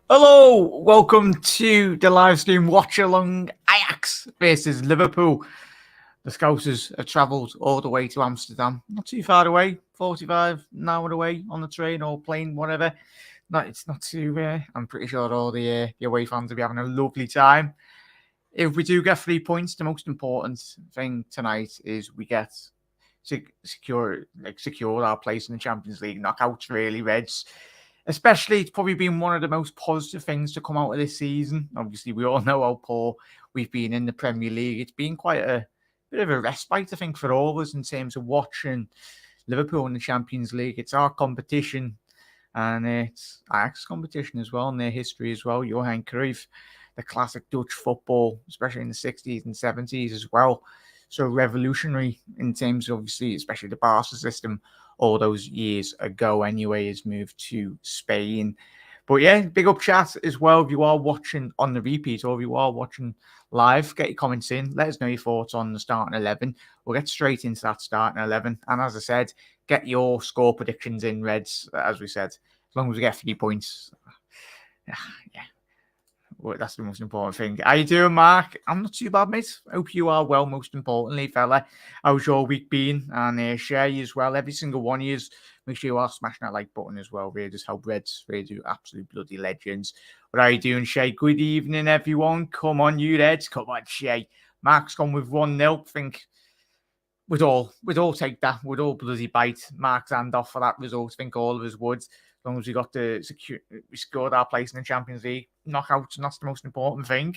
Hello, welcome to the live stream watch along Ajax versus Liverpool. The Scousers have travelled all the way to Amsterdam, not too far away, 45 an hour away on the train or plane, whatever. No, it's not too. I'm pretty sure all the away fans will be having a lovely time. If we do get 3 points, the most important thing tonight is we get secure our place in the Champions League knockouts. Really, Reds. Especially, it's probably been one of the most positive things to come out of this season. Obviously, we all know how poor we've been in the Premier League. It's been quite a bit of a respite, I think, for all of us in terms of watching Liverpool in the Champions League. It's our competition, and it's Ajax competition as well, and their history as well. Johan Cruyff, the classic Dutch football, especially in the 60s and 70s as well. So revolutionary in terms of, obviously, especially the Barca system all those years ago anyway, has moved to Spain. But yeah, big up chat as well. If you are watching on the repeat or if you are watching live, get your comments in. Let us know your thoughts on the starting 11. We'll get straight into that starting 11. And as I said, get your score predictions in, Reds, as we said. As long as we get 3 points. Yeah. Well, that's the most important thing. How you doing, Mark? I'm not too bad, mate. Hope you are well, most importantly, fella. How's your week been? And share you as well. Every single one of you. Make sure you are smashing that like button as well. Really just help Reds. Really do absolute bloody legends. What are you doing, Shay? Good evening, everyone. Come on, you Reds. Come on, Shay. Mark's gone with 1-0. Think we'd all take that. We'd all bloody bite Mark's hand off for that result. I think all of us would. As long as we got we scored our place in the Champions League knockouts, and that's the most important thing.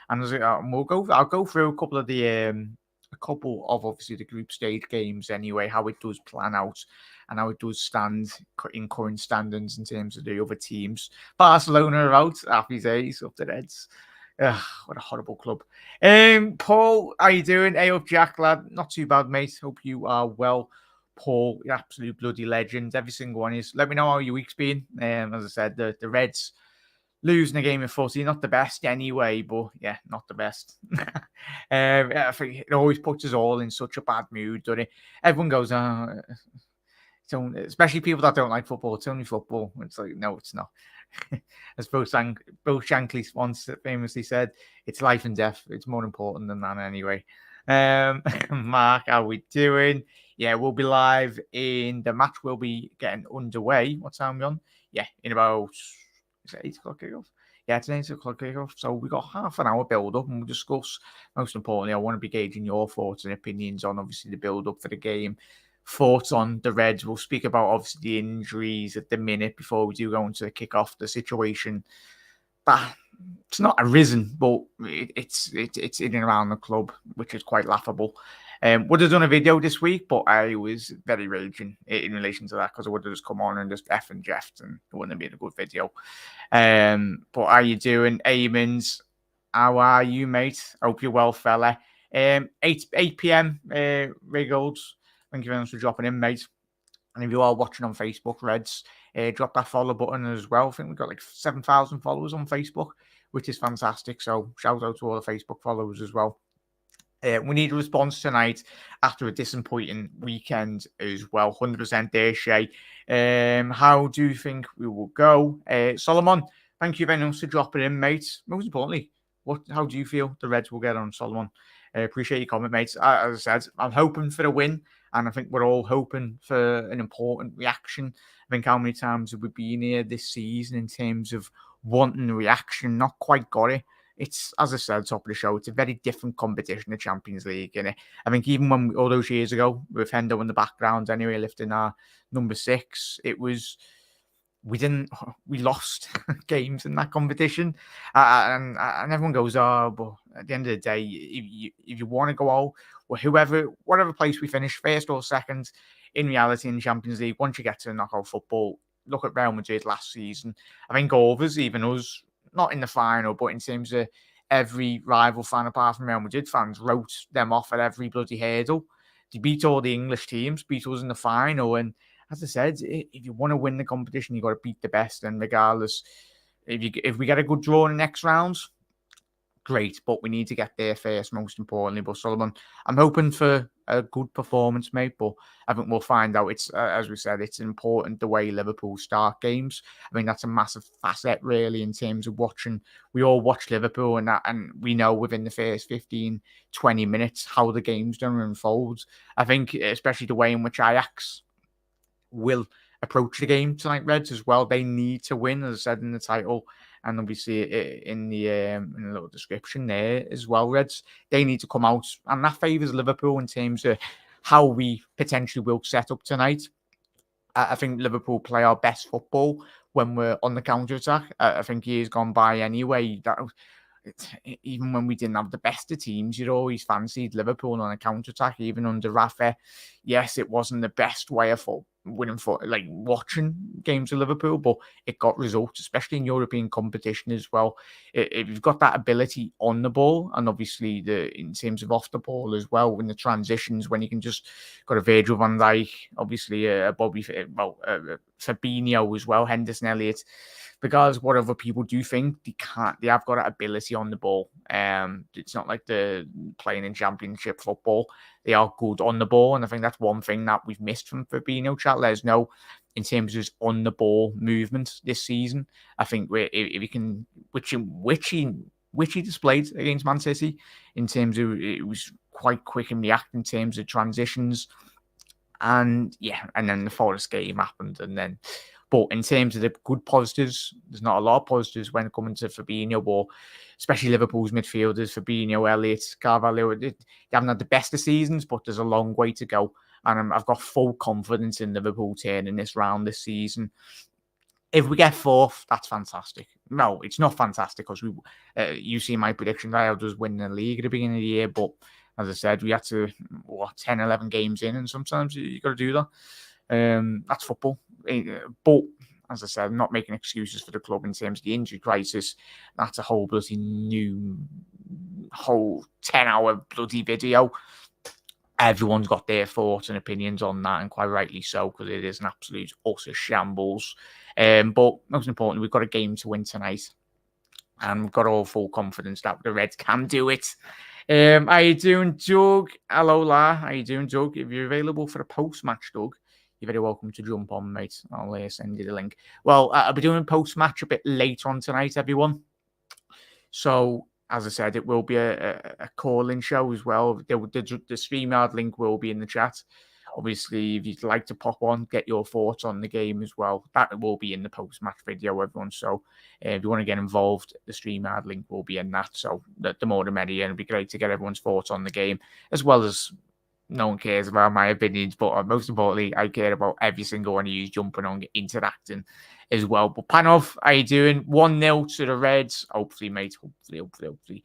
And I'll go through a couple of obviously the group stage games anyway, how it does plan out and how it does stand in current standings in terms of the other teams. Barcelona are out, happy days up the Reds. Ugh, what a horrible club. Paul, how you doing? Hey up, Jack, lad. Not too bad, mate. Hope you are well. Paul, you're absolute bloody legend. Every single one is. Let me know how your week's been. As I said, the Reds losing a game of footy, not the best anyway, but yeah, not the best. I think it always puts us all in such a bad mood, doesn't it? Everyone goes, especially people that don't like football, it's only football. It's like, no, it's not. As Bill Shankly once famously said, it's life and death. It's more important than that anyway. Mark, how we doing? Yeah, we'll be live in the match. We'll be getting underway. What time are we on? Yeah, in about, is it 8 o'clock kickoff? Yeah, it's an 8 o'clock kickoff. So we got half an hour build up and we'll discuss. Most importantly, I want to be gauging your thoughts and opinions on obviously the build up for the game. Thoughts on the Reds. We'll speak about obviously the injuries at the minute before we do go into the kickoff, the situation. But it's not arisen, but it's in and around the club, which is quite laughable. Would have done a video this week, but I was very raging in relation to that because I would have just come on and just F and Jeffed, and it wouldn't have been a good video. But how you doing, Eamons? How are you, mate? Hope you're well, fella. 8 p.m. Riggles. Thank you very much for dropping in, mate. And if you are watching on Facebook, Reds, drop that follow button as well. I think we've got like 7,000 followers on Facebook, which is fantastic. So shout out to all the Facebook followers as well. We need a response tonight after a disappointing weekend as well. 100% there, Shay. How do you think we will go? Solomon, thank you very much for dropping in, mate. Most importantly, how do you feel the Reds will get on, Solomon? Appreciate your comment, mate. As I said, I'm hoping for the win, and I think we're all hoping for an important reaction. I think how many times have we been here this season in terms of wanting a reaction, not quite got it. It's, as I said, top of the show, it's a very different competition, the Champions League, innit? I think even when all those years ago, with Hendo in the background anyway, lifting our number 6, it was, we lost games in that competition. And everyone goes, oh, but at the end of the day, if you want to go out, or whatever place we finish, first or second, in reality, in the Champions League, once you get to knockout football, look at Real Madrid last season. I think all of us, even us, not in the final, but in terms of every rival fan apart from Real Madrid fans, wrote them off at every bloody hurdle. They beat all the English teams, beat us in the final. And as I said, if you want to win the competition, you've got to beat the best. And regardless, if we get a good draw in the next rounds, great. But we need to get there first, most importantly. But Solomon, I'm hoping for a good performance, mate. But I think we'll find out. It's as we said, it's important the way Liverpool start games. I mean, that's a massive facet, really, in terms of watching. We all watch Liverpool, and we know within the first 15, 20 minutes how the game's going to unfold. I think, especially the way in which Ajax will approach the game tonight, Reds, as well. They need to win, as I said in the title, and obviously in the little description there as well, Reds. They need to come out, and that favours Liverpool in terms of how we potentially will set up tonight. I think Liverpool play our best football when we're on the counter-attack. I think years gone by anyway, even when we didn't have the best of teams, you'd always fancied Liverpool on a counter-attack, even under Rafa. Yes, it wasn't the best way of winning like watching games of Liverpool, but it got results, especially in European competition as well. If you've got that ability on the ball, and obviously in terms of off the ball as well, in the transitions, when you can just got a Virgil van Dijk, obviously Fabinho as well, Henderson, Elliott. Because what other people do think, they have got that ability on the ball. It's not like they're playing in championship football. They are good on the ball, and I think that's one thing that we've missed from Fabinho. Chat, let us know in terms of his on the ball movement this season. I think if he can, which he displayed against Man City, in terms of it was quite quick and react in terms of transitions, and then the Forest game happened, and then. But in terms of the good positives, there's not a lot of positives when it comes to Fabinho, or especially Liverpool's midfielders, Fabinho, Elliott, Carvalho. They haven't had the best of seasons, but there's a long way to go. And I've got full confidence in Liverpool turning this round this season. If we get fourth, that's fantastic. No, it's not fantastic because you see my prediction, I was winning the league at the beginning of the year. But as I said, we had to, 10, 11 games in, and sometimes you got to do that. That's football. But as I said, I'm not making excuses for the club in terms of the injury crisis. That's a whole bloody new, whole 10-hour bloody video. Everyone's got their thoughts and opinions on that, and quite rightly so, because it is an absolute utter shambles. But most importantly, we've got a game to win tonight, and we've got all full confidence that the Reds can do it. How you doing, Doug? Hello, La. How you doing, Doug? If you're available for a post-match, Doug, you're very welcome to jump on, mate. I'll send you the link. Well, I'll be doing post-match a bit later on tonight, everyone. So, as I said, it will be a call-in show as well. The StreamYard link will be in the chat. Obviously, if you'd like to pop on, get your thoughts on the game as well. That will be in the post-match video, everyone. So, if you want to get involved, the StreamYard link will be in that. So, the more the merrier. It'd be great to get everyone's thoughts on the game, as well as no one cares about my opinions, but most importantly, I care about every single one of you jumping on, interacting as well. But Panov, how you doing? 1-0 to the Reds. Hopefully, mate. Hopefully.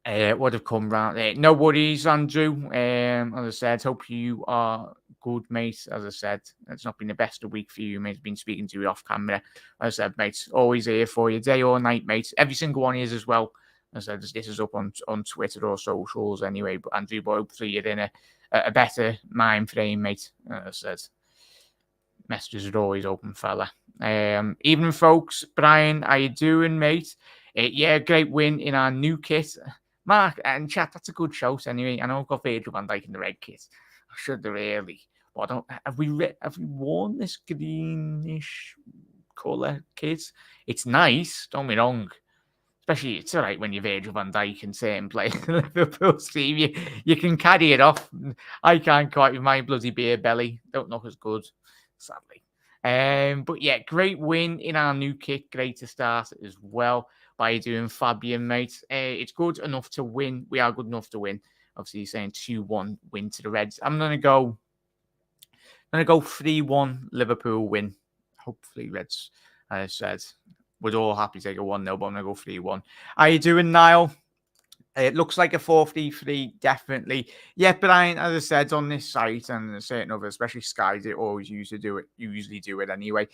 Would have come round. No worries, Andrew. As I said, hope you are good, mate. As I said, it's not been the best of week for you, mate. I've been speaking to you off camera. As I said, mate, always here for you, day or night, mate. Every single one is as well. As I said, this is up on Twitter or socials anyway. But Andrew, hopefully you're in a better mind frame, mate. As I said, messages are always open, fella. Evening, folks. Brian, how you doing, mate? Great win in our new kit. Mark and chat, that's a good shout anyway. I know I've got Virgil van Dijk in the red kit. I should have really. But I don't. Have we worn this greenish colour kit? It's nice. Don't be wrong. Especially, it's all right when you're Virgil van Dijk and certain players in Liverpool team. You can carry it off. I can't quite with my bloody beer belly. Don't look as good, sadly. But yeah, great win in our new kit. Great to start as well by doing Fabian, mate. It's good enough to win. We are good enough to win. Obviously, he's saying 2-1 win to the Reds. I'm gonna go 3-1 Liverpool win. Hopefully, Reds, as I said. We're all happy to take a 1-0, but I'm going to go 3-1. How you doing, Niall? It looks like a 4-3-3, definitely. Yeah, but as I said, on this site and certain others, especially Sky, they always usually do it anyway.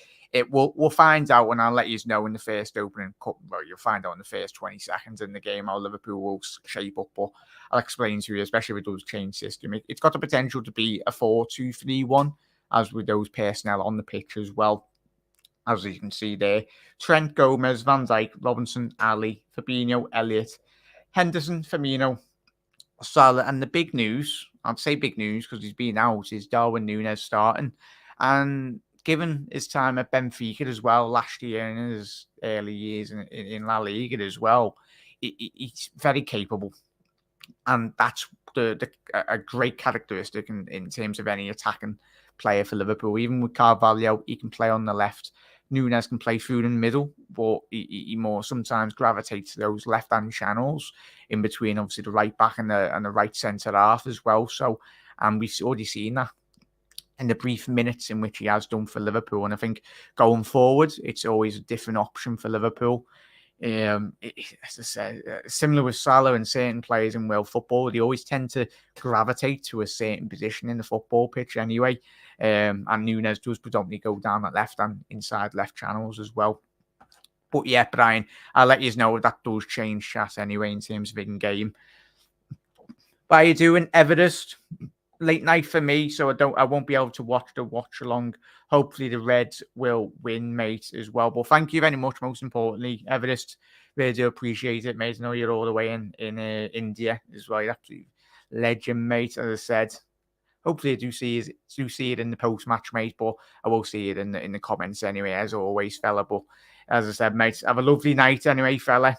We'll find out, and I'll let you know in the first opening cut. Well, you'll find out in the first 20 seconds in the game how Liverpool will shape up, but I'll explain to you, especially with those change system. It's got the potential to be a 4-2-3-1, as with those personnel on the pitch as well. As you can see there, Trent, Gomez, Van Dijk, Robinson, Ali, Fabinho, Elliott, Henderson, Firmino, Salah, and the big news, I'd say big news because he's been out, is Darwin Núñez starting. And given his time at Benfica as well last year and in his early years in La Liga as well, he's very capable. And that's a great characteristic in terms of any attacking player for Liverpool. Even with Carvalho, he can play on the left. Núñez can play through the middle, but he more sometimes gravitates to those left-hand channels in between, obviously, the right back and the right centre half as well. So, and we've already seen that in the brief minutes in which he has done for Liverpool. And I think going forward, it's always a different option for Liverpool. As I said, similar with Salah and certain players in world football, they always tend to gravitate to a certain position in the football pitch anyway. And Núñez does predominantly go down that left and inside left channels as well. But yeah, Brian, I'll let you know if that does change, chat anyway, in terms of in-game. What are you doing, Everest? Late night for me, so I won't be able to watch the watch along. Hopefully the Reds will win, mate, as well. But thank you very much, most importantly, Everest. Really do appreciate it, mate. I know you're all the way in India as well. You're absolutely legend, mate. As I said, hopefully I do see it in the post-match, mate, but I will see it in the comments anyway, as always, fella. But as I said, mate, have a lovely night anyway, fella.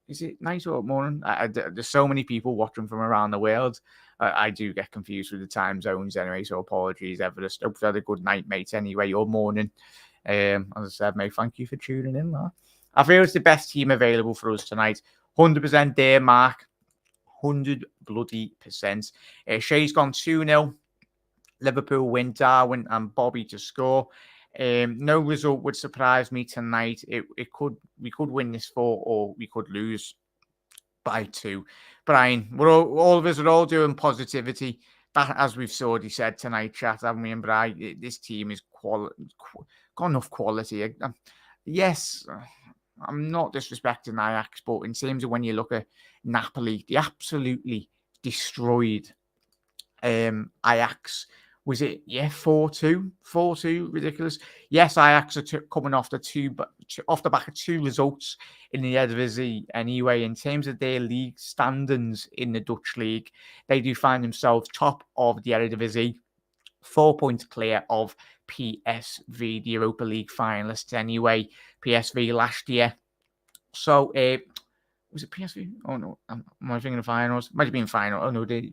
Is it night or morning? There's so many people watching from around the world. I do get confused with the time zones anyway, so apologies, Everest. Hope you had a good night, mate, anyway, or morning. As I said, mate, thank you for tuning in, man. I feel it's the best team available for us tonight. 100% there, Mark. 100 bloody %. Shea's gone 2-0. Liverpool win, Darwin and Bobby to score. No result would surprise me tonight. We could win this 4 or we could lose by 2. Brian, all of us are all doing positivity. That, as we've already said tonight, chat, haven't we? And Brian, this team is got enough quality. Yes, I'm not disrespecting Ajax, but in terms of when you look at Napoli, they absolutely destroyed Ajax. Was it 4-2? 4-2, ridiculous. Yes, Ajax are coming off the back of 2 results in the Eredivisie anyway. In terms of their league standings in the Dutch league, they do find themselves top of the Eredivisie, 4 points clear of PSV, the Europa League finalists anyway. PSV last year. So, was it PSV? Oh no, am I thinking of finals? Might have been final. Oh no, I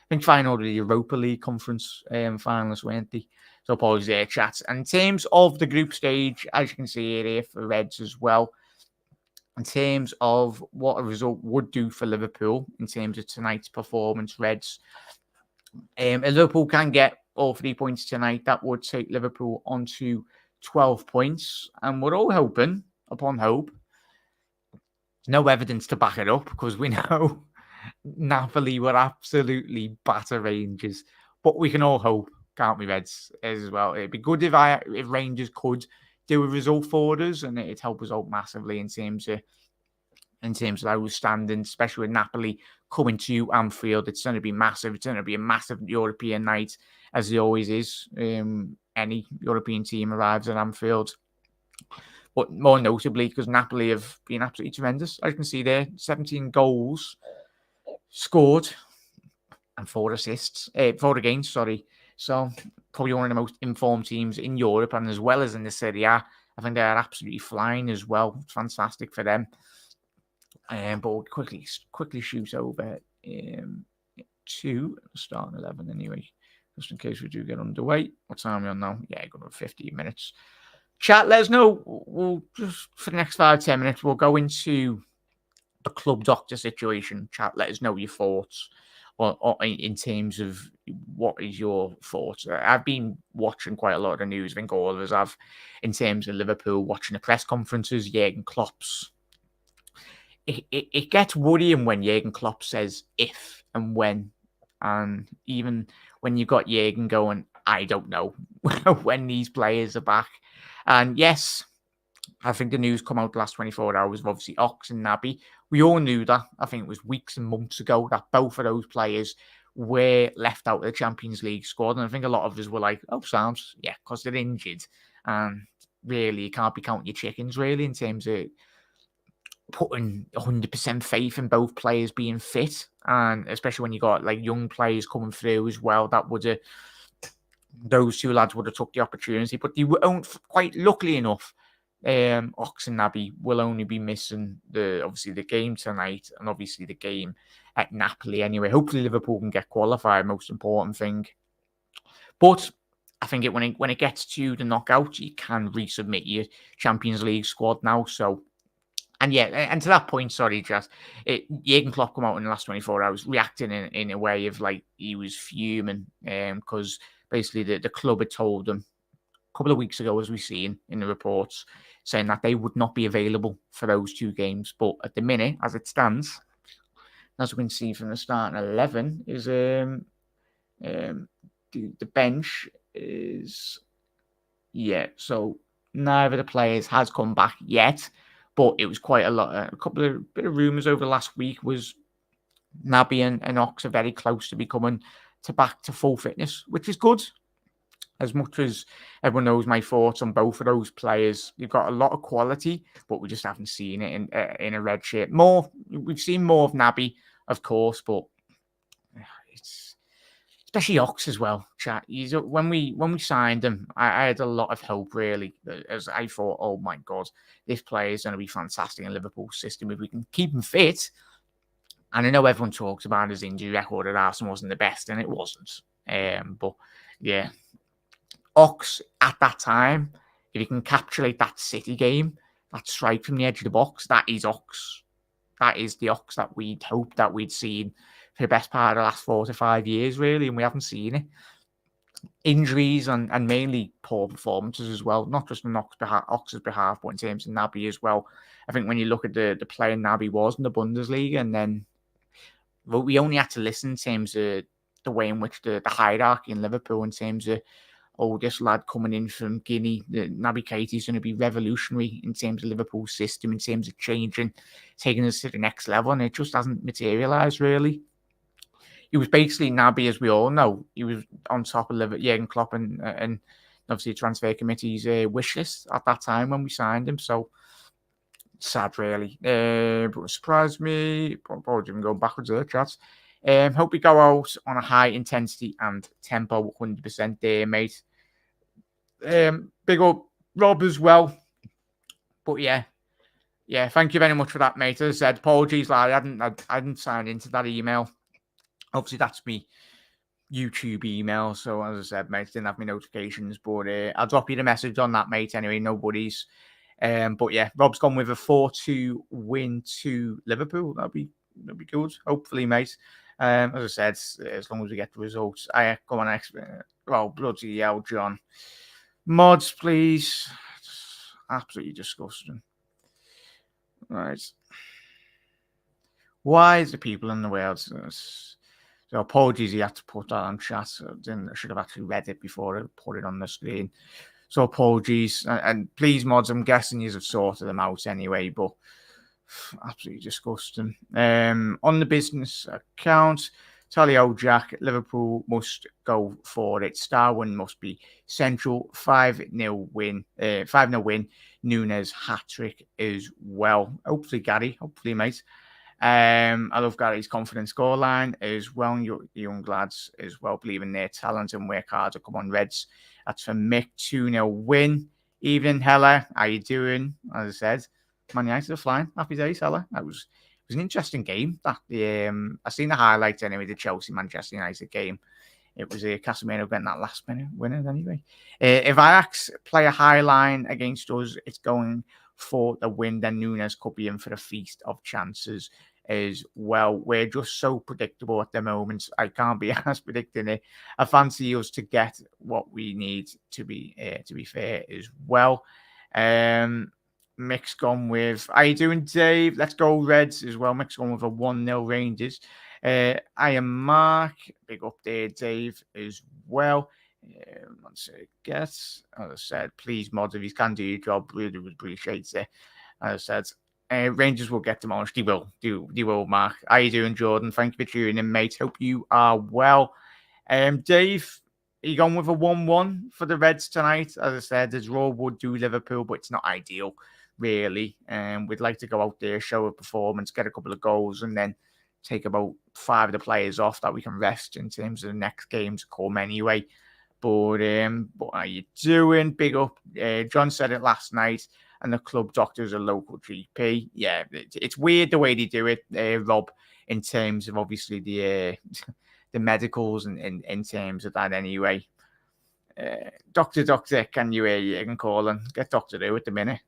think final of the Europa League conference finalists, weren't they? So apologies there, chats. And in terms of the group stage, as you can see here for Reds as well, in terms of what a result would do for Liverpool in terms of tonight's performance, Reds, if Liverpool can get all 3 points tonight, that would take Liverpool onto 12 points. And we're all hoping, upon hope, no evidence to back it up because we know Napoli were absolutely batter Rangers. But we can all hope, can't we, Reds, as well? It'd be good if Rangers could do a result for us, and it'd help us out massively in terms of how we're standing, especially with Napoli coming to Anfield. It's going to be massive. It's going to be a massive European night, as it always is. Any European team arrives at Anfield. But more notably, because Napoli have been absolutely tremendous. As you can see there, 17 goals scored and 4 assists. 4 against, sorry. So probably one of the most informed teams in Europe and as well as in the Serie A. I think they're absolutely flying as well. It's fantastic for them. But we'll quickly shoot over to starting 11 anyway, just in case we do get underway. What time are we on now? Yeah, got 15 minutes. Chat, let us know. We'll just for the next 5-10 minutes, we'll go into the club doctor situation. Chat, let us know your thoughts or in terms of what is your thoughts. I've been watching quite a lot of the news. I think all of us have, in terms of Liverpool, watching the press conferences, Jurgen Klopp's. It gets worrying when Jurgen Klopp says if and when. And even when you've got Jurgen going, I don't know when these players are back. And yes, I think the news come out the last 24 hours of obviously Ox and Naby. We all knew that. I think it was weeks and months ago that both of those players were left out of the Champions League squad. And I think a lot of us were like, oh, sounds, yeah, because they're injured. And really, you can't be counting your chickens, really, in terms of putting 100% faith in both players being fit, and especially when you got like young players coming through as well, that would have those two lads would have took the opportunity, but they weren't quite luckily enough. Ox and Naby will only be missing obviously the game tonight and obviously the game at Napoli anyway. Hopefully Liverpool can get qualified, most important thing. But I think when it gets to the knockout, you can resubmit your Champions League squad now. So, and yeah, and to that point, sorry, Jazz, Jurgen Klopp come out in the last 24 hours reacting in a way of like he was fuming because basically the club had told him a couple of weeks ago, as we've seen in the reports, saying that they would not be available for those two games. But at the minute, as it stands, as we can see from the starting 11, is the bench is so neither of the players has come back yet, but it was quite a couple of bit of rumours over the last week was Naby and Ox are very close to becoming back to full fitness, which is good. As much as everyone knows my thoughts on both of those players, you've got a lot of quality, but we just haven't seen it in a red shirt. We've seen more of Naby, of course, but it's especially Ox as well. Chat. When we signed him, I had a lot of hope really, as I thought, oh my god, this player is going to be fantastic in Liverpool's system if we can keep him fit. And I know everyone talks about his injury record at Arsenal wasn't the best, and it wasn't. But yeah. Ox at that time, if he can encapsulate that City game, that strike from the edge of the box, that is Ox. That is the Ox that we'd hoped that we'd seen for the best part of the last 4 to 5 years, really, and we haven't seen it. Injuries and mainly poor performances as well, not just on Ox's behalf, but in terms of Naby as well. I think when you look at the player Naby was in the Bundesliga, and then we only had to listen in terms of the way in which the hierarchy in Liverpool, in terms of this lad coming in from Guinea, Naby Keita is going to be revolutionary in terms of Liverpool's system, in terms of changing, taking us to the next level, and it just hasn't materialised really. He was basically Naby, as we all know. He was on top of Jurgen Klopp and obviously the transfer committee's wish list at that time when we signed him. So sad, really. But it surprised me. Probably even going backwards there, chats. Hope we go out on a high intensity and tempo, 100% there, mate. Big up Rob as well. But yeah, thank you very much for that, mate. As I said, apologies, lad. I hadn't signed into that email. Obviously, that's me YouTube email. So as I said, mate, didn't have my notifications. But I'll drop you the message on that, mate. Anyway, no worries. But yeah, Rob's gone with a 4-2 win to Liverpool. That'd be good. Hopefully, mate. As I said, as long as we get the results, I go on. Well, bloody hell, John. Mods, please. Absolutely disgusting. Right. Why is the people in the world? So apologies, he had to put that on chat. I should have actually read it before I put it on the screen. So apologies, and please, mods. I'm guessing you have sorted them out anyway, but. Absolutely disgusting. On the business account, Tally Jack, Liverpool must go for it. Starwin must be central. 5-0 win. 5-0 win. Nunes hat-trick as well. Hopefully, Gary. Hopefully, mate. I love Gary's confident scoreline as well. Young lads as well believe in their talent and work hard to come on Reds. That's for Mick. 2-0 win. Evening, Hella. How you doing? As I said. Man United are flying. Happy days, Hella. It was an interesting game. That I seen the highlights anyway. The Chelsea-Manchester United game. It was Casemiro getting that last minute winner anyway. If Ajax play a high line against us, it's going for the win. Then Nunes could be in for a feast of chances as well. We're just so predictable at the moment. I can't be as predicting it. I fancy us to get what we need to be fair as well. Mick's gone with, how you doing, Dave? Let's go Reds as well. Mick's gone with a 1-0 Rangers. I am Mark. Big up there, Dave, as well. Once again, as I said, please, mods, if you can do your job, really would appreciate it. As I said, Rangers will get demolished. They will, Mark. How you doing, Jordan? Thank you for tuning in, mate. Hope you are well. Dave, are you going with a 1-1 for the Reds tonight? As I said, as Raw would do Liverpool, but it's not ideal really. We'd like to go out there, show a performance, get a couple of goals, and then take about 5 of the players off that we can rest in terms of the next games to come anyway. But what are you doing? Big up. John said it last night, and the club doctor is a local GP. Yeah, it's weird the way they do it, Rob, in terms of obviously the the medicals and in terms of that anyway. Doctor, can you can call and get Doctor Who at the minute.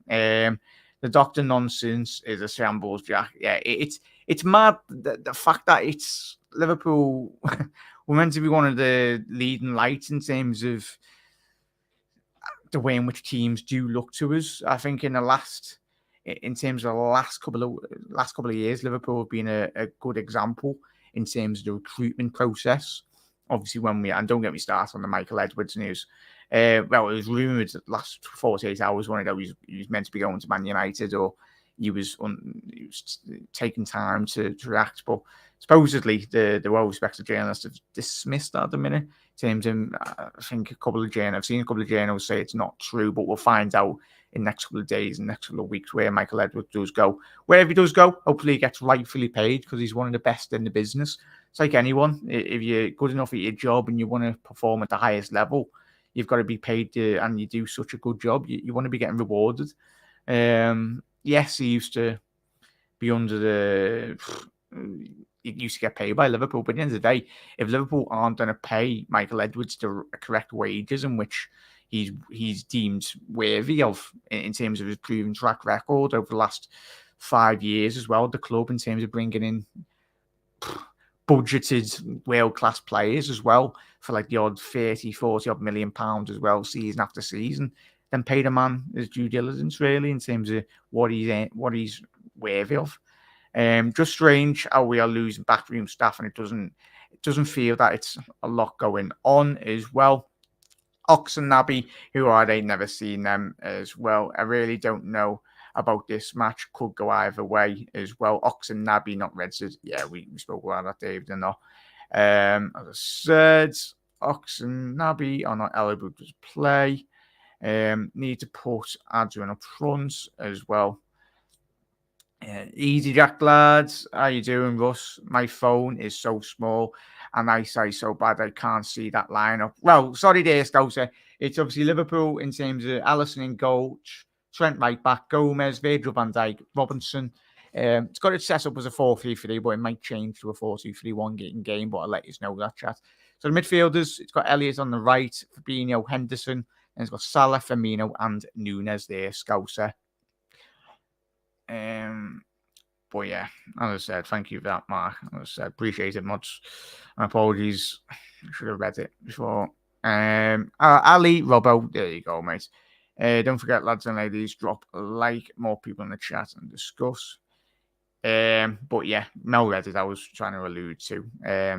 The doctor nonsense is a shambles, Jack. Yeah, it's mad the fact that it's Liverpool. We're meant to be one of the leading lights in terms of the way in which teams do look to us. I think in terms of the last couple of years, Liverpool have been a good example in terms of the recruitment process. Obviously, and don't get me started on the Michael Edwards news. Well, it was rumoured that last 48 hours when he was meant to be going to Man United, or he was taking time to react. But supposedly, the well-respected journalists have dismissed that at the minute. I think I've seen a couple of journals say it's not true, but we'll find out in the next couple of days and next couple of weeks where Michael Edwards does go. Wherever he does go, hopefully he gets rightfully paid because he's one of the best in the business. It's like anyone. If you're good enough at your job and you want to perform at the highest level, you've got to be paid and you do such a good job. You want to be getting rewarded. Yes, he used to be under the... He used to get paid by Liverpool, but at the end of the day, if Liverpool aren't going to pay Michael Edwards the correct wages in which he's deemed worthy of in terms of his proven track record over the last 5 years as well, the club in terms of bringing in budgeted world-class players as well for like the odd 30, 40 odd million pounds as well, season after season, then pay the man his due diligence really in terms of what he's worthy of. Just strange how we are losing backroom staff, and it doesn't feel that it's a lot going on as well. Ox and Naby, who are they? Never seen them as well. I really don't know about this match. Could go either way as well. Ox and Naby not registered. Yeah, we spoke about that, David, and not. As I said, Ox and Naby are not eligible to play. Need to put Adrian up front as well. Easy Jack lads, how you doing, Russ? My phone is so small and I say so bad I can't see that lineup. Well, sorry there, Scouser. It's obviously Liverpool in terms of Alisson in goal, Trent right back, Gomez, Virgil van Dijk, Robinson. It's got it set up as a 4-3-3, but it might change to a 4-2-3-1 game, but I'll let you know that, chat. So the midfielders, it's got Elliott on the right, Fabinho, Henderson, and it's got Salah, Firmino, and Nunes there, Scouser. But yeah, as I said, thank you for that, Mark. As I said, appreciate it much. My apologies. I should have read it before. Ali, Robbo, there you go, mate. Don't forget, lads and ladies, drop a like, more people in the chat and discuss. But yeah, Mel read it, I was trying to allude to.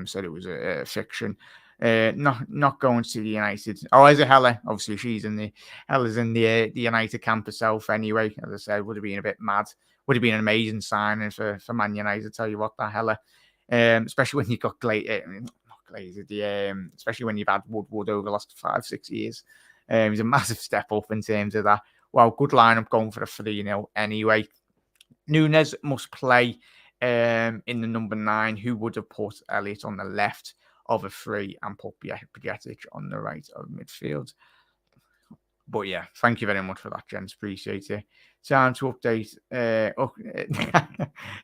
Said it was a fiction. Not going to the United. Oh, is it Hella? Obviously, Hella's in the United camp herself anyway. As I said, would have been a bit mad. Would have been an amazing signing for Man United. Tell you what, that Hella, especially when you got especially when you've had Woodward over the last 5-6 years. He's a massive step up in terms of that. Well, good lineup going for a 3-0 anyway. Nunes must play in the number 9, who would have put Elliott on the left of a 3 and put Bajcetic on the right of midfield. But yeah, thank you very much for that, gents. Appreciate it. Time to update.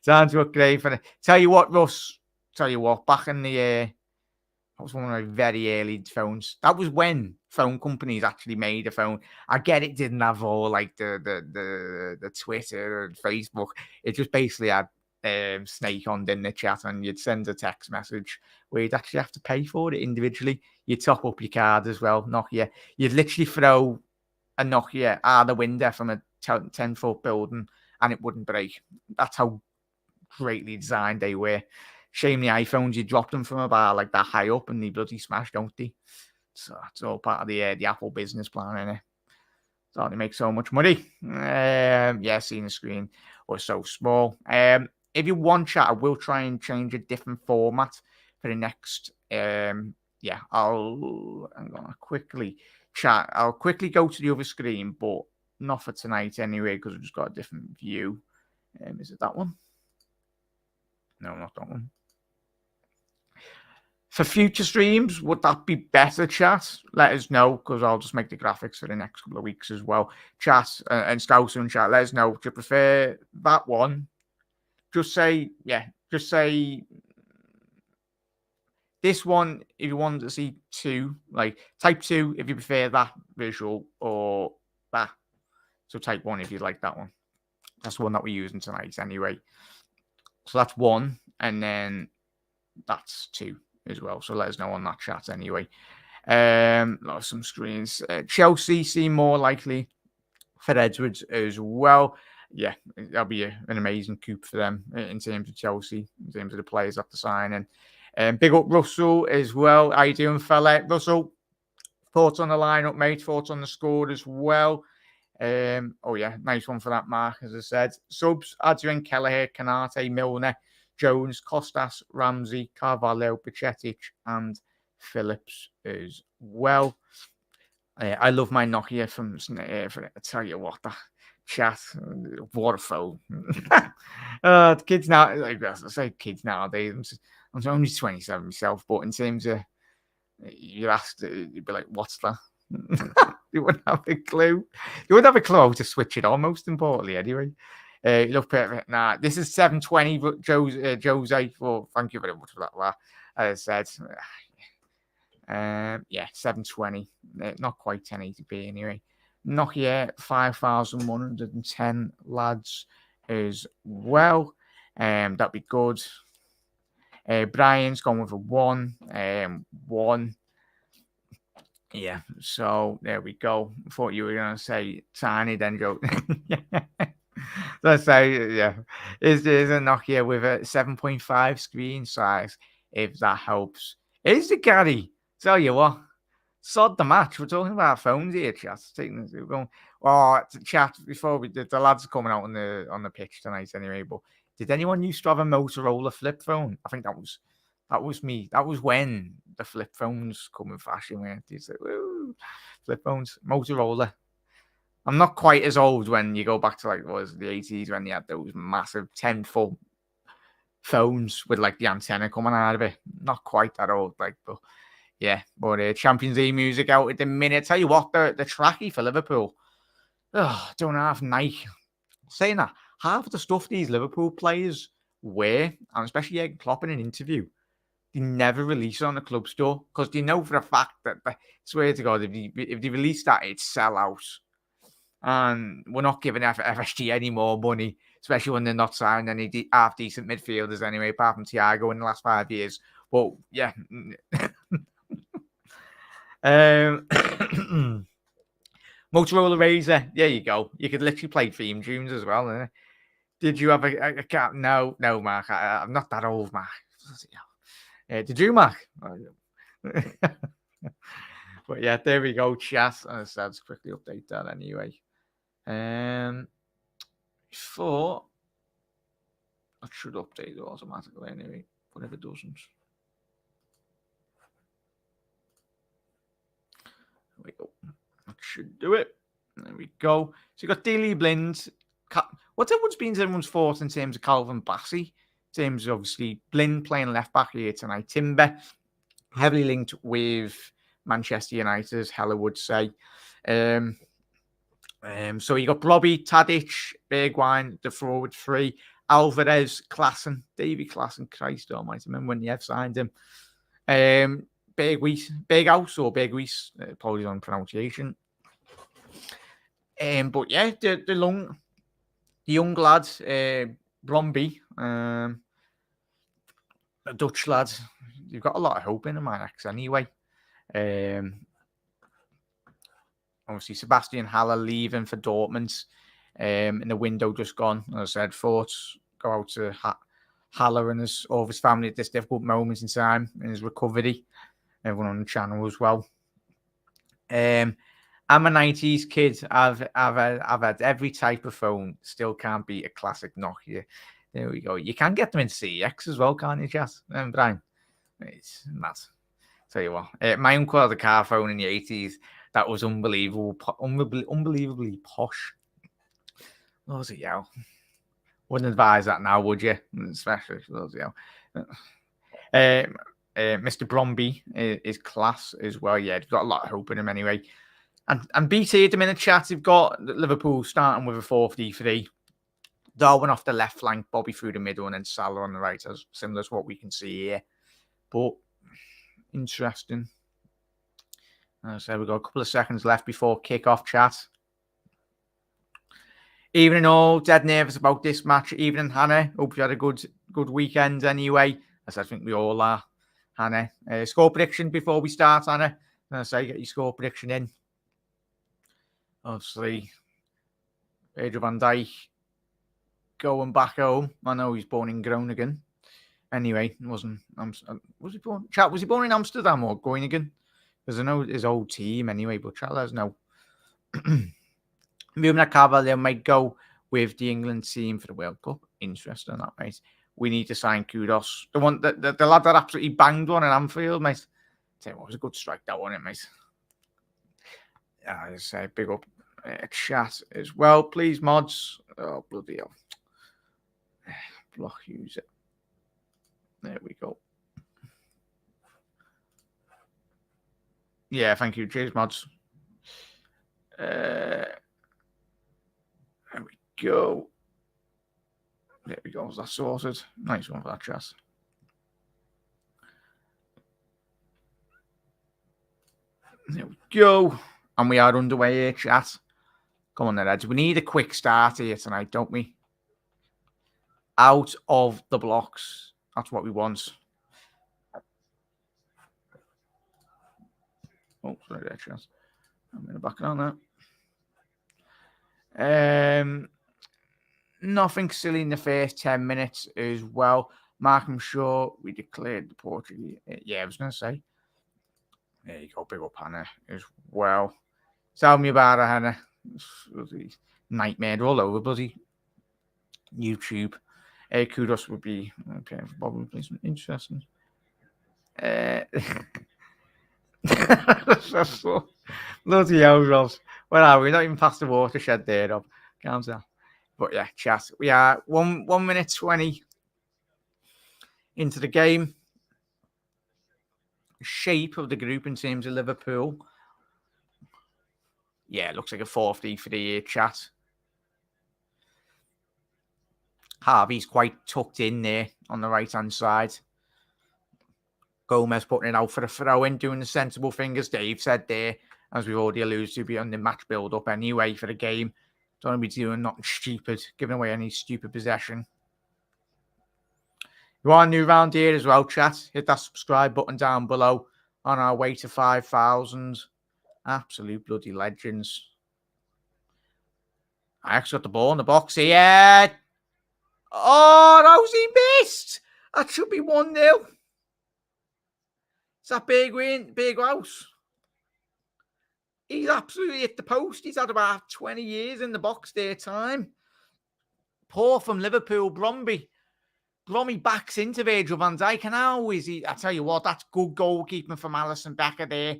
Time to upgrade for the. Tell you what, Russ. Tell you what. Back in the that was one of my very early phones. That was when phone companies actually made a phone. I get it didn't have all like the Twitter and Facebook. It just basically had Snake on in the chat, and you'd send a text message where you'd actually have to pay for it individually. You'd top up your card as well. Nokia. You'd literally throw a Nokia out the window from a 10-foot building and it wouldn't break. That's how greatly designed they were. Shame the iPhones, you drop them from a bar like that high up and they bloody smash, don't they? So it's all part of the Apple business plan, innit? So they make so much money. Yeah, seeing the screen was so small. If you want chat, I will try and change a different format for the next. I'm gonna quickly chat. I'll quickly go to the other screen, but not for tonight anyway, because we've just got a different view. Is it that one? No, not that one. For future streams, would that be better, chat? Let us know, because I'll just make the graphics for the next couple of weeks as well. Chat and Stouser and chat, let us know. Do you prefer that one? Just say this one if you want to see 2, like type 2 if you prefer that visual or that. So type 1 if you like that one. That's the one that we're using tonight anyway. So that's 1, and then that's 2 as well. So let us know on that chat anyway. Some screens. Chelsea seem more likely for Edwards as well. Yeah, that'll be an amazing coup for them in terms of Chelsea, in terms of the players after signing. Big up Russell as well. How you doing, fella? Russell, thoughts on the lineup, mate? Thoughts on the score as well? Oh yeah, nice one for that, Mark. As I said, subs: Adrian, Kelleher, Canate, Milner, Jones, Costas, Ramsey, Carvalho, Pacetic, and Phillips as well. I love my Nokia from I tell you what, that chat, what a phone. Kids now, like I say, kids nowadays. I'm only 27 myself, but in terms of you asked, you'd be like, "What's that?" You wouldn't have a clue. You wouldn't have a clue how to switch it on. Most importantly, anyway. Look perfect. Nah, this is 720. But Jose, well, thank you very much for that. As I said, yeah, 720. Not quite 1080p anyway. Nokia 5110 lads as well. That'd be good. Brian's gone with a 1. 1. Yeah, so there we go. I thought you were going to say tiny, then Joe. Let's say, yeah. Is a Nokia with a 7.5 screen size, if that helps. Is the Gary? Tell you what, sod the match. We're talking about phones here, chat. We're going, chat before the lads are coming out on the pitch tonight anyway. But did anyone used to have a Motorola flip phone? I think that was me. That was when the flip phones come in fashion. Weren't they? Like, woo, flip phones, Motorola. I'm not quite as old when you go back to like was the 80s when they had those massive 10-foot phones with like the antenna coming out of it. Not quite that old, like, but yeah. But Champions League music out at the minute. Tell you what, the trackie for Liverpool. Don't have Nike. Saying that, half of the stuff these Liverpool players wear, and especially Jürgen Klopp in an interview, they never release it on the club store because they know for a fact that, I swear to God, if they release that, it's sell out. And we're not giving FSG any more money, especially when they're not signing any half-decent midfielders anyway, apart from Thiago in the last 5 years. But, yeah. Motorola Razr, there you go. You could literally play theme tunes as well. Did you have a cat? No, Mark. I'm not that old, Mark. Did you, Mark? But yeah, there we go, chat. Let's quickly update that anyway. Before I should update it automatically anyway, but if it doesn't. There we go. That should do it. There we go. So you got Daley Blind. What's everyone's thoughts in terms of Calvin Bassey? In terms of obviously Blind playing left back here tonight. Timber heavily linked with Manchester United, as Hella would say. So you got Robbie, Tadic, Bergwijn, the forward 3, Alvarez, Klassen, Davy Klassen, Christ almighty, remember when Yev signed him. Berghuis, apologies on pronunciation. But yeah, the young lads, Bromby, the Dutch lads, you've got a lot of hope in them, Ajax anyway. Obviously, Sebastian Haller leaving for Dortmund in the window just gone. As I said, thoughts go out to Haller and all of his family at this difficult moment in time in his recovery. Everyone on the channel as well. I'm a 90s kid. I've had every type of phone. Still can't beat a classic Nokia. There we go. You can get them in CX as well, can't you, Jess? Brian? It's mad. Tell you what. My uncle had a car phone in the 80s. That was unbelievable, unbelievably posh. What was it, yo? Wouldn't advise that now, would you? Especially for those, yo. Mr. Bromby is class as well. Yeah, he's got a lot of hope in him anyway. And BT at the minute, chat, they've got Liverpool starting with a 4-3-3. Darwin off the left flank, Bobby through the middle, and then Salah on the right, as similar to what we can see here. But interesting. So we've got a couple of seconds left before kick-off, chat. Evening all, dead nervous about this match. Evening, Hannah. Hope you had a good weekend anyway, as I think we all are. Hannah, score prediction before we start, Hannah. As I say, get your score prediction in. Obviously, Virgil van Dijk going back home. I know he's born in Groningen. Anyway, was he born? Chat, was he born in Amsterdam or Groningen? Because I know his old team anyway, but chat, let us know. Mumina Cavalier might go with the England team for the World Cup. Interesting, that, mate. We need to sign Kudos. The one the lad that absolutely banged one at Anfield, mate. Tell you what, it was a good strike, that one, mate. I say big up chat as well, please, mods. Oh, bloody hell. Block user. There we go. Yeah, thank you. Cheers, mods. There we go. There we go. That's sorted. Nice one for that, chat. There we go. And we are underway here, chat. Come on, then, Eds. We need a quick start here tonight, don't we? Out of the blocks. That's what we want. Oh, sorry there, chat. I'm going to back it on that. Nothing silly in the first 10 minutes as well. Markham Shaw, we declared the Portuguese. Yeah, I was going to say. There you go, big up Hannah as well. Tell me about it, Hannah. Nightmare all over, bloody YouTube. Kudos would be okay, probably some interesting. Bloody hell, Ross. Where are we? Not even past the watershed there, Rob. Calm down. But yeah, chat. We are 1 minute 20 into the game. Shape of the group in terms of Liverpool. Yeah, it looks like a 4-3-3 here, chat. Harvey's quite tucked in there on the right-hand side. Gomez putting it out for a throw-in, doing the sensible thing, as Dave said there, as we've already alluded to, be on the match build-up anyway for the game. Don't want to be doing nothing stupid, giving away any stupid possession. If you are new around here as well, chat, hit that subscribe button down below. On our way to 5,000. Absolute bloody legends. Ajax got the ball in the box here. Oh, how's he missed? That should be 1-0. It's that big win, big house. He's absolutely hit the post. He's had about 20 years in the box there time. Poor from Liverpool, Bromby. Bromby backs into Virgil van Dijk. And how is he? I tell you what, that's good goalkeeping from Alisson Becker there.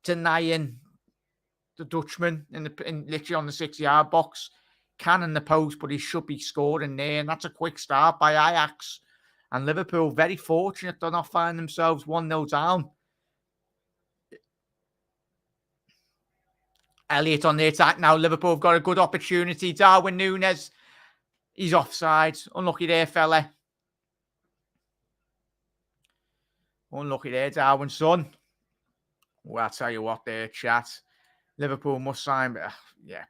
Denying the Dutchman literally on the 6-yard box. Cannon the post, but he should be scoring there. And that's a quick start by Ajax. And Liverpool very fortunate to not find themselves 1-0 down. Elliott on the attack now. Liverpool have got a good opportunity. Darwin Núñez. He's offside. Unlucky there, fella. Unlucky there, Darwin's son. Well, I'll tell you what there, chat. Liverpool must sign. Yeah,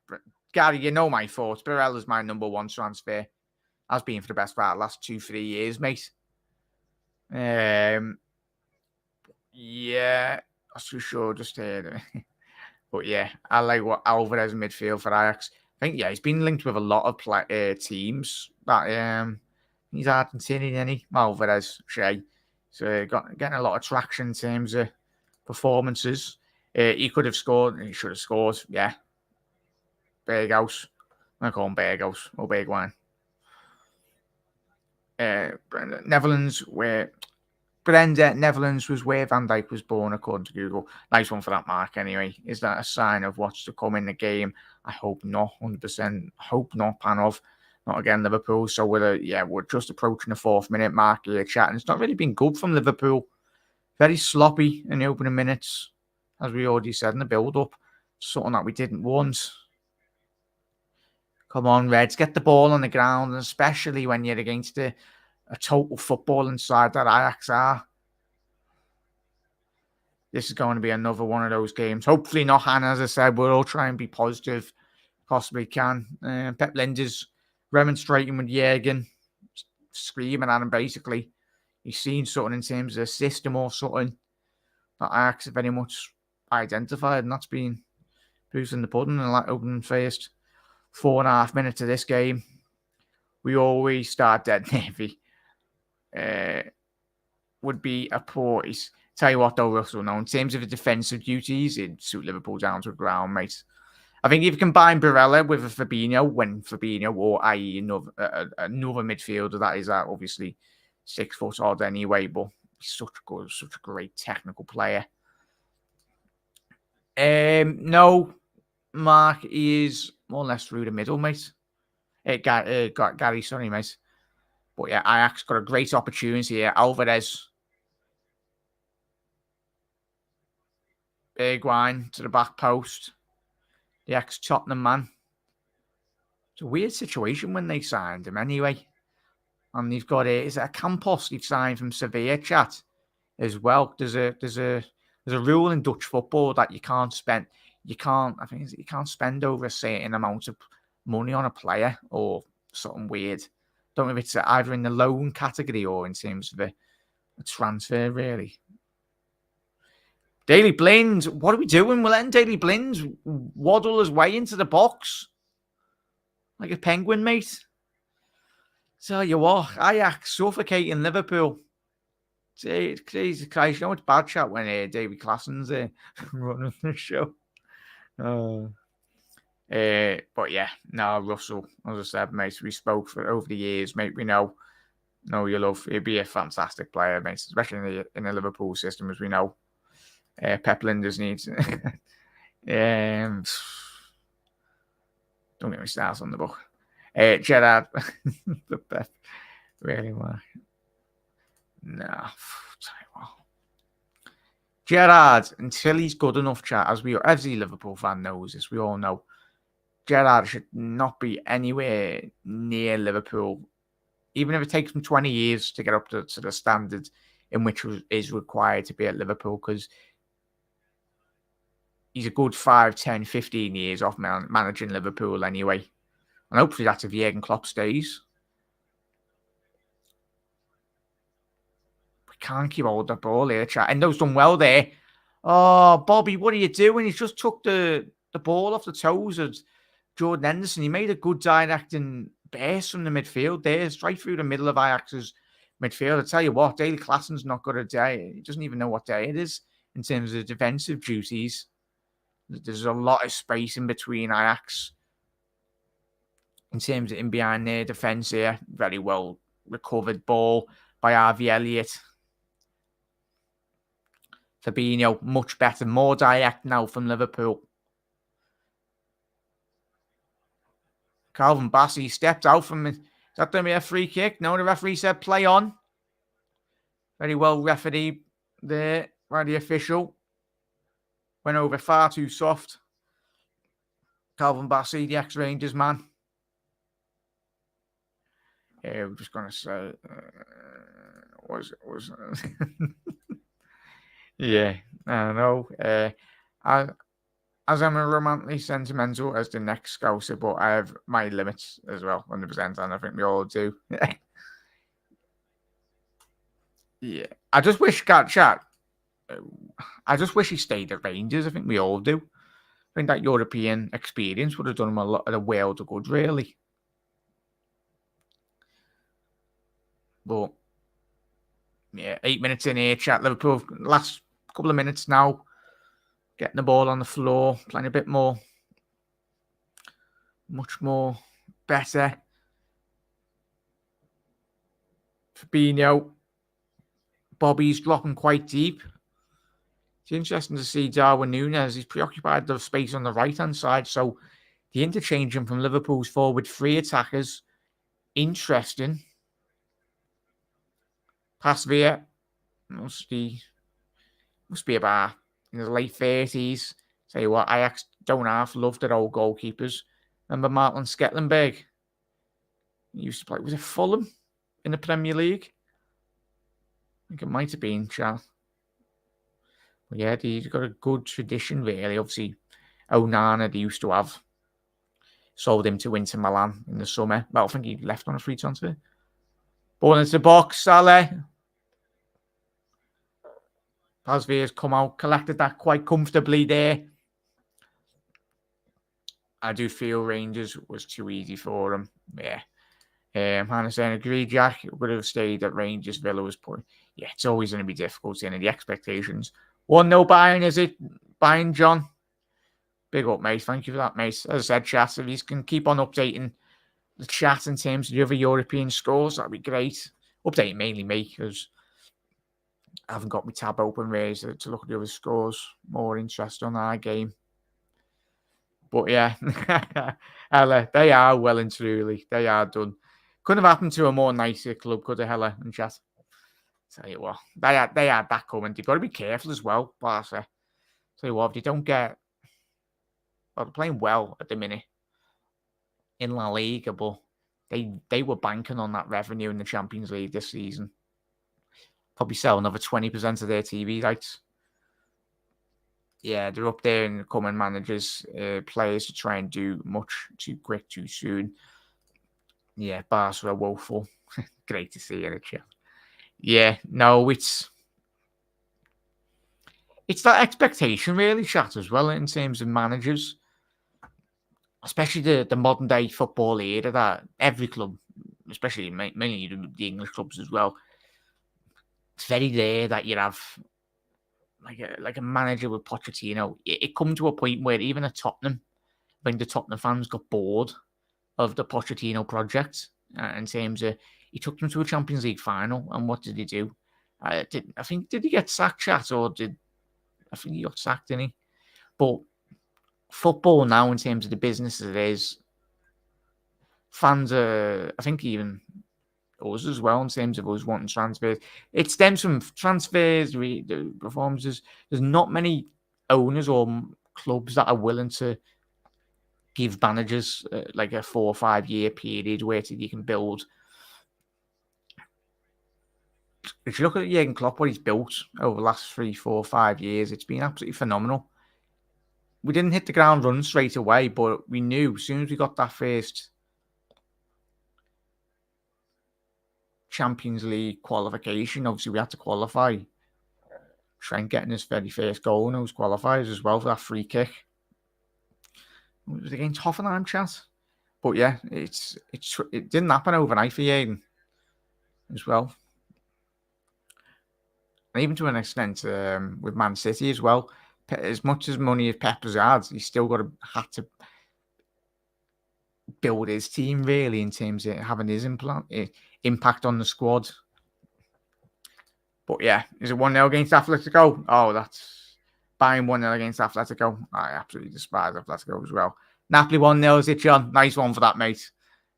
Gary, you know my thoughts. Barella's my number one transfer. Has been for the best part of the last 2-3 years, mate. Yeah, that's for sure. Just heard it. But yeah, I like what Alvarez midfield for Ajax. I think, yeah, he's been linked with a lot of teams. That he's Argentinian, isn't he? Alvarez, Shea. So getting a lot of traction in terms of performances. He could have scored. He should have scored. Yeah. Berghaus. I call him Berghaus or Bergwijn. Netherlands, where But then Netherlands was where Van Dijk was born, according to Google. Nice one for that, Mark, anyway. Is that a sign of what's to come in the game? I hope not, 100%. Hope not, Panov. Not again, Liverpool. So we're just approaching the 4th minute mark here, chat. And it's not really been good from Liverpool. Very sloppy in the opening minutes, as we already said in the build-up. Something that we didn't want. Come on, Reds, get the ball on the ground, and especially when you're against a total football inside that Ajax are. This is going to be another one of those games. Hopefully not, Hannah. As I said, we'll all try and be positive. Possibly can. Pep Linder's remonstrating with Jürgen, screaming at him basically. He's seen something in terms of a system or something that Ajax have very much identified, and that's been proofs in the pudding in that opening first 4.5 minutes of this game. We always start dead navy. Would be a poor. Tell you what, though, Russell, now in terms of the defensive duties, it'd suit Liverpool down to the ground, mate. I think if you combine Barella with a Fabinho, when Fabinho, or i.e. another midfielder that is obviously 6 foot odd anyway, but he's such a great technical player. No, Mark is more or less through the middle, mate. Gary, sorry, mate. But yeah, Ajax got a great opportunity here. Alvarez. Bergwijn to the back post. The ex-Tottenham man. It's a weird situation when they signed him anyway. And they've got is it a Campos they've signed from Sevilla, chat, as well. There's a rule in Dutch football that you can't spend over a certain amount of money on a player or something weird. Don't know if it's either in the loan category or in terms of a transfer, really. Daley Blind, what are we doing? We're letting Daley Blind waddle his way into the box like a penguin, mate. Tell you what, Ajax suffocating Liverpool. Jesus Christ, you know it's bad chat when David Klassen's running the show. But yeah, no, Russell, as I said, mate, we spoke for over the years, mate. We know you love. He'd be a fantastic player, mate, especially in the Liverpool system, as we know. Pep Linders needs. Don't get me started on the book. Gerrard, the Pep, really well. No, Gerrard, until he's good enough, chat, as every Liverpool fan knows this, we all know, Gerrard should not be anywhere near Liverpool, even if it takes him 20 years to get up to the standard in which is required to be at Liverpool, because he's a good 5, 10, 15 years off managing Liverpool anyway. And hopefully that's if Jurgen Klopp stays. We can't keep hold of the ball here, chat. Endo's done well there. Oh, Bobby, what are you doing? He's just took the ball off the toes of Jordan Henderson. He made a good directing burst from the midfield there, straight through the middle of Ajax's midfield. I tell you what, Daley Klassen's not got a day. He doesn't even know what day it is in terms of defensive duties. There's a lot of space in between Ajax in terms of in behind their defence here. Very well recovered ball by Harvey Elliott. Fabinho, much better, more direct now from Liverpool. Calvin Bassey stepped out from it. Is that going to be a free kick? No, the referee said play on. Very well referee there by the official. Went over far too soft. Calvin Bassey, the ex-Rangers man. Yeah, we're just going to say... yeah, I know. As I'm a romantically sentimental as the next Scouser, but I have my limits as well, 100%, and I think we all do. Yeah. I just wish he stayed at Rangers. I think we all do. I think that European experience would have done him a lot of the world of good, really. But, yeah, 8 minutes in here, chat. Liverpool, last couple of minutes now. Getting the ball on the floor, playing a bit more, much more better. Fabinho, Bobby's dropping quite deep. It's interesting to see Darwin Núñez. He's preoccupied the space on the right-hand side, so the interchanging from Liverpool's forward three attackers, interesting. Pasveer must be about in his late 30s. Tell you what, Ajax don't half love their old goalkeepers. Remember Martin Sketlenberg? He used to play, was it Fulham in the Premier League? I think it might have been, chat. But yeah, he's got a good tradition, really. Obviously, Onana, they used to have. Sold him to Inter Milan in the summer. Well, I think he left on a free transfer. Ball into the box, Salah. Pasveer's come out, collected that quite comfortably there. I do feel Rangers was too easy for him. Yeah. Hannah saying, agree, Jack. Would have stayed at Rangers. Villa was poor. Yeah, it's always going to be difficult in the expectations. 1-0 Bayern, is it? Bayern, John? Big up, mate. Thank you for that, mate. As I said, chat, if you can keep on updating the chat in terms of the other European scores, that'd be great. Update mainly me, because I haven't got my tab open really to look at the other scores. More interest on our game. But yeah, Hella, they are well and truly. They are done. Couldn't have happened to a more nicer club, could it, Hella and chat? Tell you what, they had that coming. They've got to be careful as well, Barca. Tell you what, if they don't get... Well, they're playing well at the minute in La Liga, but they were banking on that revenue in the Champions League this season. Probably sell another 20% of their TV rights. Yeah, they're up there in the coming managers, players to try and do much too quick, too soon. Yeah, Barca are woeful. Great to see it, chat. Yeah, no, it's that expectation really, chat, as well, in terms of managers. Especially the modern day football era that every club, especially mainly the English clubs as well, it's very rare that you have like a manager with Pochettino. It come to a point where even at Tottenham, I think the Tottenham fans got bored of the Pochettino project in terms of he took them to a Champions League final, and what did he do? Did he get sacked, chat, or I think he got sacked, didn't he? But football now, in terms of the business it is, fans are, I think even us as well, in terms of us wanting transfers. It stems from transfers, the performances. There's not many owners or clubs that are willing to give managers like a 4 or 5 year period where you can build. If you look at Jurgen Klopp, what he's built over the last 3, 4, 5 years, it's been absolutely phenomenal. We didn't hit the ground running straight away, but we knew as soon as we got that first Champions League qualification, obviously we had to qualify. Trent getting his very first goal in those qualifiers as well for that free kick. It was against Hoffenheim, chat. But yeah, it didn't happen overnight for Jurgen as well. And even to an extent with Man City as well. As much as money as Pep has had, he's still had to build his team really in terms of having his impact on the squad. But yeah, is it 1-0 against Atletico? Oh, that's buying 1-0 against Atletico. I absolutely despise Atletico as well. Napoli 1-0, is it, John? Nice one for that, mate.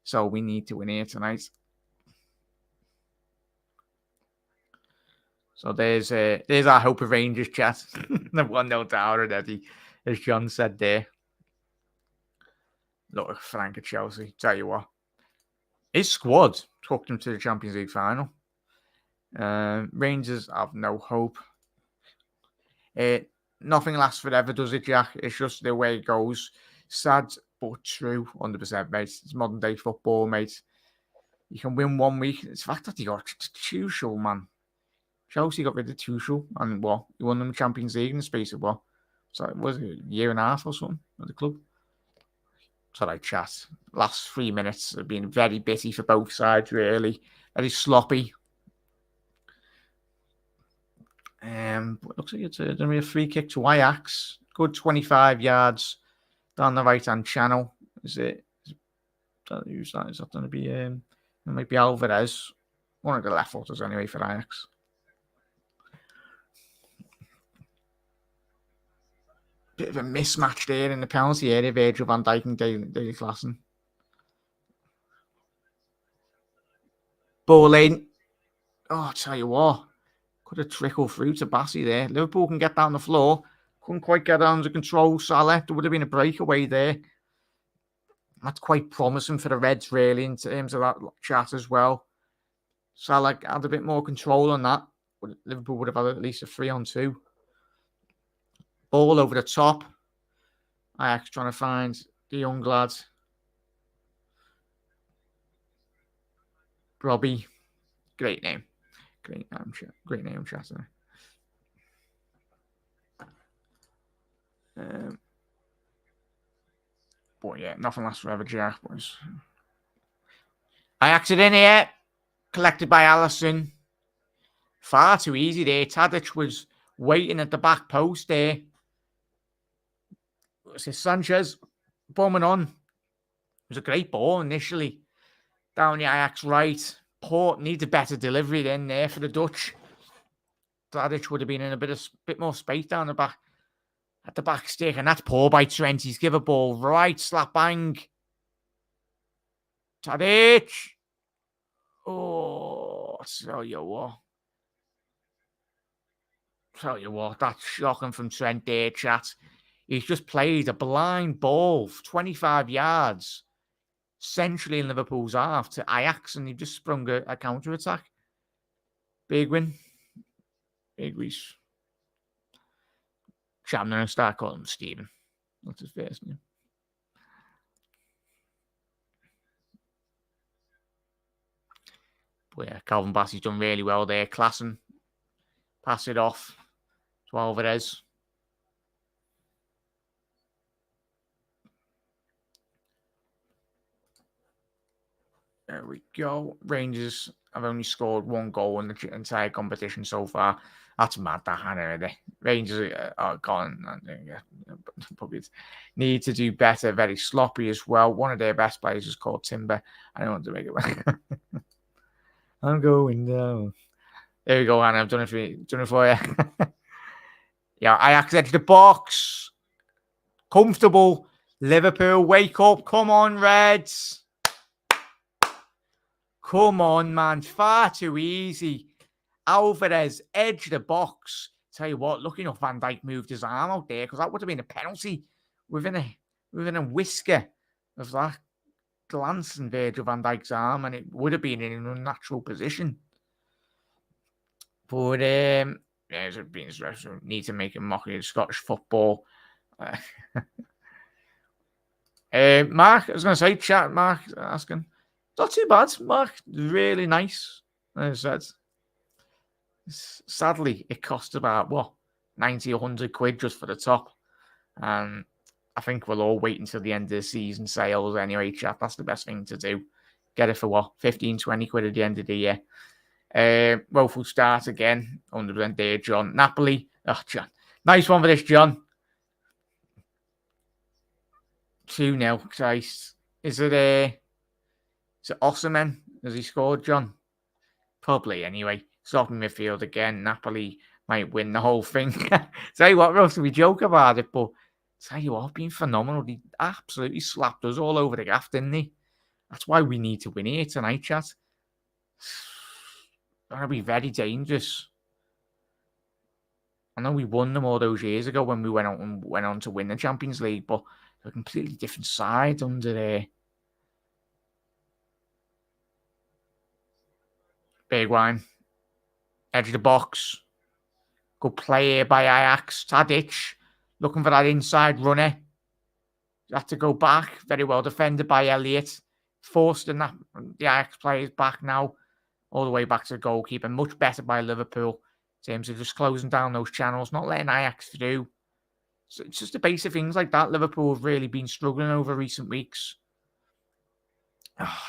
So we need to win here tonight. So there's our hope of Rangers, chat. The 1-0 down already, as John said there. Look, Frank at Chelsea. Tell you what, his squad took them to the Champions League final. Rangers have no hope. Nothing lasts forever, does it, Jack? It's just the way it goes. Sad but true, 100%, mate. It's modern day football, mate. You can win 1 week. It's the fact that you got Tuchel, man. Chelsea got rid of Tuchel, and what? You won them the Champions League in the space of what? So it was a year and a half or something at the club. So I chat. Last 3 minutes have been very bitty for both sides, really. Very sloppy. But it looks like it's going to be a free kick to Ajax. Good 25 yards down the right-hand channel. Is that who's that? Is that going to be... it might be Alvarez. One of the left footers anyway for Ajax. Bit of a mismatch there in the penalty area, Virgil van Dijk and Daily Klassen. Ball in. Oh, I'll tell you what. Could have trickled through to Bassey there. Liverpool can get down the floor. Couldn't quite get under control. Salah, there would have been a breakaway there. That's quite promising for the Reds, really, in terms of that chat as well. Salah had a bit more control on that. Liverpool would have had at least a 3-on-2. Ball over the top. Ajax trying to find the young lad. Robbie. Great name. Great name, Chatter. But yeah, nothing lasts forever, Jack, boys. Ajax it in here. Collected by Allison. Far too easy there. Tadic was waiting at the back post there. Sanchez bombing on. It was a great ball initially. Down the Ajax right. Port needs a better delivery then there for the Dutch. Tadic would have been in a bit more space down the back. At the back stick. And that's poor by Trent. He's give a ball right. Slap bang. Tadic. Oh, tell you what, that's shocking from Trent there, chat. He's just played a blind ball, 25 yards, centrally in Liverpool's half to Ajax, and he just sprung a counter-attack. Big win. Big Reese. I'm going to start calling him Stephen. That's his first name. But yeah, Calvin Bassey's done really well there. Klassen. Pass it off to Alvarez. There we go. Rangers have only scored 1 goal in the entire competition so far. That's mad, that Hannah. Rangers are gone. Probably need to do better. Very sloppy as well. One of their best players is called Timber. I don't want to make it. I'm going down. There we go, Hannah. I've done it for you. Yeah, Ajax edge the box. Comfortable. Liverpool, wake up. Come on, Reds. Come on, man. Far too easy. Alvarez, edge the box. Tell you what, lucky enough Van Dijk moved his arm out there because that would have been a penalty within a whisker of that glance in Virgil van Dijk's arm, and it would have been in an unnatural position. But there's been need to make a mockery of Scottish football. Mark, I was going to say, chat. Mark asking, not too bad. Mark, really nice. As I said, sadly, it cost about 90 or 100 quid just for the top. I think we'll all wait until the end of the season sales anyway, chat. That's the best thing to do. Get it for 15, 20 quid at the end of the year. Woeful start again. 100% there, John. Napoli. Oh, John. Nice one for this, John. 2-0. Christ. Is it Osimhen? Has he scored, John? Probably, anyway. Stopping midfield again. Napoli might win the whole thing. Tell you what, Russ, we joke about it, but tell you what, been phenomenal. He absolutely slapped us all over the gaff, didn't he? That's why we need to win here tonight, chat. That'll be very dangerous. I know we won them all those years ago when we went on to win the Champions League, but they're a completely different side under there. Big wine. Edge of the box. Good play here by Ajax. Tadic looking for that inside runner. Had to go back. Very well defended by Elliott. Forced the Ajax players back now. All the way back to the goalkeeper. Much better by Liverpool in terms of just closing down those channels. Not letting Ajax through. So it's just the basic things like that. Liverpool have really been struggling over recent weeks.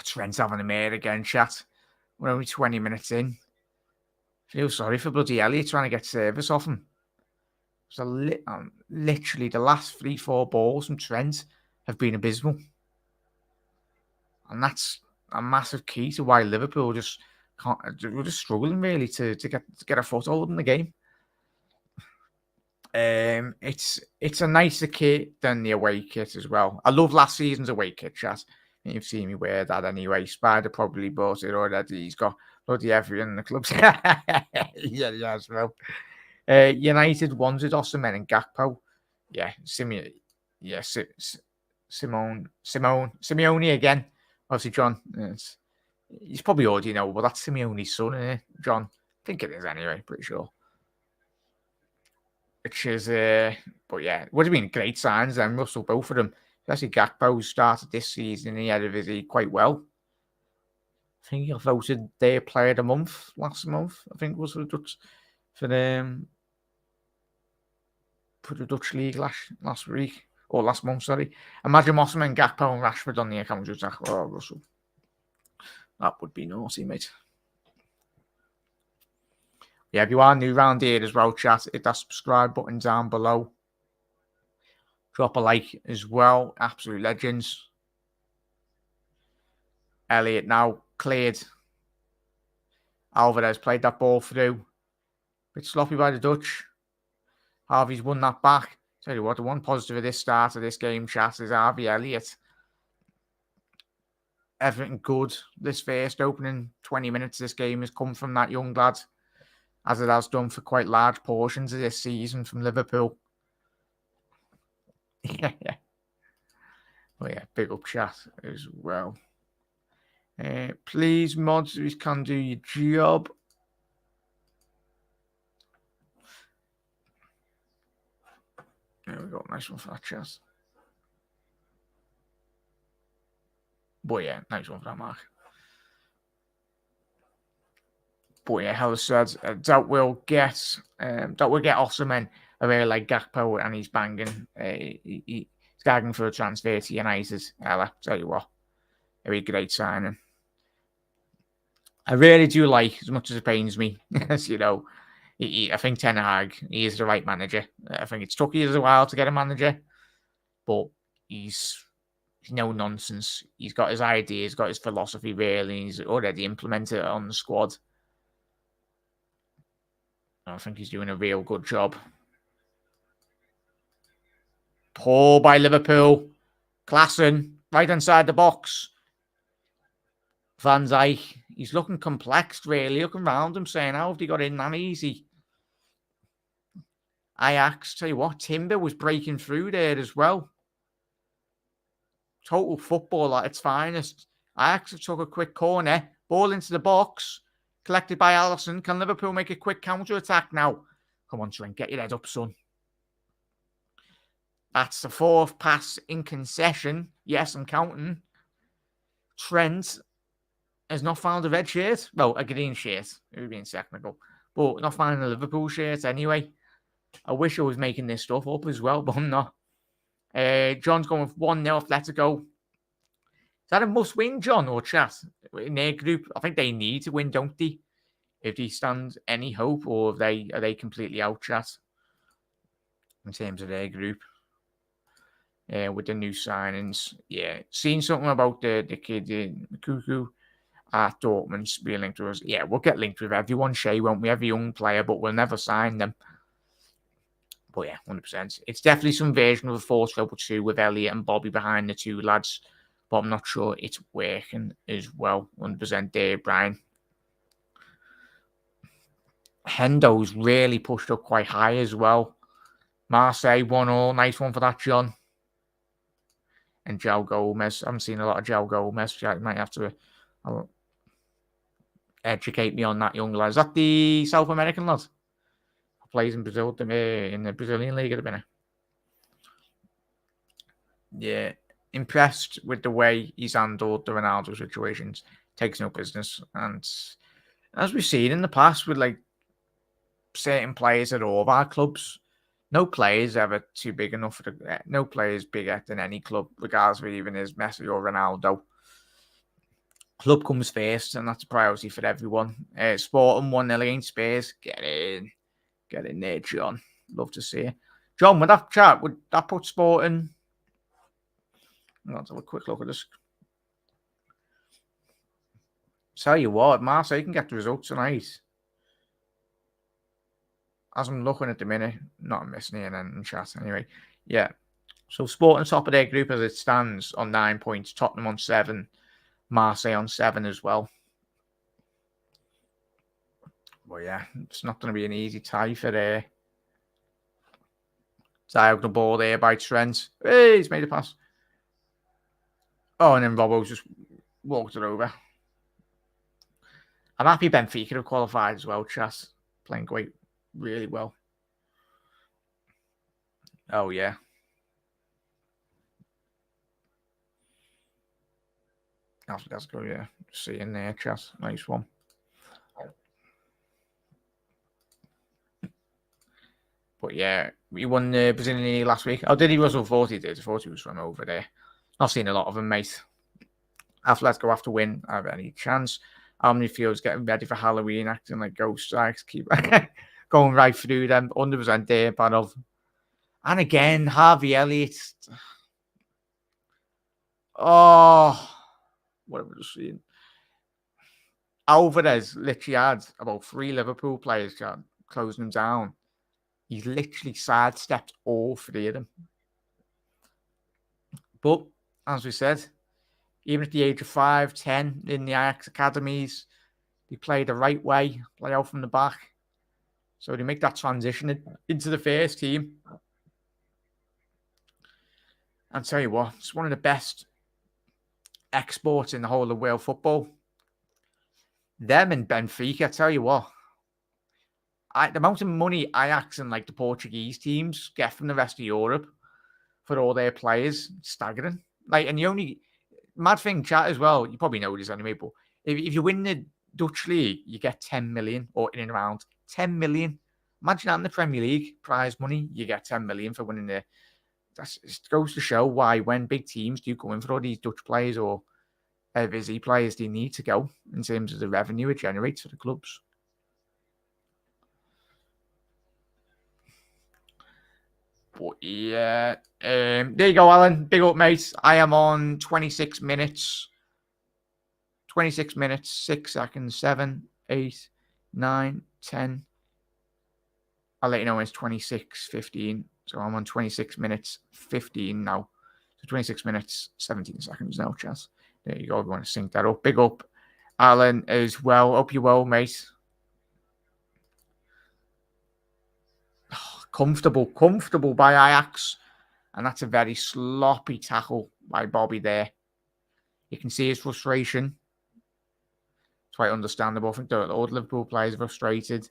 Trent's having a mare again, chat. We're only 20 minutes in. Feel sorry for bloody Elliott trying to get service off him. So literally the last 3-4 balls from Trent have been abysmal. And that's a massive key to why Liverpool just we're just struggling really to get a foothold in the game. It's a nicer kit than the away kit as well. I love last season's away kit, chat. You've seen me wear that anyway. Spider probably bought it already. He's got bloody everything in the clubs. Yeah, as well. United wanted Osimhen and Gakpo. Yeah, Simeone again. Obviously, John. He's probably already know, but that's Simeone's son, isn't it, John? I think it is anyway. Pretty sure. Which is, but yeah, it would have been great signs then, Russell, both of them. Especially Gakpo started this season in the Eredivisie quite well. I think he got voted their player of the month last month. I think it was for the Dutch, for the Dutch league last week or last month. Sorry, imagine Osimhen, Gakpo, and Rashford on the account attack. Oh, Russell, that would be naughty, mate. Yeah, if you are new around here as well, chat, hit that subscribe button down below. Drop a like as well. Absolute legends. Elliott now cleared. Alvarez played that ball through. Bit sloppy by the Dutch. Harvey's won that back. Tell you what, the one positive of this start of this game, chat, is Harvey Elliott. Everything good. This first opening 20 minutes of this game has come from that young lad, as it has done for quite large portions of this season from Liverpool. Yeah. Well, yeah, big up chat as well. Please, mods, we can do your job. There we go. Nice one for that chat. But yeah, nice one for that, Mark. But yeah, Hella said, doubt we'll get Osimhen. I really like Gakpo and he's banging. He's gagging for a transfer to United. Hella, tell you what, it'll be a great signing. I really do like, as much as it pains me, as you know, I think Ten Hag, he is the right manager. I think it's took years a while to get a manager, but he's no nonsense. He's got his ideas, got his philosophy, really. He's already implemented it on the squad. I think he's doing a real good job. Poor by Liverpool. Klassen, right inside the box. Van Dijk, he's looking complex, really. Looking around him, saying, how have they got in that easy? Ajax, tell you what, Timber was breaking through there as well. Total football at its finest. Ajax took a quick corner. Ball into the box. Collected by Alisson. Can Liverpool make a quick counter-attack now? Come on, Trent. Get your head up, son. That's the fourth pass in concession. Yes, I'm counting. Trent has not found a red shirt. Well, a green shirt. It would be technical. But not finding a Liverpool shirt anyway. I wish I was making this stuff up as well, but I'm not. John's going with 1-0 Atletico. Is that a must-win, John, or chat? In their group, I think they need to win, don't they? If they stand any hope, or are they completely out, chat? In terms of their group. With the new signings. Yeah. Seen something about the kid in Cuckoo at Dortmund being linked to us. Yeah, we'll get linked with everyone, Shay, won't we? Every young player, but we'll never sign them. But yeah, 100%. It's definitely some version of a 4-2 with Elliott and Bobby behind the two lads. But I'm not sure it's working as well. 100% there, Brian. Hendo's really pushed up quite high as well. Marseille 1-0. Nice one for that, John. And Joe Gomez. I haven't seen a lot of Joe Gomez. You might have to educate me on that young lad. Is that the South American lad? Plays in Brazil, in the Brazilian league at the minute. Yeah, impressed with the way he's handled the Ronaldo situations. Takes no business. And as we've seen in the past with like certain players at all of our clubs, no player is ever too big enough. No player is bigger than any club, regardless of even is Messi or Ronaldo. Club comes first, and that's a priority for everyone. Sporting 1-0 against Spurs. Get in there, John. Love to see it. John, would that put Sporting? Let's have a quick look at this. Tell you what, Marseille can get the results tonight. as I'm looking at the minute, not missing here in chat anyway. Yeah. So Sporting top of their group as it stands on 9 points, Tottenham on 7, Marseille on 7 as well. Well, yeah, it's not going to be an easy tie for there. Diagonal ball there by Trent. Hey, he's made a pass. Oh, and then Robbo's just walked it over. I'm happy Benfica have qualified as well, Chas. Playing great, really well. Oh, yeah. That's good, yeah. See in there, Chas. Nice one. But yeah, he won the Brazilian League last week. Oh, did he? Russell thought he did. I thought he was from over there. I've seen a lot of them, mate. Atletico have to win. Have any chance? How many feels getting ready for Halloween, acting like ghost strikes, keep going right through them. 100% there, Panov. And again, Harvey Elliott. Oh, what have we just seen? Alvarez literally had about 3 Liverpool players closing him down. He literally sidestepped all 3 of them. But, as we said, even at the age of 5, 10, in the Ajax academies, they play the right way, play out from the back. So they make that transition into the first team. I'll tell you what, it's one of the best exports in the whole of world football. Them and Benfica, I tell you what, the amount of money Ajax and like the Portuguese teams get from the rest of Europe for all their players, staggering. Like, and the only mad thing, chat as well, you probably know this anyway, but if you win the Dutch league, you get 10 million or in and around 10 million. Imagine that in the Premier League prize money, you get 10 million for winning the. That goes to show why when big teams do go in for all these Dutch players or Vizzy players, they need to go in terms of the revenue it generates for the clubs. But yeah, there you go, Alan. Big up, mate. I am on 26 minutes. 26 minutes, 6 seconds, 7, 8, 9, 10. I'll let you know when it's 26:15. So I'm on 26 minutes, 15 now. So 26 minutes, 17 seconds now, Chas. There you go. If you want to sync that up. Big up, Alan, as well. Hope you're well, mate. Comfortable by Ajax. And that's a very sloppy tackle by Bobby there. You can see his frustration. It's quite understandable. I think all the Liverpool players are frustrated.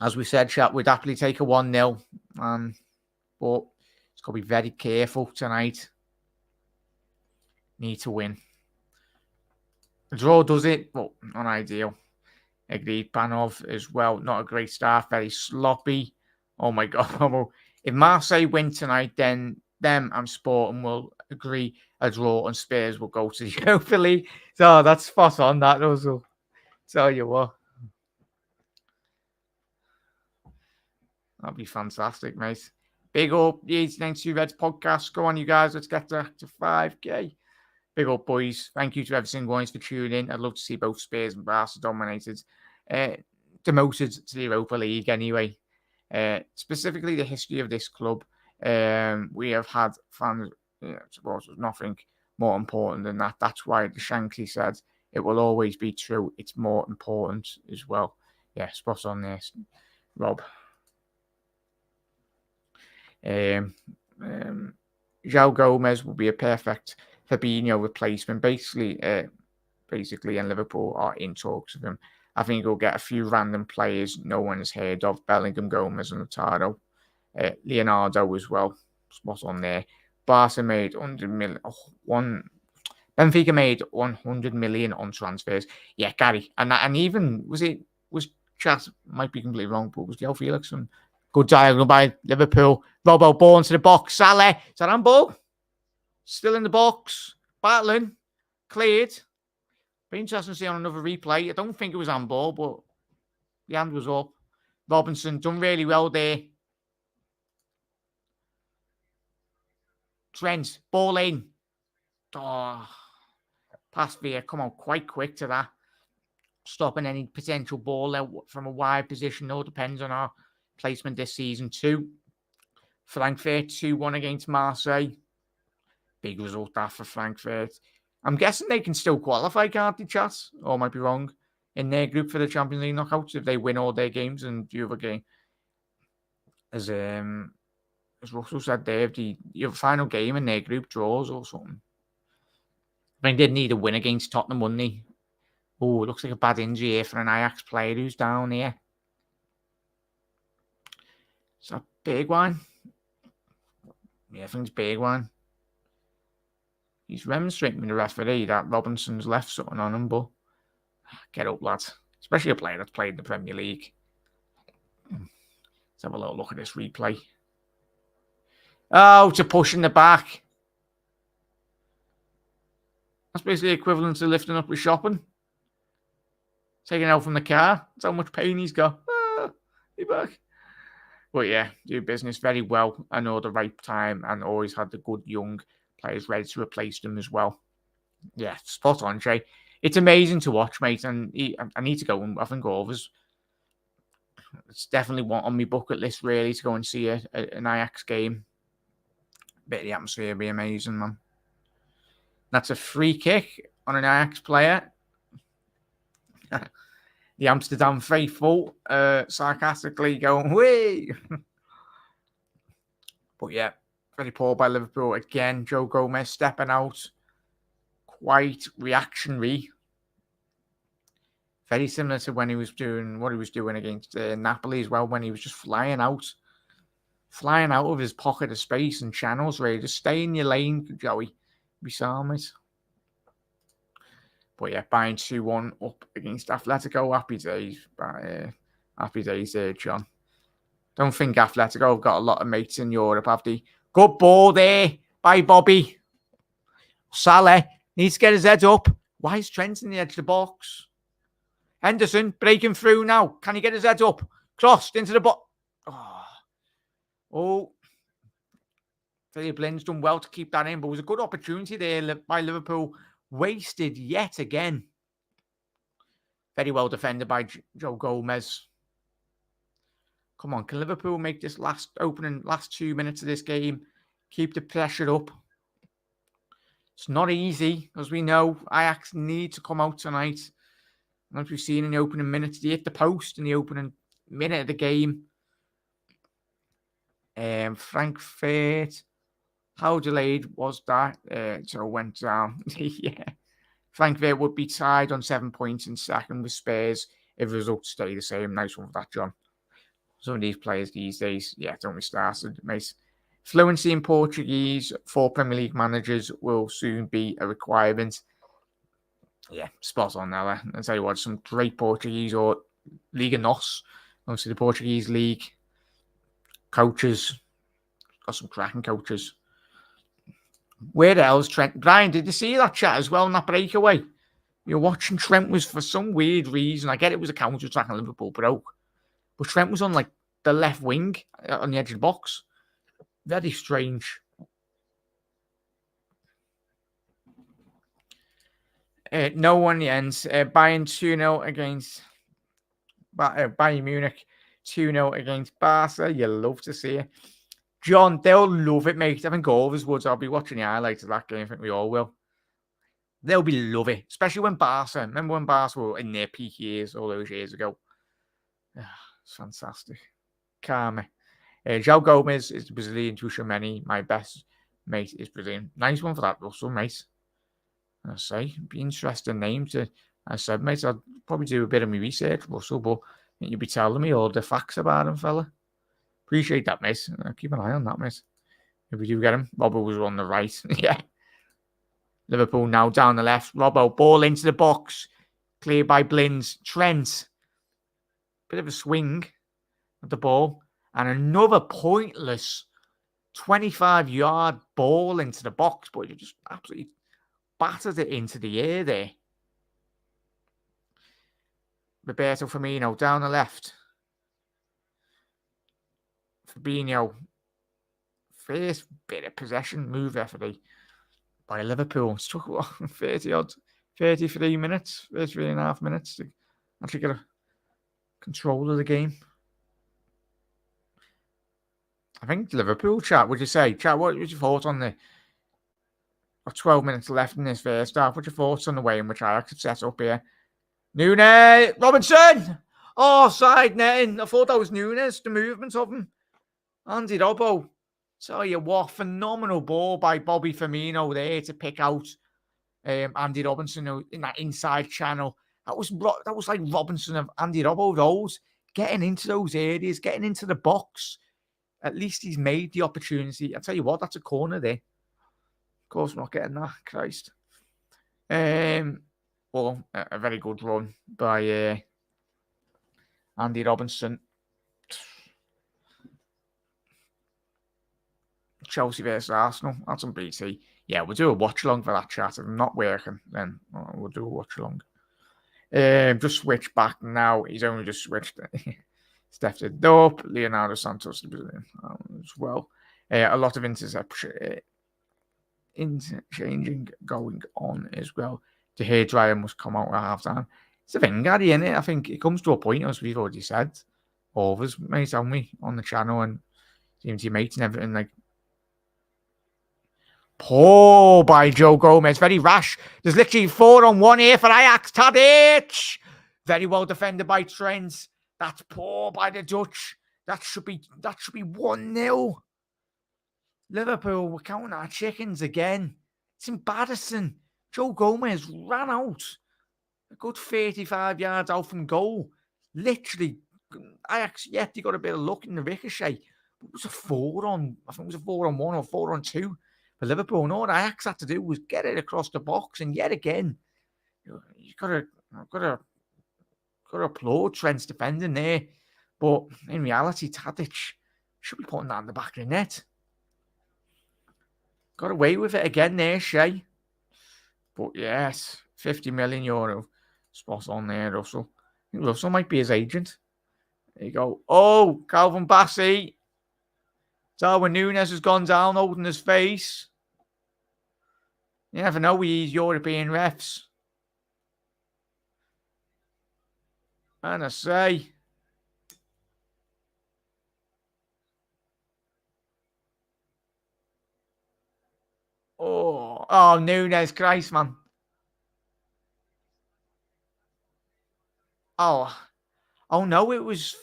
As we said, chat, we'd happily take a 1-0. But it's got to be very careful tonight. Need to win. The draw does it, but not ideal. Agreed, Panov as well. Not a great start. Very sloppy. Oh my God. If Marseille win tonight, then them and Sporting will agree a draw and Spurs will go to the Europa League. So that's spot on, that also. Tell you what. That'd be fantastic, mate. Big up, the 1892 Reds podcast. Go on, you guys. Let's get to 5K. Big up, boys. Thank you to every single one for tuning in. I'd love to see both Spurs and Barca dominated. Demoted to the Europa League anyway. Specifically, the history of this club. We have had fans. I suppose there's nothing more important than that. That's why the Shankly said it will always be true. It's more important as well. Yeah, spot on this, Rob. João Gomez will be a perfect Fabinho replacement. Basically, and Liverpool are in talks with him. I think he'll get a few random players no one has heard of. Bellingham, Gomez, and Lautaro. Leonardo as well. Spot on there. Barca made 100 million. Benfica made 100 million on transfers. Yeah, Gary. And even, was chat, might be completely wrong, but was João Felix and good diagonal by Liverpool. Robbo ball into the box. Salah. Is that handball? Still in the box. Battling. Cleared. Be interesting to see on another replay. I don't think it was handball, but the hand was up. Robinson done really well there. Trent, ball in. Oh, pass via. Come on, quite quick to that. stopping any potential ball out from a wide position. All depends on our placement this season too. Frankfurt 2-1 against Marseille. Big result that for Frankfurt. I'm guessing they can still qualify, can't they, chat? Or I might be wrong. In their group for the Champions League knockouts, if they win all their games and the other game. As Russell said there, if the final game in their group draws or something. I think they'd need a win against Tottenham, wouldn't they? Oh, it looks like a bad injury here for an Ajax player who's down here. Is that big one? Yeah, I think it's big one. He's remonstrating with the referee that Robinson's left something on him, but get up, lads. Especially a player that's played in the Premier League. Let's have a little look at this replay. Oh, it's a push in the back. That's basically equivalent to lifting up with shopping. Taking it out from the car. That's how much pain he's got. Be back. But yeah, do business very well. I know the right time and always had the good young players ready to replace them as well. Yeah, spot on, Jay. It's amazing to watch, mate. And I need to go and I think overs. It's definitely one on my bucket list, really, to go and see an Ajax game. Bit of the atmosphere would be amazing, man. That's a free kick on an Ajax player. The Amsterdam faithful sarcastically going, whee! But yeah, very poor by Liverpool. Again, Joe Gomez stepping out. Quite reactionary. Very similar to when he was doing what he was doing against Napoli as well, when he was just flying out of his pocket of space and channels, really. Just stay in your lane, Joey. We saw him, mate. But yeah, Bayern 2-1 up against Atletico. Happy days. Happy days there, John. Don't think Atletico have got a lot of mates in Europe, have they? Good ball there by Bobby. Salah needs to get his head up. Why is Trent in the edge of the box? Henderson breaking through now. Can he get his head up? Crossed into the box. Oh. Philip Lind's done well to keep that in, but it was a good opportunity there by Liverpool. Wasted yet again. Very well defended by Joe Gomez. Come on, can Liverpool make this last 2 minutes of this game? Keep the pressure up. It's not easy, as we know. Ajax need to come out tonight. And as we've seen in the opening minutes, they hit the post in the opening minute of the game. Frankfurt. How delayed was that? So it went down. Yeah. Frankfurt would be tied on 7 points in second with Spurs if results stay the same. Nice one for that, John. Some of these players these days, yeah, don't be started, mate. Fluency in Portuguese for Premier League managers will soon be a requirement. Yeah, spot on now. I'll tell you what, some great Portuguese or Liga NOS, obviously the Portuguese league. Coaches, got some cracking coaches. Where the hell's Trent? Brian, did you see that chat as well in that breakaway? You're watching Trent was for some weird reason. I get it was a counter attack and Liverpool broke. But Trent was on like the left wing on the edge of the box. Very strange. No one ends. Bayern 2-0 against Bayern Munich. 2-0 against Barca. You love to see it. John, they'll love it, mate. I think all of us would. I'll be watching the highlights of that game. I think we all will. They'll be love it. Especially when Barca. Remember when Barca were in their peak years all those years ago? It's fantastic. Calm. João Gomez is the Brazilian Tchouameni. My best mate is Brazilian. Nice one for that, Russell, mate. I say, be interesting name to. I said, mate, I'd probably do a bit of my research, Russell, but you'd be telling me all the facts about him, fella. Appreciate that, mate. Keep an eye on that, mate. If we do get him, Robbo was on the right. Yeah. Liverpool now down the left. Robbo, ball into the box. Cleared by Blins. Trent. Bit of a swing at the ball. And another pointless 25-yard ball into the box. But you just absolutely battered it into the air there. Roberto Firmino down the left. Fabinho. First bit of possession move effort by Liverpool. It took 33 minutes, 33 and a half minutes to actually get a control of the game. I think Liverpool, chat, would you say? Chat, what was your thoughts on the 12 minutes left in this first half? What's your thoughts on the way in which Ajax have set up here? Nunes! Robinson! Oh, side netting. I thought that was Nunes, the movement of him. Andy Robbo. Tell you what, phenomenal ball by Bobby Firmino there to pick out Andy Robinson in that inside channel. That was like Robinson of Andy Robbo roles, getting into those areas, getting into the box. At least he's made the opportunity. I tell you what, that's a corner there. Of course, we're not getting that. Christ. Well, a very good run by Andy Robinson. Chelsea versus Arsenal. That's on BT. Yeah, we'll do a watch along for that chat. If I'm not working, then we'll do a watch along. Just switch back now. He's only just switched. Stepped it up. Leonardo Santos as well. A lot of interchanging going on as well. The hairdryer must come out at half time. It's a thing, Gary, innit? I think it comes to a point, as we've already said, all of us, mate, haven't we, on the channel and team mates and everything, like, poor by Joe Gomez, very rash. There's literally 4-on-1 here for Ajax. Tadic, very well defended by Trent. That's poor by the Dutch. That should be 1-0. Liverpool, we're counting our chickens again. It's embarrassing. Joe Gomez ran out a good 35 yards out from goal. Literally, Ajax, they got a bit of luck in the ricochet. It was a 4-on, I think it was a 4-on-1 or 4-on-2 for Liverpool. And all Ajax had to do was get it across the box. And yet again, you got to applaud Trent's defending there. But in reality, Tadic should be putting that in the back of the net. Got away with it again there, Shea. But yes, €50 million. Spot on there, Russell. I think Russell might be his agent. There you go. Oh, Calvin Bassey. Darwin Nunes has gone down, holding his face. You never know with these European refs. And I say, oh, Nunes, Christ, man. Oh no, it was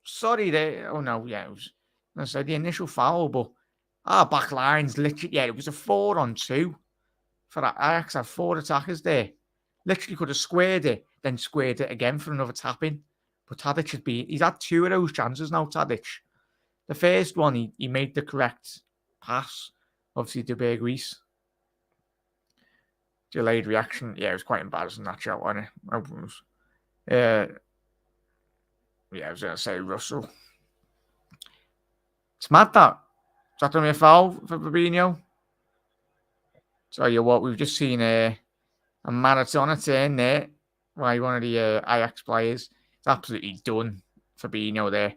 sorry there. Oh no, yeah, it was. I said the initial foul, but our back line's literally, it was a 4-on-2 for Ajax. Had 4 attackers there. Literally could have squared it, then squared it again for another tap-in. But Tadic he's had 2 of those chances now, Tadic. The first one, he made the correct pass, obviously to Berg Reese. Delayed reaction. Yeah, it was quite embarrassing, that shot, wasn't it? I was going to say Russell. It's mad that. Is that going to be a foul for Fabinho? Tell you what, we've just seen a maratona turn there by one of the Ajax players. It's absolutely done, Fabinho there.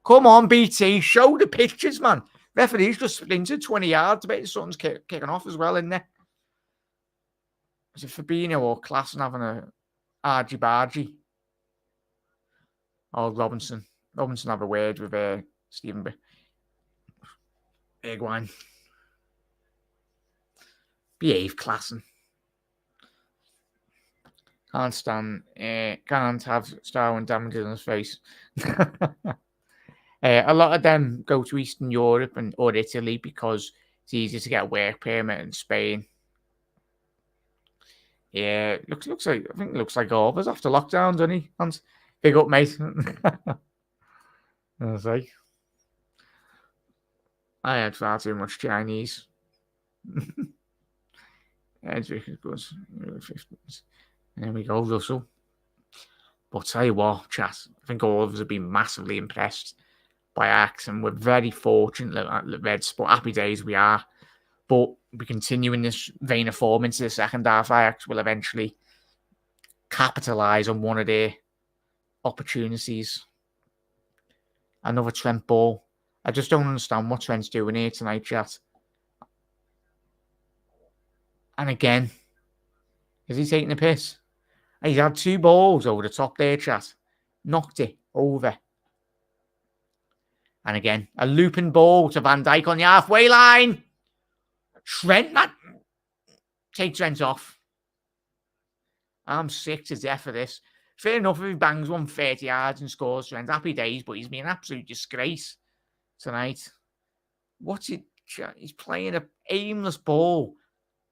Come on, BT, show the pictures, man. Referee's just sprinted 20 yards. I bet something's kicking off as well, isn't there? Is it Fabinho or Klassen having a argy-bargy? Oh, Robinson. Robinson have a word with Stephen Bergwijn. Behave, Klassen. Can't have Starwin damages on his face. A lot of them go to Eastern Europe or Italy because it's easier to get a work permit in Spain. Yeah, looks like all of us after lockdown, doesn't he? Hans, big up, mate. I was like, I had far too much Chinese. There we go, Russell. But tell you what, chat, I think all of us have been massively impressed by Ajax, and we're very fortunate at the Red Spot. Happy days we are. But we continue in this vein of form into the second half. Ajax will eventually capitalise on one of their opportunities. Another Trent ball. I just don't understand what Trent's doing here tonight, chat. And again, is he taking a piss? He's had 2 balls over the top there, chat. Knocked it over. And again, a looping ball to Van Dijk on the halfway line. Trent, man. Take Trent off. I'm sick to death of this. Fair enough if he bangs 130 yards and scores Trent. Happy days, but he's been an absolute disgrace tonight. What's it? He's playing an aimless ball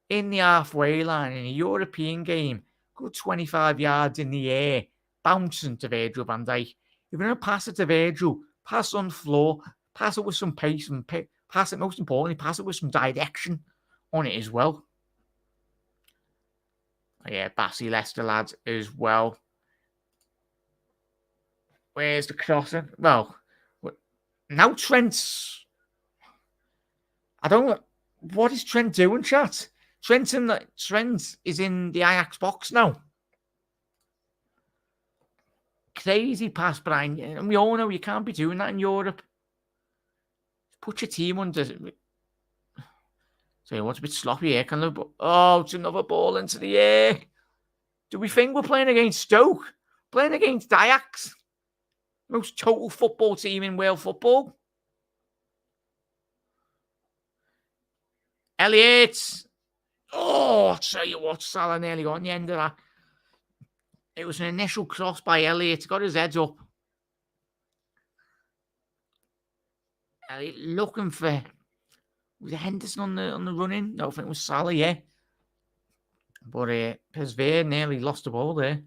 in the halfway line in a European game. Good 25 yards in the air, bouncing to Virgil van Dijk. If you're going to pass it to Virgil, pass on the floor, pass it with some pace, and pass it, most importantly, pass it with some direction on it as well. Yeah, Bassey Leicester lads as well. Where's the crossing? Well, now Trent's... I don't know. What is Trent doing, chat? Trent is in the Ajax box now. Crazy pass, Brian. And we all know you can't be doing that in Europe. Put your team under... So what's a bit sloppy here? Oh, it's another ball into the air. Do we think we're playing against Stoke? Playing against Ajax? Most total football team in world football. Elliott. Oh, I'll tell you what, Salah nearly got on the end of that. It was an initial cross by Elliott. Got his head up. Elliott looking for... Was it Henderson on the run-in? No, I think it was Salah, yeah. But Pesvere nearly lost the ball there.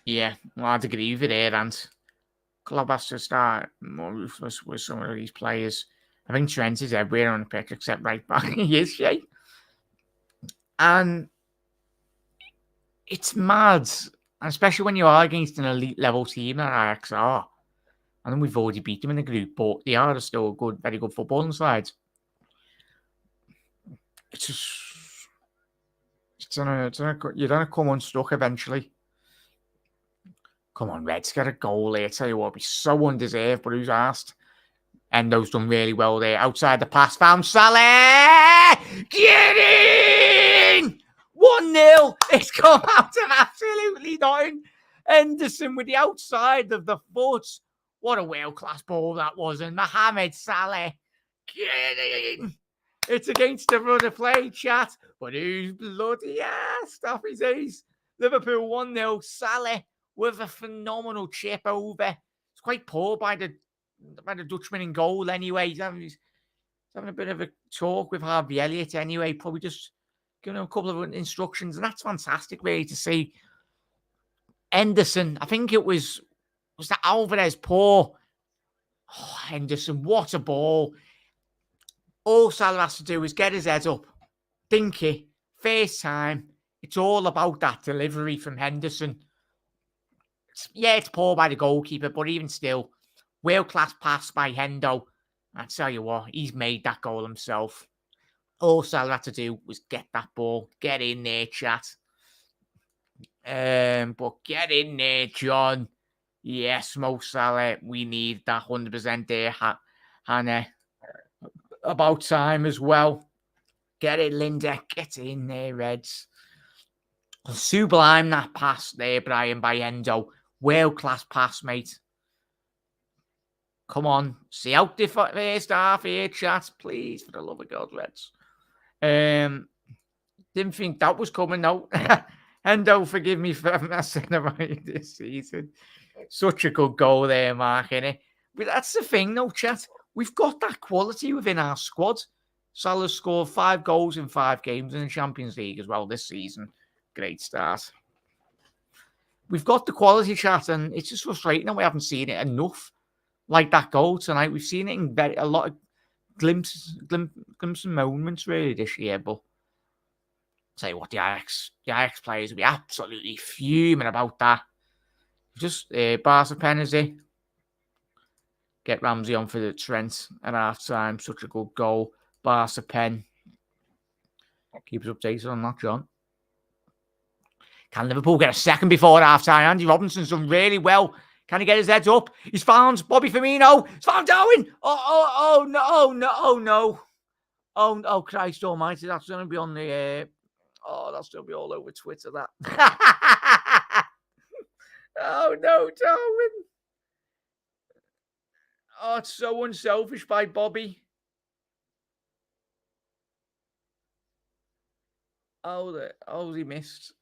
Yeah, well, I'd agree with it there, and club has to start more ruthless with some of these players. I think Trent is everywhere on the pitch except right back. He is, yeah. And it's mad, especially when you are against an elite level team that Ajax are. I know we've already beat them in the group, but they are still a good, very good footballing side. It's just... you're going to come unstuck eventually. Come on, Reds, get a goal here. Tell you what, it'd be so undeserved, but who's asked? Endo's done really well there. Outside the pass, found Salah! Get in! 1-0. It's come out of absolutely nothing. Henderson with the outside of the foot. What a world-class ball that was. And Mohamed Salah. Get in! It's against the run of play, chat. But who's bloody ass? Happy days. Liverpool 1-0. Salah with a phenomenal chip over. It's quite poor by the Dutchman in goal anyway. He's having a bit of a talk with Harvey Elliott anyway. Probably just giving him a couple of instructions. And that's fantastic, really, to see. Henderson, I think it was that Alvarez poor? Oh, Henderson, what a ball. All Salah has to do is get his head up, dink it, first time. It's all about that delivery from Henderson. It's poor by the goalkeeper, but even still, world-class pass by Hendo. I tell you what, he's made that goal himself. All Salah had to do was get that ball. Get in there, chat. But get in there, John. Yes, Mo Salah, we need that 100% there. And about time as well. Get it, Linda. Get in there, Reds. Sublime that pass there, Brian, by Endo. World-class pass, mate. Come on. See out the first half here, chat. Please, for the love of God, Reds. Didn't think that was coming out. Endo, forgive me for messing about this season. Such a good goal there, Mark, innit? But that's the thing, though, chat. We've got that quality within our squad. Salah scored 5 goals in 5 games in the Champions League as well this season. Great start. We've got the quality, chat, and it's just frustrating that we haven't seen it enough like that goal tonight. We've seen it in a lot of glimpses and moments, really, this year, but tell you what, the Ajax players will be absolutely fuming about that. Just Barca penalty. Get Ramsey on for the Trent at half time. Such a good goal. Barca pen. Keep us updated on that, John. Can Liverpool get a second before half time? Andy Robinson's done really well. Can he get his head up? He's found Bobby Firmino. He's found Darwin. Oh, no, oh, no, oh, no. Oh, Christ almighty. That's going to be on the... that's going to be all over Twitter, that. Oh, no, Darwin. Oh, it's so unselfish by Bobby. Oh, he missed.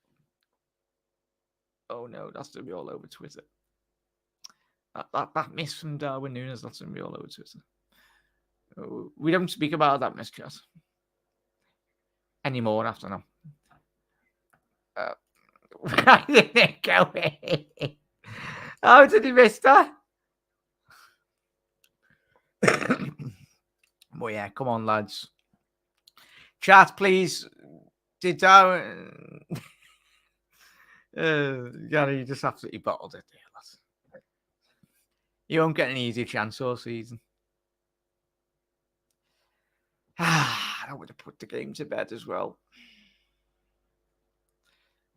Oh, no, that's going to be all over Twitter. That miss from Darwin Núñez, that's going to be all over Twitter. We don't speak about that miss, chat. Anymore after now. How did it go? How did he miss that? Well, yeah, come on, lads. Chat, please. Did Darwin... Gary, you just absolutely bottled it. You won't get an easy chance all season. That would have put the game to bed as well.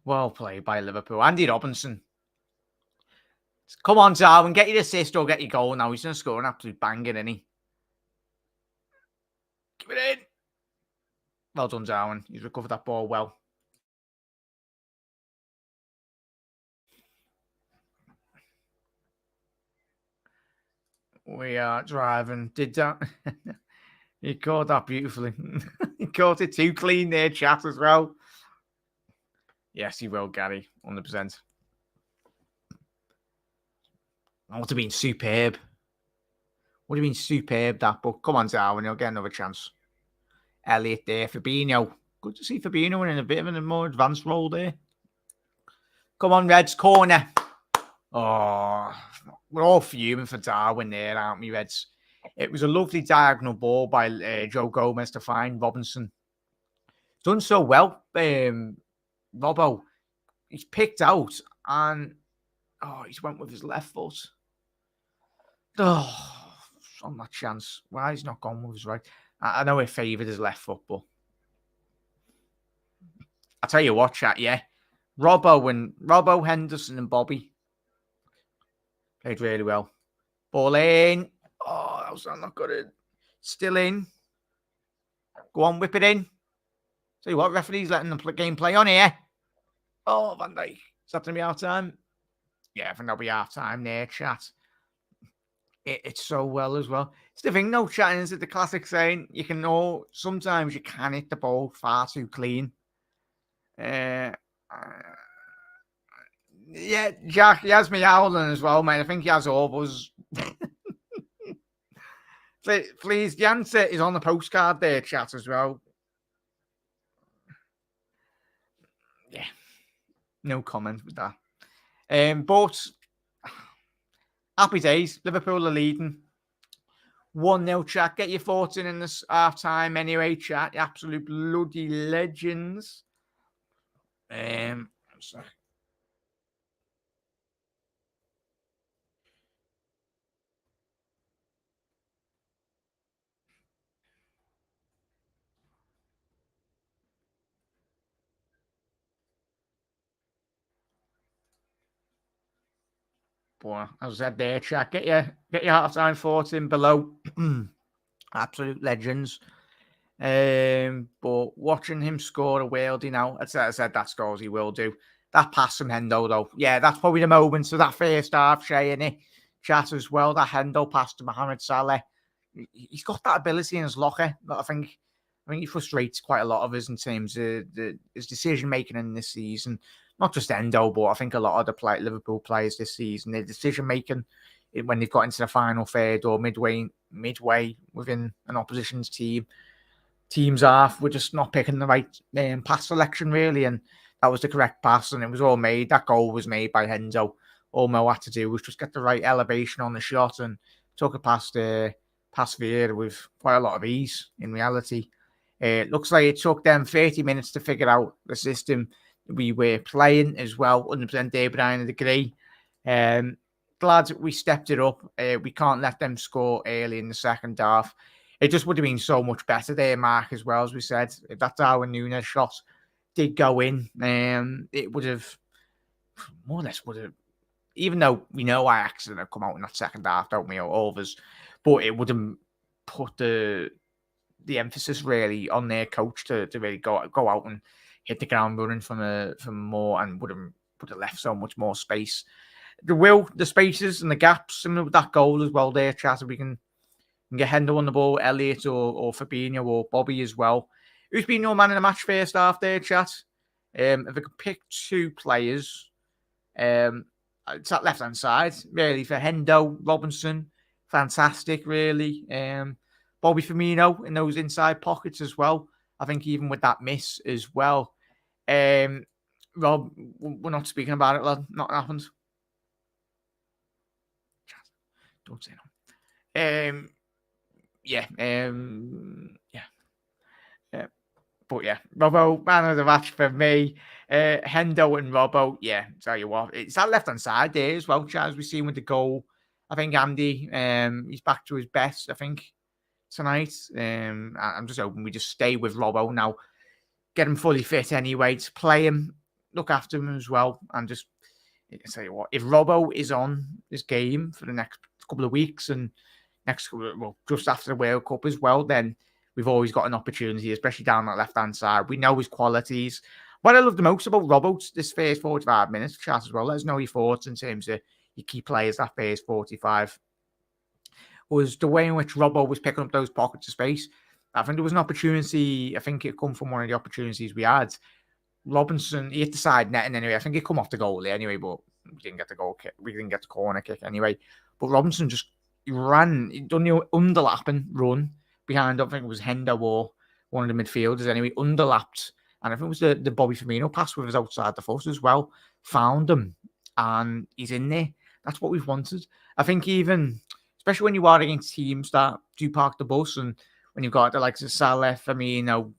Well played by Liverpool. Andy Robinson. Come on, Darwin, get your assist or get your goal now. He's going to score an absolute banger, isn't he? Give it in. Well done, Darwin. He's recovered that ball well. We are driving. Did that? He caught that beautifully. He caught it too clean there, chat, as well. Yes, he will, Gary. 100%. That would have been superb. Would have been superb, that. But come on, Darwin. He'll get another chance. Elliot there. Fabinho. Good to see Fabinho in a bit of a more advanced role there. Come on, Reds. Corner. Oh, we're all fuming for Darwin there, aren't we, Reds? It was a lovely diagonal ball by Joe Gomez to find Robinson. Done so well, Robbo. He's picked out and he's went with his left foot. Oh, on that chance. Why he's not gone with his right? I know he favoured his left foot, but I'll tell you what, chat, yeah. Robbo, Henderson and Bobby played really well. Ball in. Oh, that was not good. Still in. Go on, whip it in. Tell you what, referee's letting the game play on here. Oh, Van Dijk. Is that going to be half time? Yeah, I think that'll be half time there, chat. It's so well as well. It's the thing, no chatting, is it the classic saying, sometimes you can hit the ball far too clean. Yeah, Jack, he has me howling as well, mate. I think he has all of us. Please, the answer is on the postcard there, chat, as well. Yeah, no comment with that. But happy days. Liverpool are leading 1-0, chat. Get your thoughts in this half time anyway, chat. Absolute bloody legends. Sorry. But as I said there, chat, get your half-time thoughts in below. Absolute legends. But watching him score a worldie now, as I said, that scores he will do. That pass from Hendo, though. Yeah, that's probably the moments of that first half, Shay, innit? Chat as well. That Hendo pass to Mohamed Salah. He's got that ability in his locker that I think he frustrates quite a lot of us in terms of his decision-making in this season. Not just Endo, but I think a lot of the Liverpool players this season, their decision-making when they've got into the final third or midway within an opposition's team's half, we're just not picking the right pass selection, really. And that was the correct pass, and it was all made. That goal was made by Hendo. All Mo had to do was just get the right elevation on the shot and took it past Vieira with quite a lot of ease, in reality. It looks like it took them 30 minutes to figure out the system we were playing as well. 100% there, Brian, I agree. Glad we stepped it up. We can't let them score early in the second half. It just would have been so much better there, Mark, as well, as we said. If that Darwin Núñez shot did go in, it would have more or less even though we know Ajax are going to come out in that second half, don't we, or all of us, but it wouldn't put the emphasis really on their coach to really go out and hit the ground running from more, and would have left so much more space. The spaces and the gaps, similar with that goal as well there, chat. We can get Hendo on the ball, Elliot or Fabinho or Bobby as well. Who's been your man in the match first half there, chat? If I could pick two players, it's that left-hand side, really, for Hendo, Robinson, fantastic, really. Bobby Firmino in those inside pockets as well. I think even with that miss as well. Rob, we're not speaking about it, lad. Not happened. Don't say no. Yeah. But yeah, Robbo, man of the match for me. Hendo and Robbo, yeah, tell you what, it's that left-hand side there as well, as we've seen with the goal. I think Andy, he's back to his best, I think, tonight. I'm just hoping we just stay with Robbo now, get him fully fit anyway, to play him, look after him as well, and just, I tell you what, if Robbo is on this game for the next couple of weeks and just after the World Cup as well, then we've always got an opportunity, especially down that left-hand side. We know his qualities. What I love the most about Robbo this first 45 minutes, chat as well, let us know your thoughts in terms of your key players that first 45, was the way in which Robbo was picking up those pockets of space. I think there was an opportunity, I think it come from one of the opportunities we had. Robinson, he hit the side netting anyway. I think it come off the goalie anyway, but we didn't get the goal kick. We didn't get the corner kick anyway. But Robinson just he done the underlapping run behind, I think it was Hendo or one of the midfielders anyway, underlapped. And I think it was the Bobby Firmino pass with his outside the foot as well. Found him and he's in there. That's what we've wanted. I think even, especially when you are against teams that do park the bus, and when you've got the likes of Salah, Firmino,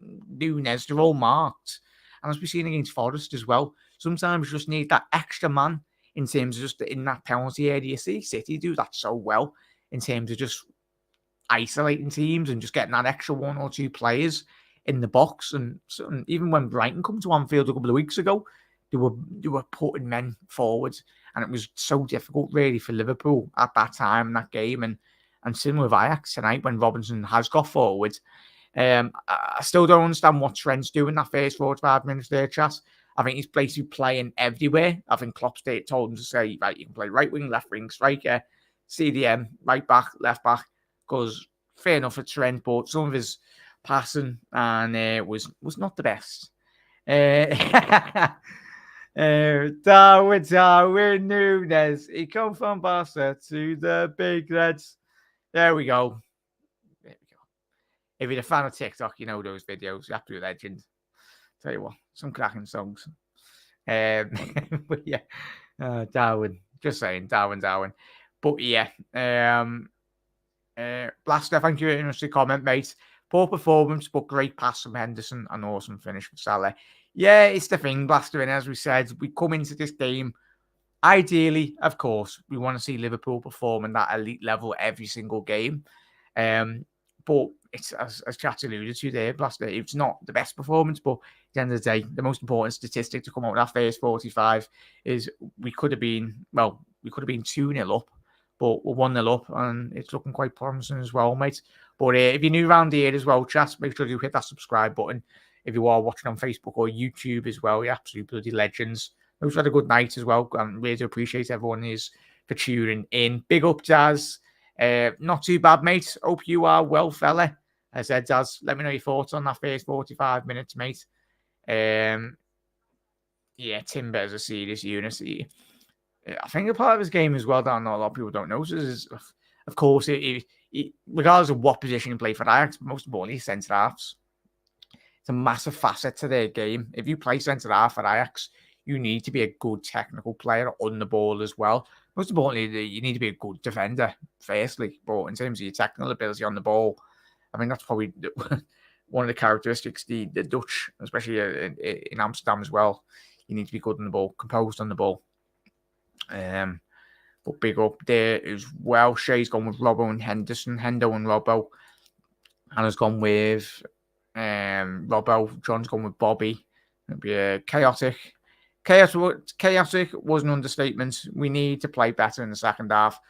Nunes, they're all marked. And as we've seen against Forest as well, sometimes you just need that extra man in terms of just in that penalty area. You see City do that so well in terms of just isolating teams and just getting that extra one or two players in the box. And even when Brighton come to Anfield a couple of weeks ago, they were putting men forward, and it was so difficult really for Liverpool at that time in that game. And similar with Ajax tonight when Robinson has got forward. I still don't understand what Trent's doing that first 45 minutes there, Chas. I think he's basically playing everywhere. I think Klopp told him to say, right, you can play right wing, left wing, striker, CDM, right back, left back. Because fair enough for Trent, but some of his passing and was not the best. Darwin Nunes. He come from Barca to the big Reds. There we go. If you're a fan of TikTok, you know those videos. You have to be a legend. Tell you what, some cracking songs. But yeah, Darwin. Just saying, Darwin. But yeah, Blaster, thank you very much for the comment, mate. Poor performance, but great pass from Henderson and awesome finish from Salah. Yeah, it's the thing, Blaster, and as we said, we come into this game. Ideally, of course, we want to see Liverpool performing that elite level every single game. But it's as Chat alluded to there, Blaster, it's not the best performance, but at the end of the day, the most important statistic to come out of that first 45 is we could have been 2-0 up, but we're 1-0 up, and it's looking quite promising as well, mate. But if you're new around here as well, Chat, make sure you hit that subscribe button. If you are watching on Facebook or YouTube as well, you're absolute bloody legends. We've had a good night as well, and really appreciate everyone for tuning in. Big up, Jazz. Not too bad, mate. Hope you are well, fella. I said, Jazz, let me know your thoughts on that first 45 minutes, mate. Yeah, Tim Better's a serious unit. I think a part of his game as well that not a lot of people don't know is, of course, regardless of what position you play for Ajax, but most importantly, centre halves. It's a massive facet to their game. If you play centre half for Ajax, you need to be a good technical player on the ball as well. Most importantly, you need to be a good defender, firstly. But in terms of your technical ability on the ball, I mean, that's probably one of the characteristics the Dutch, especially in Amsterdam as well. You need to be good on the ball, composed on the ball. But big up there as well. Shay's gone with Robbo and Henderson. Hendo and Robbo. Hannah's gone with Robbo. John's gone with Bobby. It'll be a chaotic Chaotic was an understatement. We need to play better in the second half.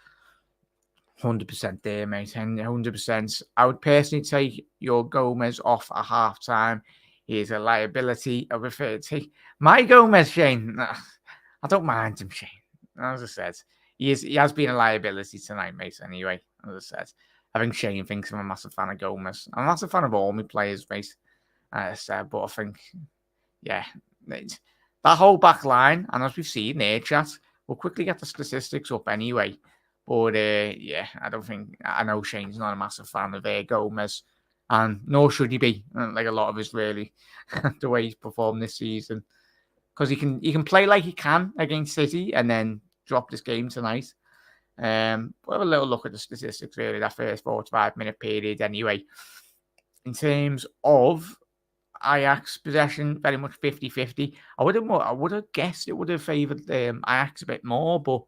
100% there, mate. 100%. I would personally take your Gomez off at half time. He is a liability of a 30. My Gomez, Shane. I don't mind him, Shane. As I said, he has been a liability tonight, mate. Anyway, as I said, I think Shane thinks I'm a massive fan of Gomez. I'm a massive fan of all my players, mate. As I said, but I think, yeah, that whole back line, and as we've seen there, chat, we'll quickly get the statistics up anyway. But yeah, I know Shane's not a massive fan of Gomez, and nor should he be. Like a lot of us, really, the way he's performed this season, because he can play like he can against City and then drop this game tonight. We'll have a little look at the statistics really that first 45-minute period. Anyway, in terms of Ajax possession, very much 50-50. I would have guessed it would have favoured Ajax a bit more, but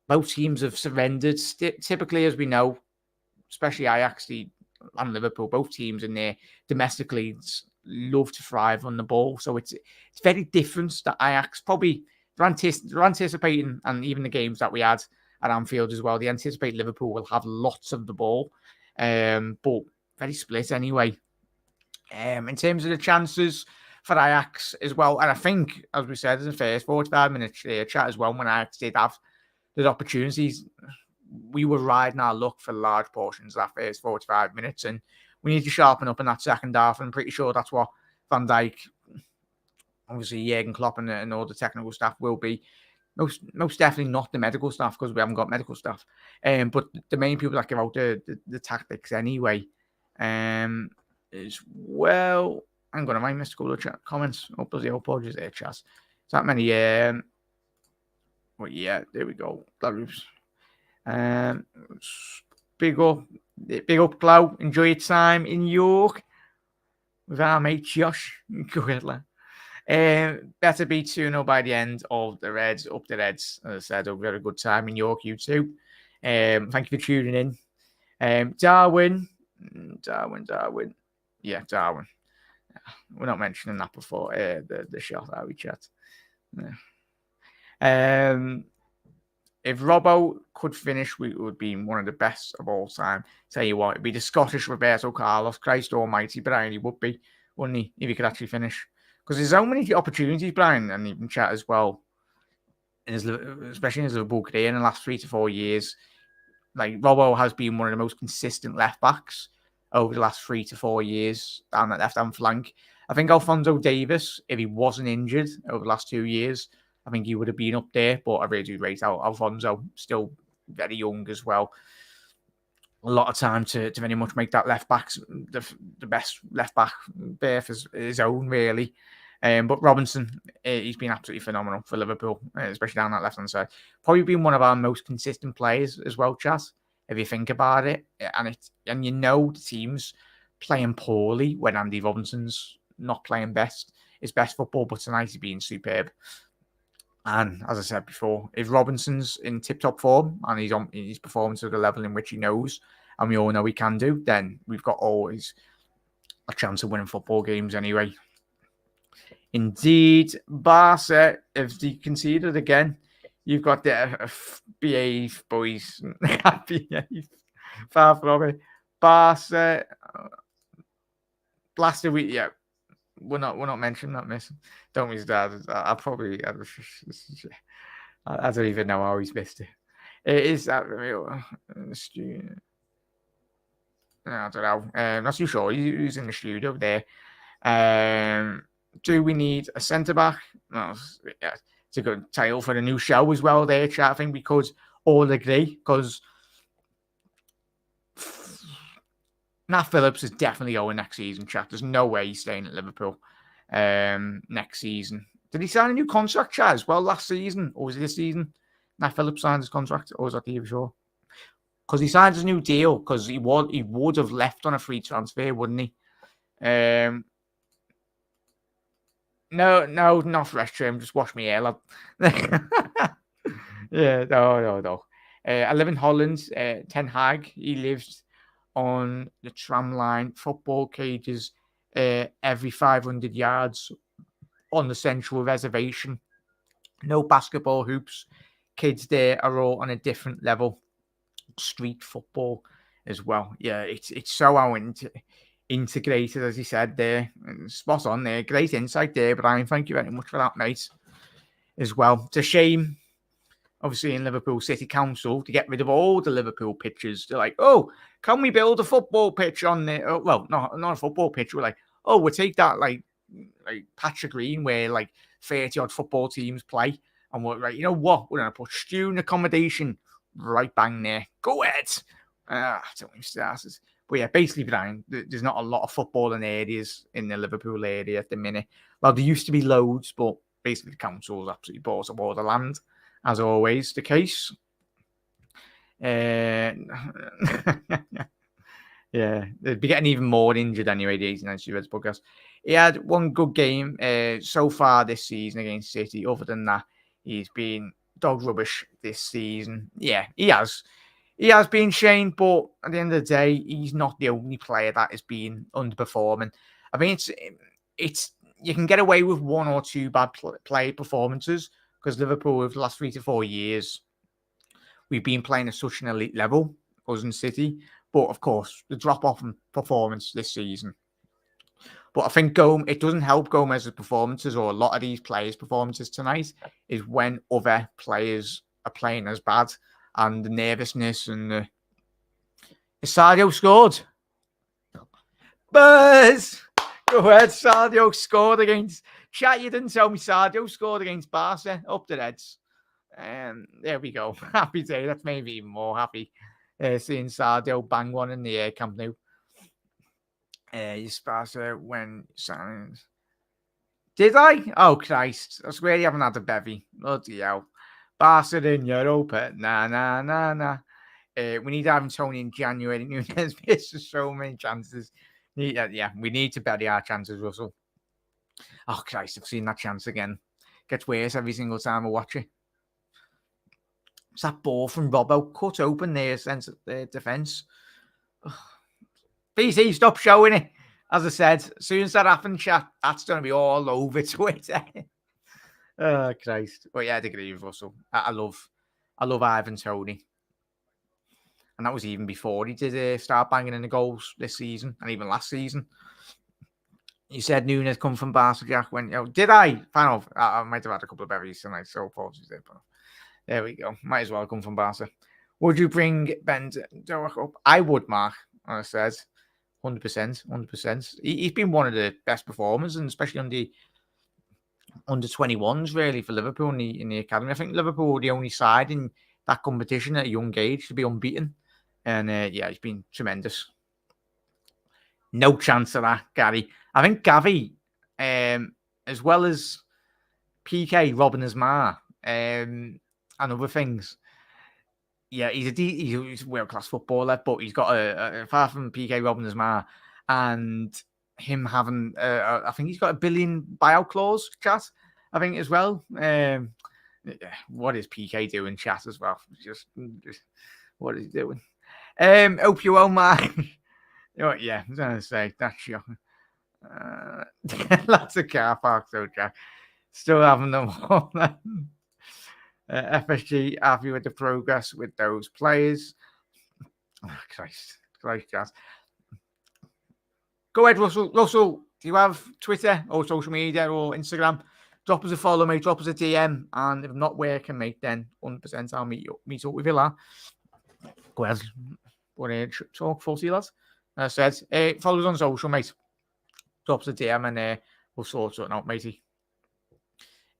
both teams have surrendered. Typically, as we know, especially Ajax and Liverpool, both teams in their domestic leagues love to thrive on the ball. So it's very different that Ajax probably they're anticipating, and even the games that we had at Anfield as well, they anticipate Liverpool will have lots of the ball, but very split anyway. In terms of the chances for Ajax as well, and I think, as we said in the first 45-minute chat as well, when Ajax did have the opportunities, we were riding our luck for large portions of that first 45 minutes, and we need to sharpen up in that second half. And I'm pretty sure that's what Van Dijk, obviously Jurgen Klopp and all the technical staff will be. Most definitely not the medical staff, because we haven't got medical staff. But the main people that give out the tactics anyway. As well, I'm going to mind missed a couple of comments. Oh, bloody old apologies there, Chaz. It's that many. Well, yeah, there we go. Big up, Glow. Enjoy your time in York with our mate Josh. Go ahead, lad. Better be 2-0 by the end of the Reds. Up the Reds. As I said, hope you had a good time in York, you too. Thank you for tuning in. Darwin. Yeah, Darwin. We're not mentioning that before the shot, are we, chat? Yeah. If Robbo could finish, we would be one of the best of all time. Tell you what, it'd be the Scottish Roberto Carlos. Christ almighty, Brian, he would be, wouldn't he, if he could actually finish? Because there's so many opportunities, Brian, and even chat as well, especially in his Liverpool career in the last 3 to 4 years. Like, Robbo has been one of the most consistent left-backs over the last 3 to 4 years down that left-hand flank. I think Alphonso Davies, if he wasn't injured over the last 2 years, I think he would have been up there, but I really do rate out Alphonso, still very young as well. A lot of time to very much make that left-back the best left-back berth his own, really. But Robinson, he's been absolutely phenomenal for Liverpool, especially down that left-hand side. Probably been one of our most consistent players as well, Chas, if you think about it. And you know the team's playing poorly when Andy Robinson's not playing his best football, but tonight he's been superb. And as I said before, if Robinson's in tip-top form and he's performing to the level in which he knows, and we all know he can do, then we've got always a chance of winning football games anyway. Indeed, Barca, if they conceded again, you've got the behave, boys. Behave. Far from it. Barca, blasted with, yeah. We're not mentioning that, miss. Don't miss that. I don't even know how he's missed it. It is that real. I don't know. Not too sure. He's in the studio there. Do we need a centre back? No, yeah, it's a good title for the new show as well. There, chat. I think we could all agree, because Nat Phillips is definitely going next season, chat. There's no way he's staying at Liverpool next season. Did he sign a new contract, chat, as well last season? Or was it this season? Nat Phillips signed his contract, or was that the year before? Because he signed his new deal, because he would have left on a free transfer, wouldn't he? No, not fresh trim. Just wash me hair, lad. Yeah, no. I live in Holland. Ten Hag, he lives on the tram line, football cages every 500 yards on the central reservation. No basketball hoops. Kids there are all on a different level. Street football as well. Yeah, it's so integrated, as he said there. Spot on there. Great insight there, Brian. Thank you very much for that, mate, as well. It's a shame, obviously, in Liverpool City Council to get rid of all the Liverpool pitches. They're like, oh, can we build a football pitch on there? Oh, well, not a football pitch. We're like, oh, we'll take that like patch of green where like 30 odd football teams play. And we're like, you know what? We're going to put student accommodation right bang there. Go ahead. Don't even start. But yeah, basically, Brian, there's not a lot of footballing areas in the Liverpool area at the minute. Well, there used to be loads, but basically the council's absolutely bought up all the land, as always the case. Yeah, they'd be getting even more injured anyway, the 89 Reds podcast. He had one good game so far this season against City. Other than that, he's been dog rubbish this season. Yeah, he has. He has been Shane, but at the end of the day, he's not the only player that has been underperforming. I mean, it's you can get away with one or two bad play performances because Liverpool, over the last 3 to 4 years, we've been playing at such an elite level, us and City. But of course, the drop-off in performance this season. But I think it doesn't help Gomez's performances or a lot of these players' performances tonight is when other players are playing as bad and the nervousness and Sadio scored. Buzz! Go ahead, Sadio scored against... Chat, you didn't tell me Sadio scored against Barca up the Reds. There we go. Happy day. That's maybe even more happy seeing Sadio bang one in the Camp Nou. Barca when signed. Did I? Oh, Christ. I swear you haven't had a bevy. Bloody hell. Barca in Europa. Nah. We need Ivan Toney in January. Nunez missed so many chances. We need to bury our chances, Russell. Oh, Christ, I've seen that chance again. Gets worse every single time I watch it. It's that ball from Robbo cut open their sense of their defence. PC, stop showing it. As I said, as soon as that happens, chat, that's going to be all over Twitter. Oh, Christ. But yeah, I'd agree with Russell. I love Ivan Toney. And that was even before he did start banging in the goals this season and even last season. You said Nunez come from Barca, Jack. Did I? Fine. I might have had a couple of berries tonight, so apologies there. But there we go. Might as well come from Barca. Would you bring Ben Doak up? I would, Mark. I said 100%. He's been one of the best performers, and especially on the under 21s, really, for Liverpool in the academy. I think Liverpool were the only side in that competition at a young age to be unbeaten. And he's been tremendous. No chance of that, Gary. I think Gavi, as well as PK robbing his ma and other things. Yeah, he's a world-class footballer, but he's got far from PK robbing his ma and him having, I think he's got $1 billion buyout clause, chat, I think, as well. What is PK doing, chat, as well? Just what is he doing? Hope you well, man. Yeah, I was going to say, that's shocking. Lots of car parks, though, Jack. Still having them all. FSG happy with the progress with those players. Oh, Christ, Jazz. Go ahead, Russell. Russell, do you have Twitter or social media or Instagram? Drop us a follow, mate. Drop us a DM. And if I'm not working, mate, then 100% I'll meet up with you, lad. Go ahead. Talk 40, lads. As I said, follow us on social, mate. Drop us a DM and we'll sort something out, matey.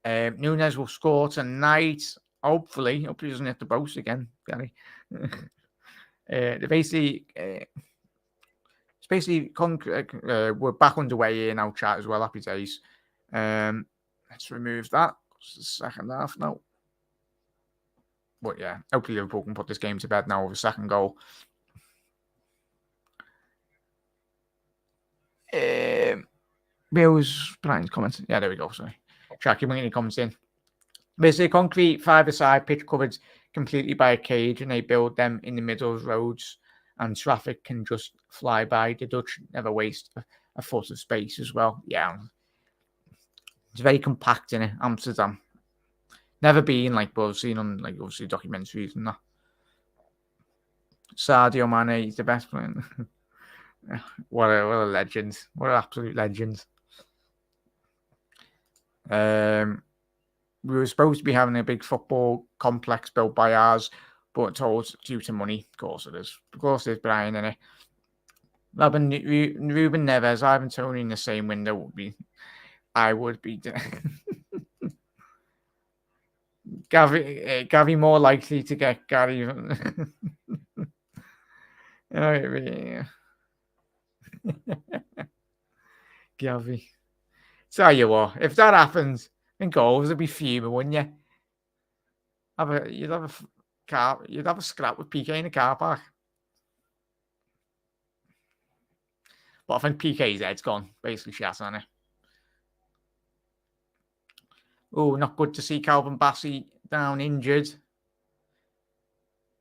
Nunez will score tonight. Hopefully he doesn't hit the post again, Gary. We're back underway here now, chat, as well. Happy days. Let's remove that. It's the second half now. But yeah, hopefully Liverpool can put this game to bed now with a second goal. Where was Brian's comments? Yeah, there we go. Sorry. Jack, keep bringing your comments in. Basically, concrete five-a-side pitch covered completely by a cage, and they build them in the middle of roads, and traffic can just fly by. The Dutch never waste a foot of space as well. Yeah. It's very compact in it, Amsterdam. Never been like, but I've seen on like obviously documentaries and that. Sadio Mane, he's the best player. What a legend. What an absolute legend. We were supposed to be having a big football complex built by ours, but told due to money. Of course it is. Of course there's Brian in it. Ruben Neves, Ivan Toney in the same window would be. I would be. Gavi more likely to get Gary. Gavi. Tell you what, if that happens, in goals, it'd be fuming, wouldn't you? You'd have a scrap with PK in the car park. But I think PK's head's gone. Basically, shot on it. Oh, not good to see Calvin Bassey down injured.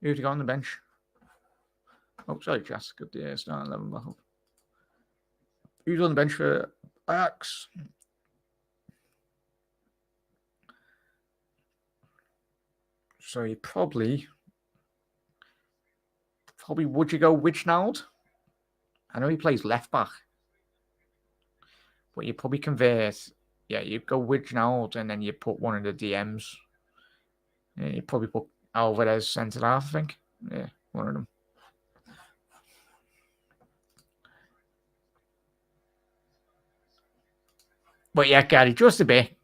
Who'd he got on the bench? Oh, sorry, Jess. Good to start 11 back up. Who's on the bench for Ajax? So you probably would you go Wijnald? I know he plays left back, but you probably convert. Yeah, you go Wijnald and then you put one of the DMs. Yeah, you probably put Alvarez centre half, I think. Yeah, one of them. But yeah, Gary, just a bit.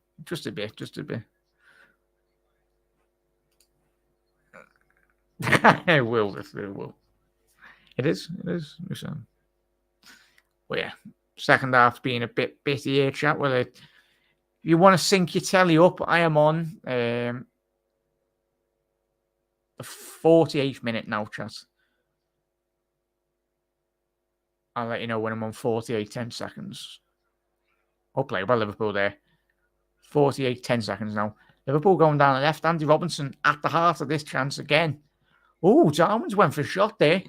It will. It is. Well, yeah. Second half being a bit bitty here, chat. Well, if you want to sync your telly up, I am on the 48th minute now, chat. I'll let you know when I'm on 48, 10 seconds. Oh, play by Liverpool there. 48, 10 seconds now. Liverpool going down the left. Andy Robertson at the heart of this chance again. Oh, Darwin's went for a shot there.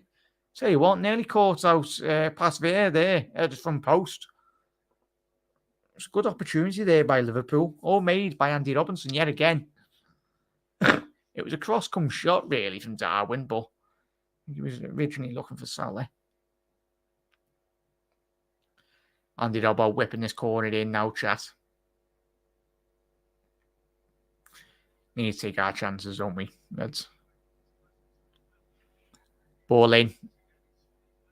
Tell you what, nearly caught out past there, just from post. It's a good opportunity there by Liverpool. All made by Andy Robertson yet again. It was a cross-come shot, really, from Darwin, but he was originally looking for Salah. Andy Robbo whipping this corner in now, chat. Need to take our chances, don't we? That's ball in.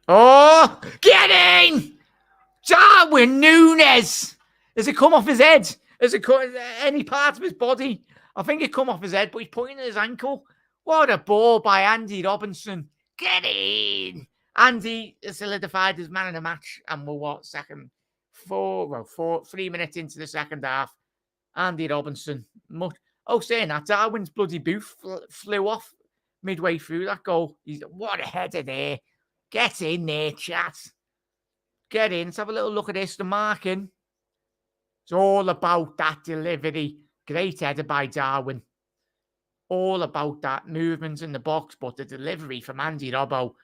Oh, get in! Darwin Núñez! Has it come off his head? Has it come any part of his body? I think it come off his head, but he's pointing at his ankle. What a ball by Andy Robertson. Get in! Andy solidified his man of the match, and we're 3 minutes into the second half. Andy Robertson. Saying that, Darwin's bloody boot flew off midway through that goal. What a header there. Get in there, chat. Get in. Let's have a little look at this. The marking. It's all about that delivery. Great header by Darwin. All about that movement in the box, but the delivery from Andy Robbo.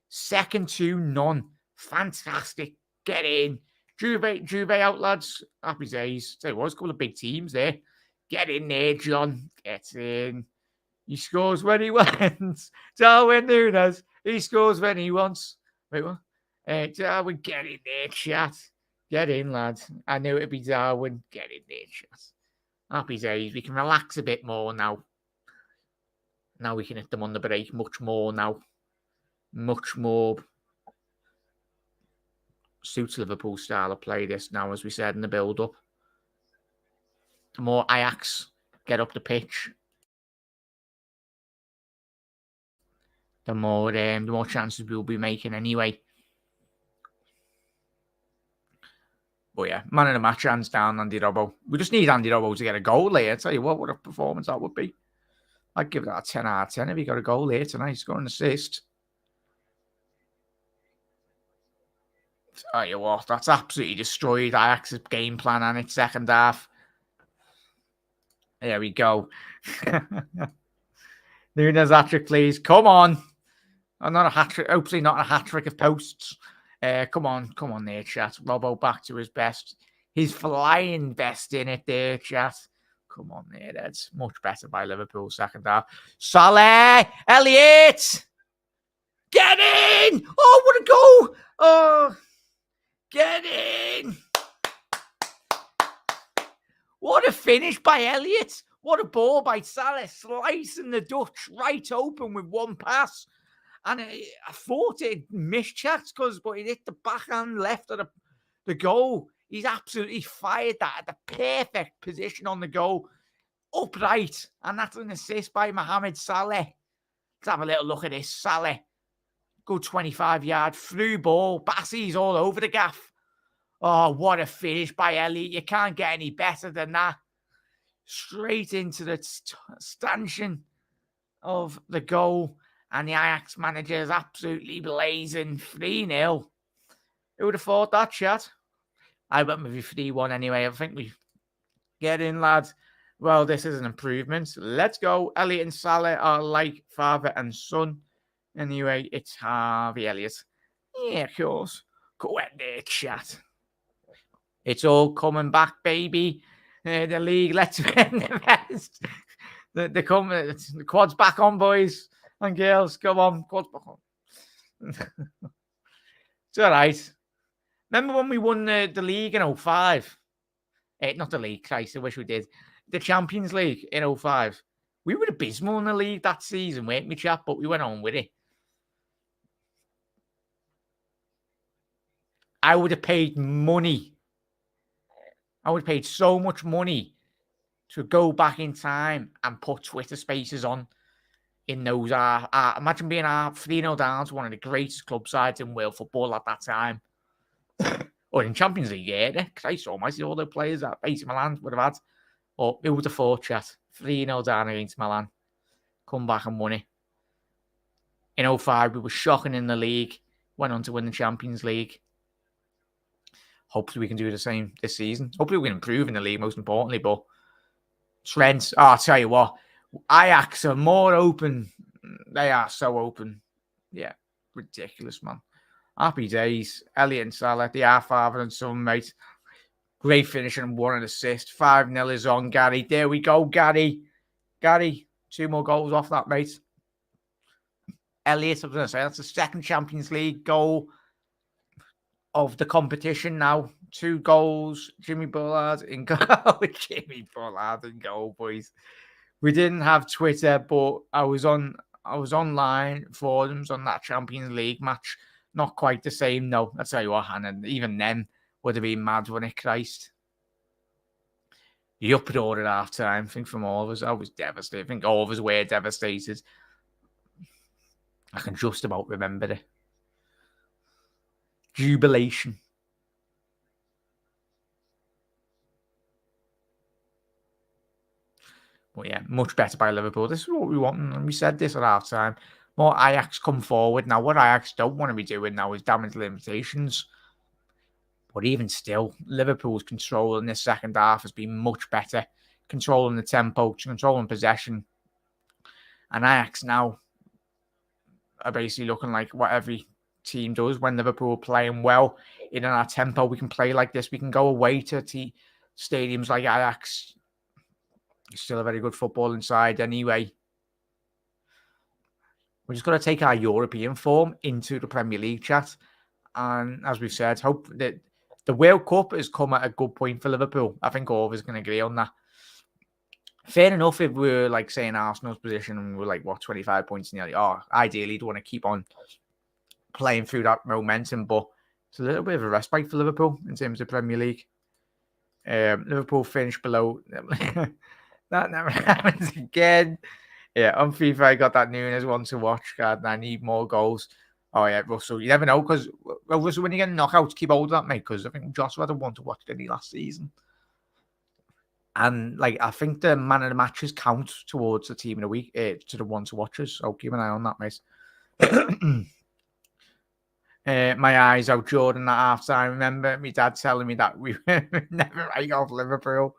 Second to none. Fantastic. Get in. Juve out, lads. Happy days. There was a couple of big teams there. Get in there, John. Get in. He scores when he wants. Darwin Núñez. He scores when he wants. Wait, what? Darwin, get in there, chat. Get in, lads. I knew it'd be Darwin. Get in there, chat. Happy days. We can relax a bit more now. Now we can hit them on the break much more now. Much more suits Liverpool style of play this now, as we said in the build-up. The more Ajax get up the pitch, the more chances we'll be making anyway. But yeah, man of the match, hands down, Andy Robbo. We just need Andy Robbo to get a goal there. I tell you what a performance that would be. I'd give that a 10 out of 10 if he got a goal there tonight. He's got an assist. Tell you what, that's absolutely destroyed Ajax's game plan and its second half. There we go. Núñez hat-trick, please. Come on. Not a hat-trick. Hopefully not a hat-trick of posts. Come on there, chat. Robbo back to his best. He's flying best in it there, chat. Come on there, that's much better by Liverpool second half. Salah, Elliott, get in! Oh, what a goal! Oh, get in! What a finish by Elliott! What a ball by Salah, slicing the Dutch right open with one pass. And I thought it missed chats but it hit the backhand left of the goal. He's absolutely fired that at the perfect position on the goal. Upright. And that's an assist by Mohamed Salah. Let's have a little look at this. Salah. Good 25-yard through ball. Bassey's all over the gaff. Oh, what a finish by Elliott. You can't get any better than that. Straight into the stanchion of the goal. And the Ajax manager is absolutely blazing. 3-0. Who would have thought that, chat? I went with you 3-1 anyway. I think we get in, lads. Well, this is an improvement. Let's go. Elliott and Salah are like father and son. Anyway, it's Harvey Elliott. Yeah, of course. Go ahead there, chat. It's all coming back, baby. The league, let's win the best. The quad's back on, boys and girls. Come on, quad's back on. It's all right. Remember when we won the league in 2005? Not the league, Christ, I wish we did. The Champions League in 2005. We were abysmal in the league that season, weren't we, chap? But we went on with it. I would have paid money. I would have paid so much money to go back in time and put Twitter spaces on in those. Imagine being 3-0 down to one of the greatest club sides in world football at that time. Or in Champions League, yeah. Christ almighty, all the players that AC Milan would have had. Or it was a 4 chat. 3-0 down against Milan. Come back and won it. In 2005, we were shocking in the league. Went on to win the Champions League. Hopefully we can do the same this season. Hopefully we can improve in the league, most importantly. But Trent, I'll tell you what. Ajax are more open. They are so open. Yeah, ridiculous, man. Happy days. Elliott and Salah, they are father and son, mate. Great finishing and 1 assist. 5-0 is on, Gary. There we go, Gary. Gary, 2 more goals off that, mate. Elliott, I was going to say, that's the second Champions League goal of the competition now. 2 goals. Jimmy Bullard in goal. Jimmy Bullard in goal, boys. We didn't have Twitter, but I was online forums on that Champions League match. Not quite the same, no. I'll tell you what, Hannah, even then would have been mad, wouldn't it, Christ? The uproar at half time, I think from all of us, I was devastated. I think all of us were devastated. I can just about remember it. Jubilation. But yeah, much better by Liverpool. This is what we want, and we said this at half time. More Ajax come forward. Now, what Ajax don't want to be doing now is damage limitations. But even still, Liverpool's control in this second half has been much better. Controlling the tempo, controlling possession. And Ajax now are basically looking like what every team does when Liverpool are playing well. In our tempo, we can play like this. We can go away to stadiums like Ajax. It's still a very good football inside anyway. We're just going to take our European form into the Premier League, chat. And as we've said, hope that the World Cup has come at a good point for Liverpool. I think all of us can agree on that. Fair enough if we're like saying Arsenal's position and we're like, 25 points in the league. Oh, ideally, you want to keep on playing through that momentum, but it's a little bit of a respite for Liverpool in terms of Premier League. Liverpool finished below. That never happens again. Yeah, on FIFA, I got that Nunes one to watch. God, I need more goals. Oh, yeah, Russell. You never know, because, Russell, when you get knockouts, keep hold of that, mate, because I think Joshua had a one to watch, didn't he, last season? And, I think the man of the matches count towards the team of the week, to the one to watchers, so keep an eye on that, mate. My eyes out Jordan at half time. Remember my dad telling me that we never write off Liverpool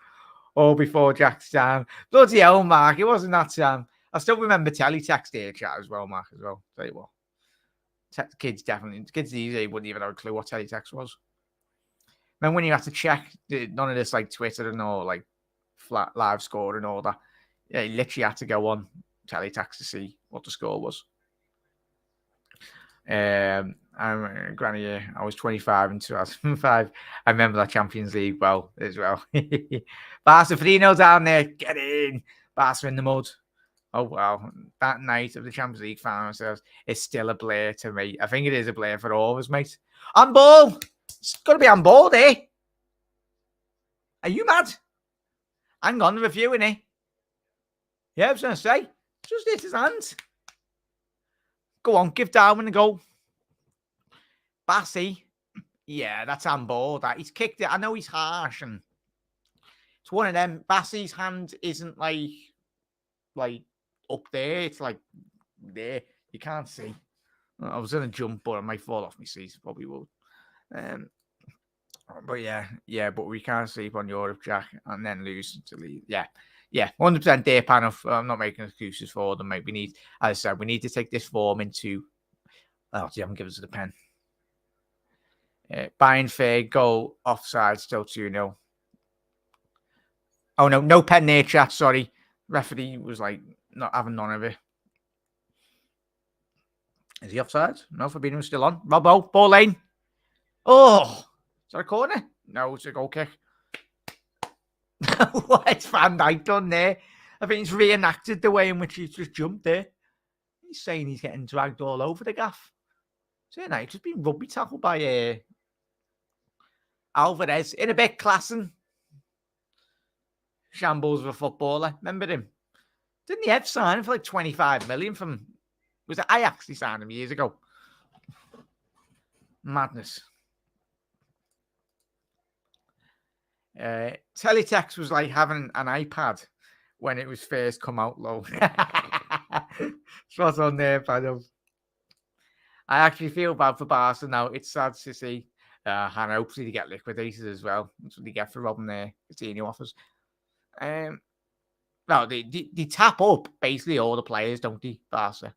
or before Jack's time. Bloody hell, Mark. It wasn't that time. I still remember teletext here chat as well, Mark, as well. Tell you what. Kids these days wouldn't even have a clue what teletext was. Then when you have to check, none of this like Twitter and all like flat live score and all that. Yeah, you literally had to go on teletext to see what the score was. I'm Granny. I was 25 in 2005. I remember that Champions League well as well. Barca Firino down there, get in. Barca in the mud. Oh wow, that night of the Champions League finals is still a blur to me. I think it is a blur for all of us, mate. Handball. It's got to be handball, eh? Are you mad? Hang on, reviewing it. Yeah, I was going to say, just hit his hand. Go on, give Darwin a goal. Bassey. Yeah, that's handball. That he's kicked it. I know he's harsh, and it's one of them. Bassey's hand isn't like up there. It's like there. You can't see. I was going to jump, but I might fall off my seat. Probably will. But yeah, but we can't sleep on Europe, Jack, and then lose to leave. Yeah, 100% day panel. I'm not making excuses for them, mate. We need, as I said, we need to take this form into. Oh, you haven't given us the pen. Bayern fair goal offside, still 2-0. Oh no pen there, chat. Sorry, referee was like not having none of it. Is he offside? No, Fabinho's still on. Robbo, ball lane. Oh. Is that a corner? No, it's a goal kick. What's Van Dijk done there? I think he's reenacted the way in which he's just jumped there. He's saying he's getting dragged all over the gaff. So yeah, he's just been rugby tackled by Alvarez in a bit classing. Shambles of a footballer. Remember him? Didn't he have signed him for like 25 million from... Was it Ajax he signed him years ago? Madness. Teletext was like having an iPad when it was first come out low. What's on there, Padam? I actually feel bad for Barca now. It's sad to see. And hopefully they get liquidated as well. That's what they get for robbing their Coutinho offers. No, they tap up basically all the players, don't they, Barca?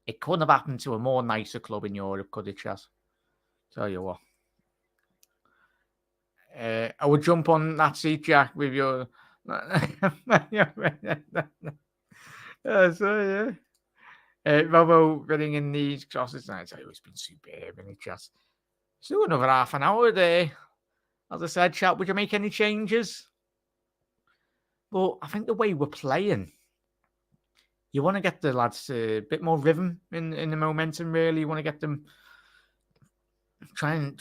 It couldn't have happened to a more nicer club in Europe, could it, Chaz? Tell you what. I would jump on that seat, Jack, with your... Robo running in these crosses. I tell you, it's been superb, and it just... So another half an hour there. As I said, chat, would you make any changes? Well, I think the way we're playing, you want to get the lads a bit more rhythm in the momentum, really. You want to get them trying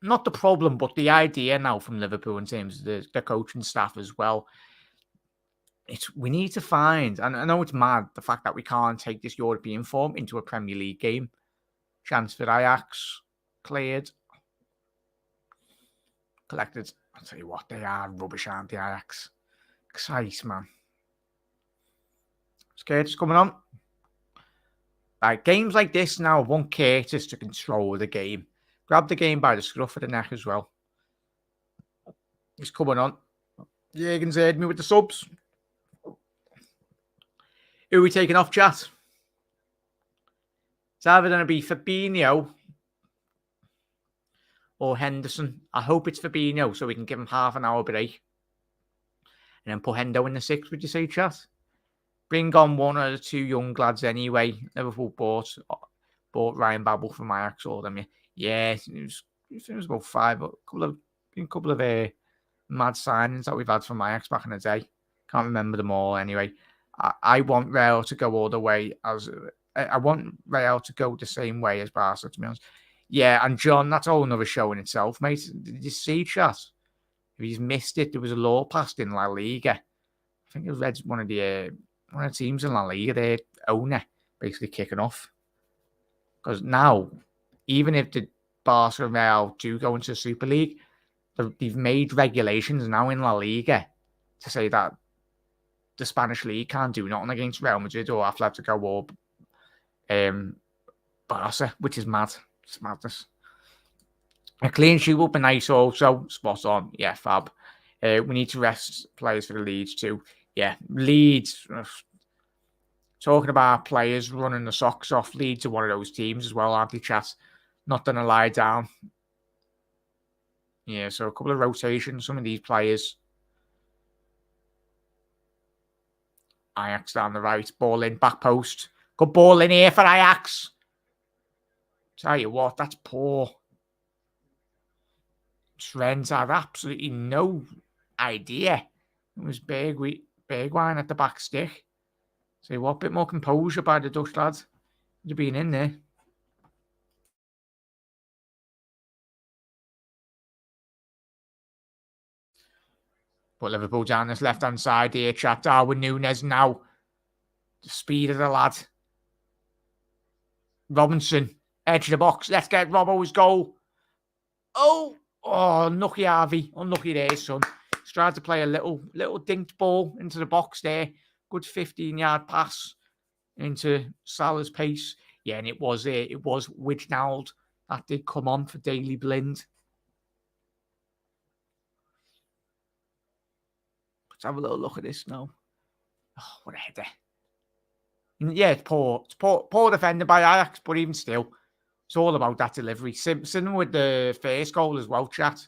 not the problem, but the idea now from Liverpool in terms of the coaching staff as well. We need to find, and I know it's mad, the fact that we can't take this European form into a Premier League game. Chance for Ajax, cleared, collected. I'll tell you what, they are rubbish, aren't they, Ajax? Christ, man. Curtis coming on. Right, games like this now, I want Curtis to control the game. Grab the game by the scruff of the neck as well. He's coming on. Jürgen's heard me with the subs. Who are we taking off, chat? It's either going to be Fabinho or Henderson. I hope it's Fabinho so we can give him half an hour break. And then put Hendo in the 6, would you say, chat? Bring on one of the 2 young lads anyway. Liverpool bought Ryan Babel from Ajax or them. Yeah, it was about 5. A couple of mad signings that we've had from Ajax back in the day. Can't remember them all anyway. I want Real to go all the way I want Real to go the same way as Barca, to be honest. Yeah, and John, that's all another show in itself, mate. Did you see, chat? If he's missed it, there was a law passed in La Liga. I think it was one of the teams in La Liga, their owner, basically kicking off. Because now, even if the Barca and Real do go into the Super League, they've made regulations now in La Liga to say that the Spanish League can't do nothing against Real Madrid or Atletico or Barca, which is mad. It's madness. A clean sheet would be nice also. Spot on. Yeah, fab. We need to rest players for the Leeds too. Yeah, Leeds. Talking about players running the socks off, Leeds are one of those teams as well, aren't they, chat? not going to lie down. Yeah, so a couple of rotations. Some of these players. Ajax down the right. Ball in, back post. Good ball in here for Ajax. Tell you what, that's poor. Trent had absolutely no idea. It was Bergwijn at the back stick. So what, a bit more composure by the Dutch lads. You've been in there. But Liverpool down this left-hand side here. Chat Darwin Núñez now. The speed of the lad. Robinson. Edge of the box. Let's get Robbo's goal. Oh, unlucky Harvey. Unlucky there, son. He's tried to play a little dinked ball into the box there. Good 15-yard pass into Salah's pace. Yeah, and it was Wijnald that did come on for Daily Blind. Let's have a little look at this now. Oh, what a header. Yeah, it's poor. It's poor defended by Ajax, but even still, it's all about that delivery. Similar with the first goal as well, chat.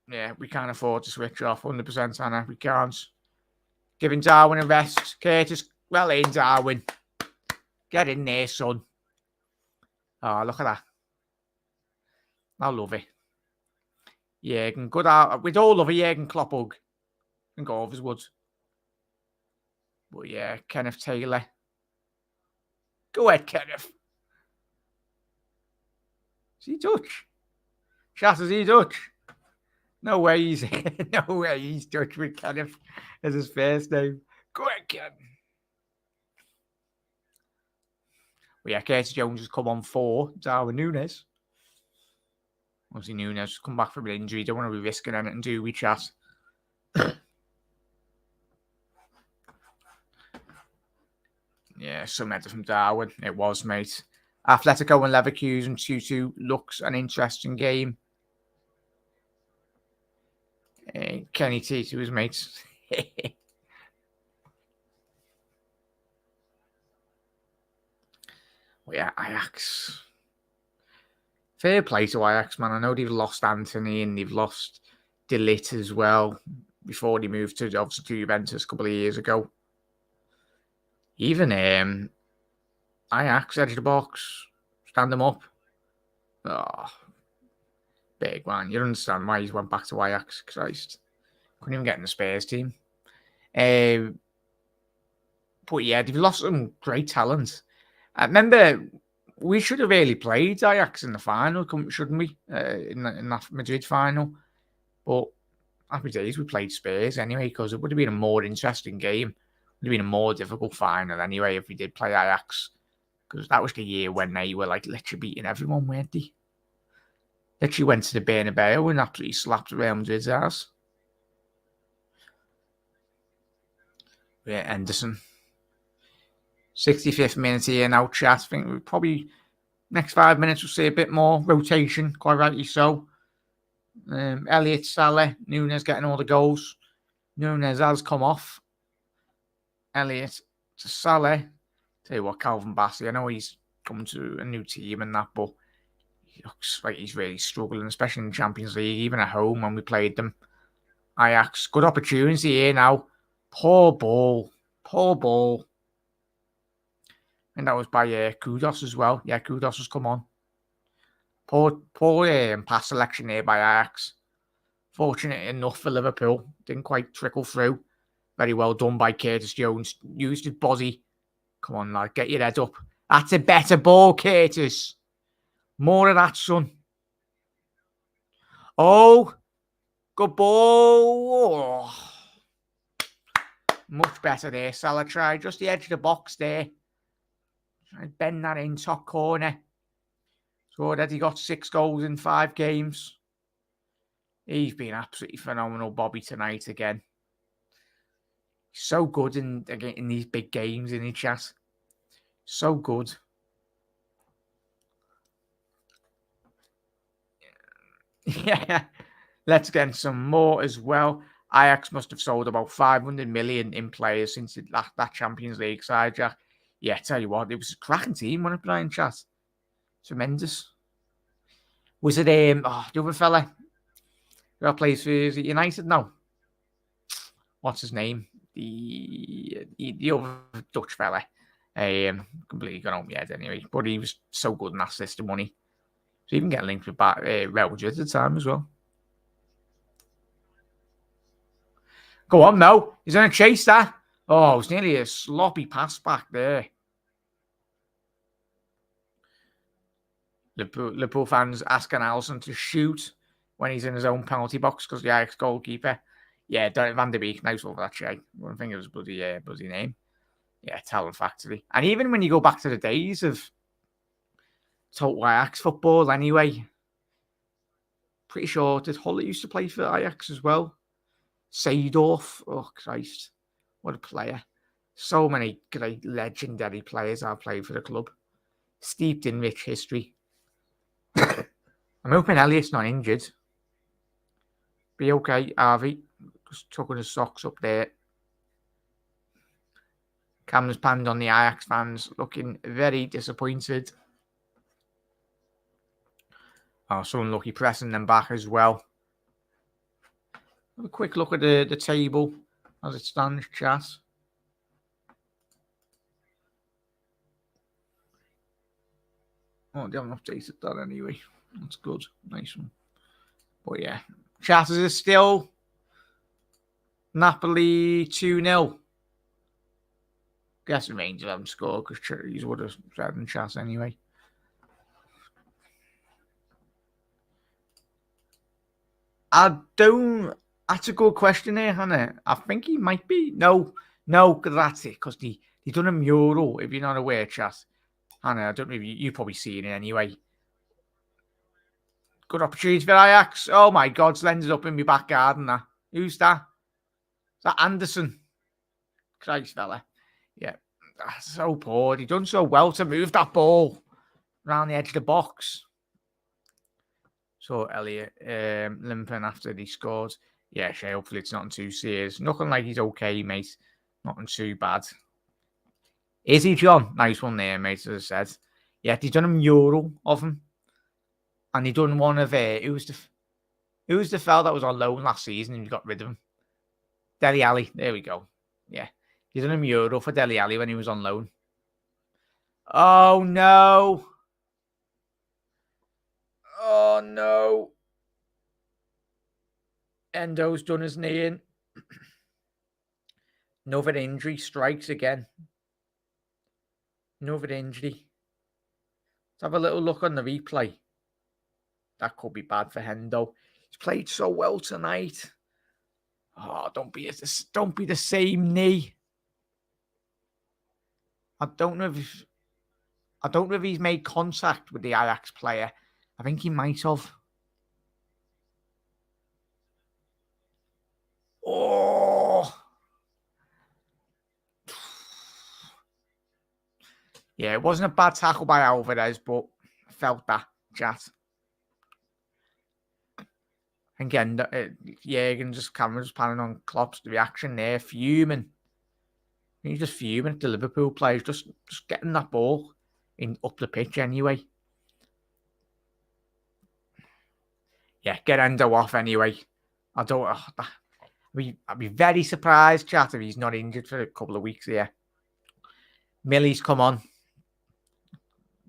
Yeah, we can't afford to switch off 100%, Anna. We can't. Giving Darwin a rest. Curtis, well in, Darwin. Get in there, son. Oh, look at that. I love it. Jürgen, good out. We'd all love a Jürgen Klopp-hug. And go over his woods. But yeah, Kenneth Taylor. Go ahead, Kenneth. Is he Dutch? Chat, is he Dutch? No way he's Dutch with Kenneth as his first name. Go ahead, Ken. Well, yeah, Curtis Jones has come on for Darwin Núñez. Obviously, Núñez come back from an injury. Don't want to be risking anything, do we, chat? Yeah, some header from Darwin. It was, mate. Atletico and Leverkusen 2-2 looks an interesting game. Kenny T to his mates. Well, yeah, Ajax. Fair play to Ajax, man. I know they've lost Anthony and they've lost De Ligt as well before they moved to Juventus a couple of years ago. Even Ajax, edge of the box, stand them up. Oh, big man. You understand why he's went back to Ajax. Christ. Couldn't even get in the Spurs team. But yeah, they've lost some great talent. I remember we should have really played Ajax in the final, shouldn't we? In that Madrid final. But happy days, we played Spurs anyway, because it would have been a more interesting game. It would have been a more difficult final anyway if we did play Ajax. Because that was the year when they were like literally beating everyone, weren't they? Literally went to the Bernabeu and absolutely slapped Real Madrid's ass. Yeah, Anderson. 65th minute here now, chat. I think we probably next 5 minutes we'll see a bit more rotation, quite rightly so. Elliott, Salah, Núñez getting all the goals. Núñez has come off. Elliott to Salah. Tell you what, Calvin Bassey, I know he's come to a new team and that, but he looks like he's really struggling, especially in the Champions League, even at home when we played them. Ajax, good opportunity here now. Poor ball. And that was by Kudos as well. Yeah, Kudos has come on. Poor pass selection here by Ajax. Fortunate enough for Liverpool. Didn't quite trickle through. Very well done by Curtis Jones. Used his body. Come on, lad. Get your head up. That's a better ball, Curtis. More of that, son. Oh. Good ball. Oh. Much better there. Salah tried just the edge of the box there. Try and bend that in top corner. So already got 6 goals in 5 games. He's been absolutely phenomenal, Bobby, tonight again. So good in these big games, in his chat. So good. Yeah. Let's get some more as well. Ajax must have sold about 500 million in players since that Champions League side, Jack. Yeah, tell you what, it was a cracking team when I played in chat. Tremendous. Was it the other fella who plays for United now? What's his name? The other Dutch fella. Completely gone out my head anyway. But he was so good in that system, wasn't he? So even get linked with Real Madrid at the time as well. Go on, no. He's going to chase that. Oh, it was nearly a sloppy pass back there. Liverpool fans asking Alisson to shoot when he's in his own penalty box because the Ajax goalkeeper. Yeah, Van der Beek, nice over that shit. I don't think it was bloody name. Yeah, Talent Factory. And even when you go back to the days of total Ajax football anyway, pretty sure did Huller used to play for Ajax as well. Seedorf, oh Christ, what a player. So many great legendary players have played for the club. Steeped in rich history. I'm hoping Elliot's not injured. Be okay, Harvey. Just tucking his socks up there. Camera's panned on the Ajax fans, looking very disappointed. Oh, so unlucky pressing them back as well. Have a quick look at the table as it stands, chat. Oh, they haven't updated that anyway. That's good. Nice one. But yeah. Chat, is it still Napoli 2-0? Guess the Rangers haven't scored because Cherries would have said in chat anyway. That's a good question there, Hannah. I think he might be. No, that's it, because they done a mural, if you're not aware, chat. Hannah, I don't know if you've probably seen it anyway. Good opportunity for Ajax. Oh my God, it's ended up in my back garden. That. Who's that? Is that Anderson? Christ, fella. Yeah, that's so poor. He done so well to move that ball around the edge of the box. So Elliot limping after he scored. Yeah, Shay, hopefully it's nothing too serious. Nothing like he's okay, mate. Nothing too bad. Is he, John? Nice one there, mate, as I said. Yeah, he's done a mural of him. And he done one of who was the fella that was on loan last season and he got rid of him? Dele Alli. There we go. Yeah. He's done a mural for Dele Alli when he was on loan. Oh no. Oh no. Endo's done his knee in. Another injury strikes again. Another injury. Let's have a little look on the replay. That could be bad for Hendo. He's played so well tonight. Oh, don't be the same knee. I don't know if he's made contact with the Ajax player. I think he might have. Oh. Yeah, it wasn't a bad tackle by Alvarez, but I felt that, chat. Again, Jürgen camera's panning on Klopp's reaction there, fuming. He's just fuming at the Liverpool players, just getting that ball up the pitch anyway. Yeah, get Endo off anyway. I'd be very surprised, chat, if he's not injured for a couple of weeks here. Millie's come on.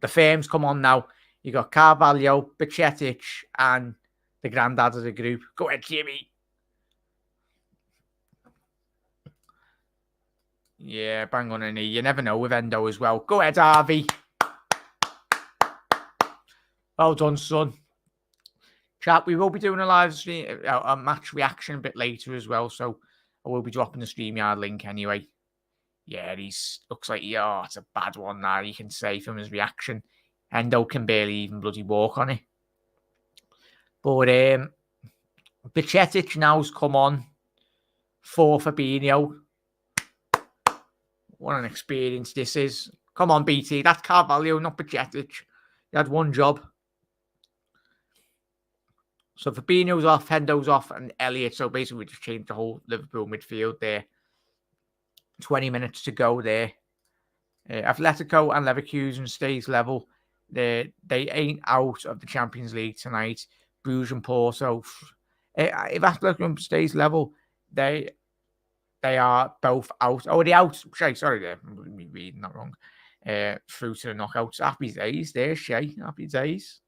The firm's come on now. You got Carvalho, Bajcetic, and the granddad of the group. Go ahead, Jimmy. Yeah, bang on a knee. You never know with Endo as well. Go ahead, Harvey. Well done, son. Chat, we will be doing a live stream, a match reaction a bit later as well, so I will be dropping the StreamYard link anyway. Yeah, looks like, it's a bad one now, you can say, from his reaction. Endo can barely even bloody walk on it. But Bajcetic now's come on for Fabinho. What an experience this is. Come on, BT. That's Carvalho, not Bajcetic. He had one job. So Fabinho's off, Hendo's off, and Elliot. So basically, we just changed the whole Liverpool midfield there. 20 minutes to go there. Atletico and Leverkusen stays level. They ain't out of the Champions League tonight. Bruges and Porto. If Atletico stays level, they are both out. Oh, they out. Sorry, there. I'm reading that wrong. Through to the knockouts. Happy days there, Shay. Happy days.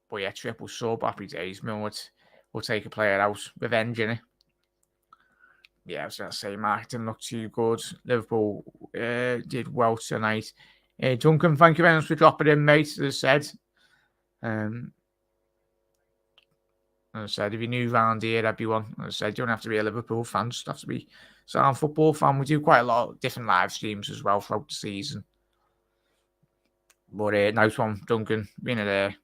But yeah, triple sub. Happy days. We'll take a player out. Revenge, innit? Yeah, I was going to say, Mark didn't look too good. Liverpool did well tonight. Duncan, thank you very much for dropping in, mate. As I said, if you're new around here, everyone, as I said, you don't have to be a Liverpool fan, just have to be a football fan. We do quite a lot of different live streams as well throughout the season. But nice one, Duncan. Being a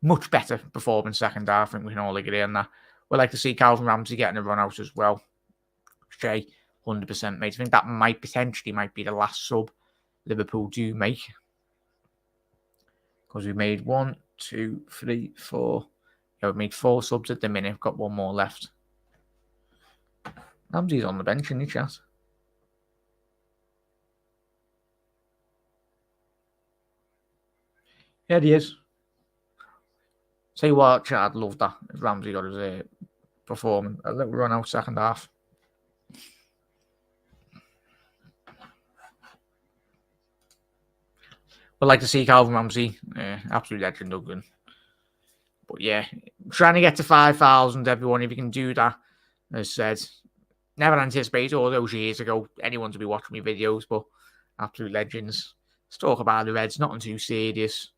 much better performance second half. I think we can all agree on that. We'd like to see Calvin Ramsey getting a run out as well. Shay, 100%, mate. I think that might be the last sub Liverpool do make. Because we made 1, 2, 3, 4. Yeah, we've made 4 subs at the minute. We've got 1 more left. Ramsey's on the bench, isn't he, chat? Yeah, he is. Say what, chat, I'd love that if Ramsey got his performing a little run out second half. We'd like to see Calvin Ramsey, absolute legend, Duncan. But yeah, trying to get to 5,000, everyone, if you can do that. As said, never anticipated all those years ago anyone to be watching me videos, but absolute legends. Let's talk about the Reds, nothing too serious.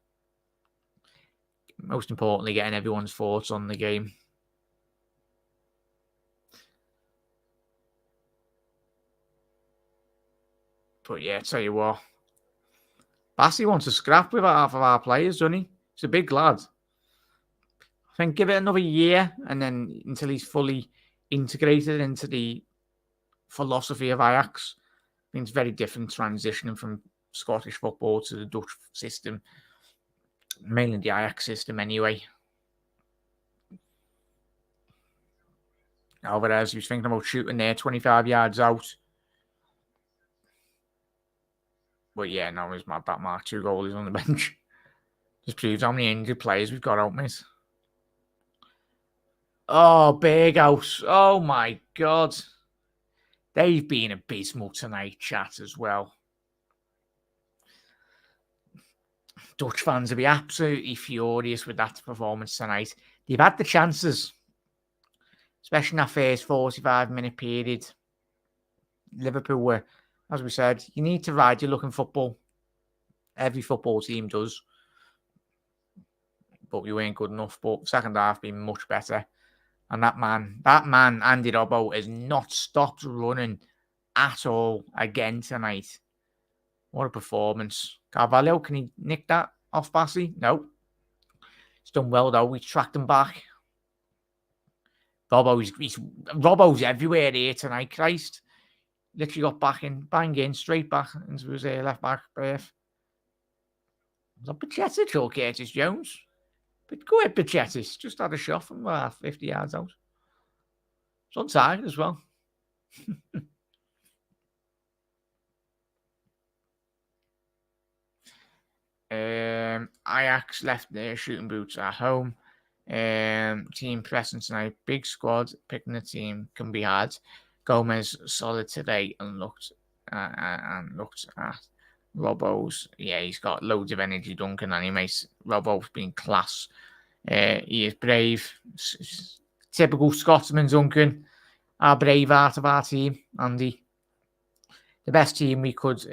Most importantly, getting everyone's thoughts on the game. But yeah, tell you what, Bassey wants to scrap with half of our players, doesn't he? He's a big lad. I think give it another year and then until he's fully integrated into the philosophy of Ajax. I think it's very different transitioning from Scottish football to the Dutch system. Mainly the Ajax system anyway. Alvarez, he was thinking about shooting there 25 yards out. But yeah, no, he's mad that Mark 2 goalies on the bench. Just proves how many injured players we've got out, mate. Oh, Berghaus. Oh my God. They've been abysmal tonight, chat, as well. Dutch fans will be absolutely furious with that performance tonight. They've had the chances, especially in that first 45-minute period. Liverpool were, as we said, you need to ride your luck in football. Every football team does. But we weren't good enough. But second half been much better. And that man, Andy Robbo, has not stopped running at all again tonight. What a performance. Carvalho, can he nick that off Bassey? No. He's done well, though. He's tracked him back. Robbo's everywhere here tonight, Christ. Literally got bang in, straight back into his left back berth. Was that Pacetic or Curtis Jones? But go ahead, Pacetic. Just had a shot from 50 yards out. It's on target as well. Ajax left their shooting boots at home. Team pressing tonight. Big squad. Picking the team can be hard. Gomez solid today and looked at Robbo's. Yeah, he's got loads of energy, Duncan, and he makes Robbo's been class. He is brave. Typical Scotsman, Duncan. Our brave heart of our team, Andy. The best team we could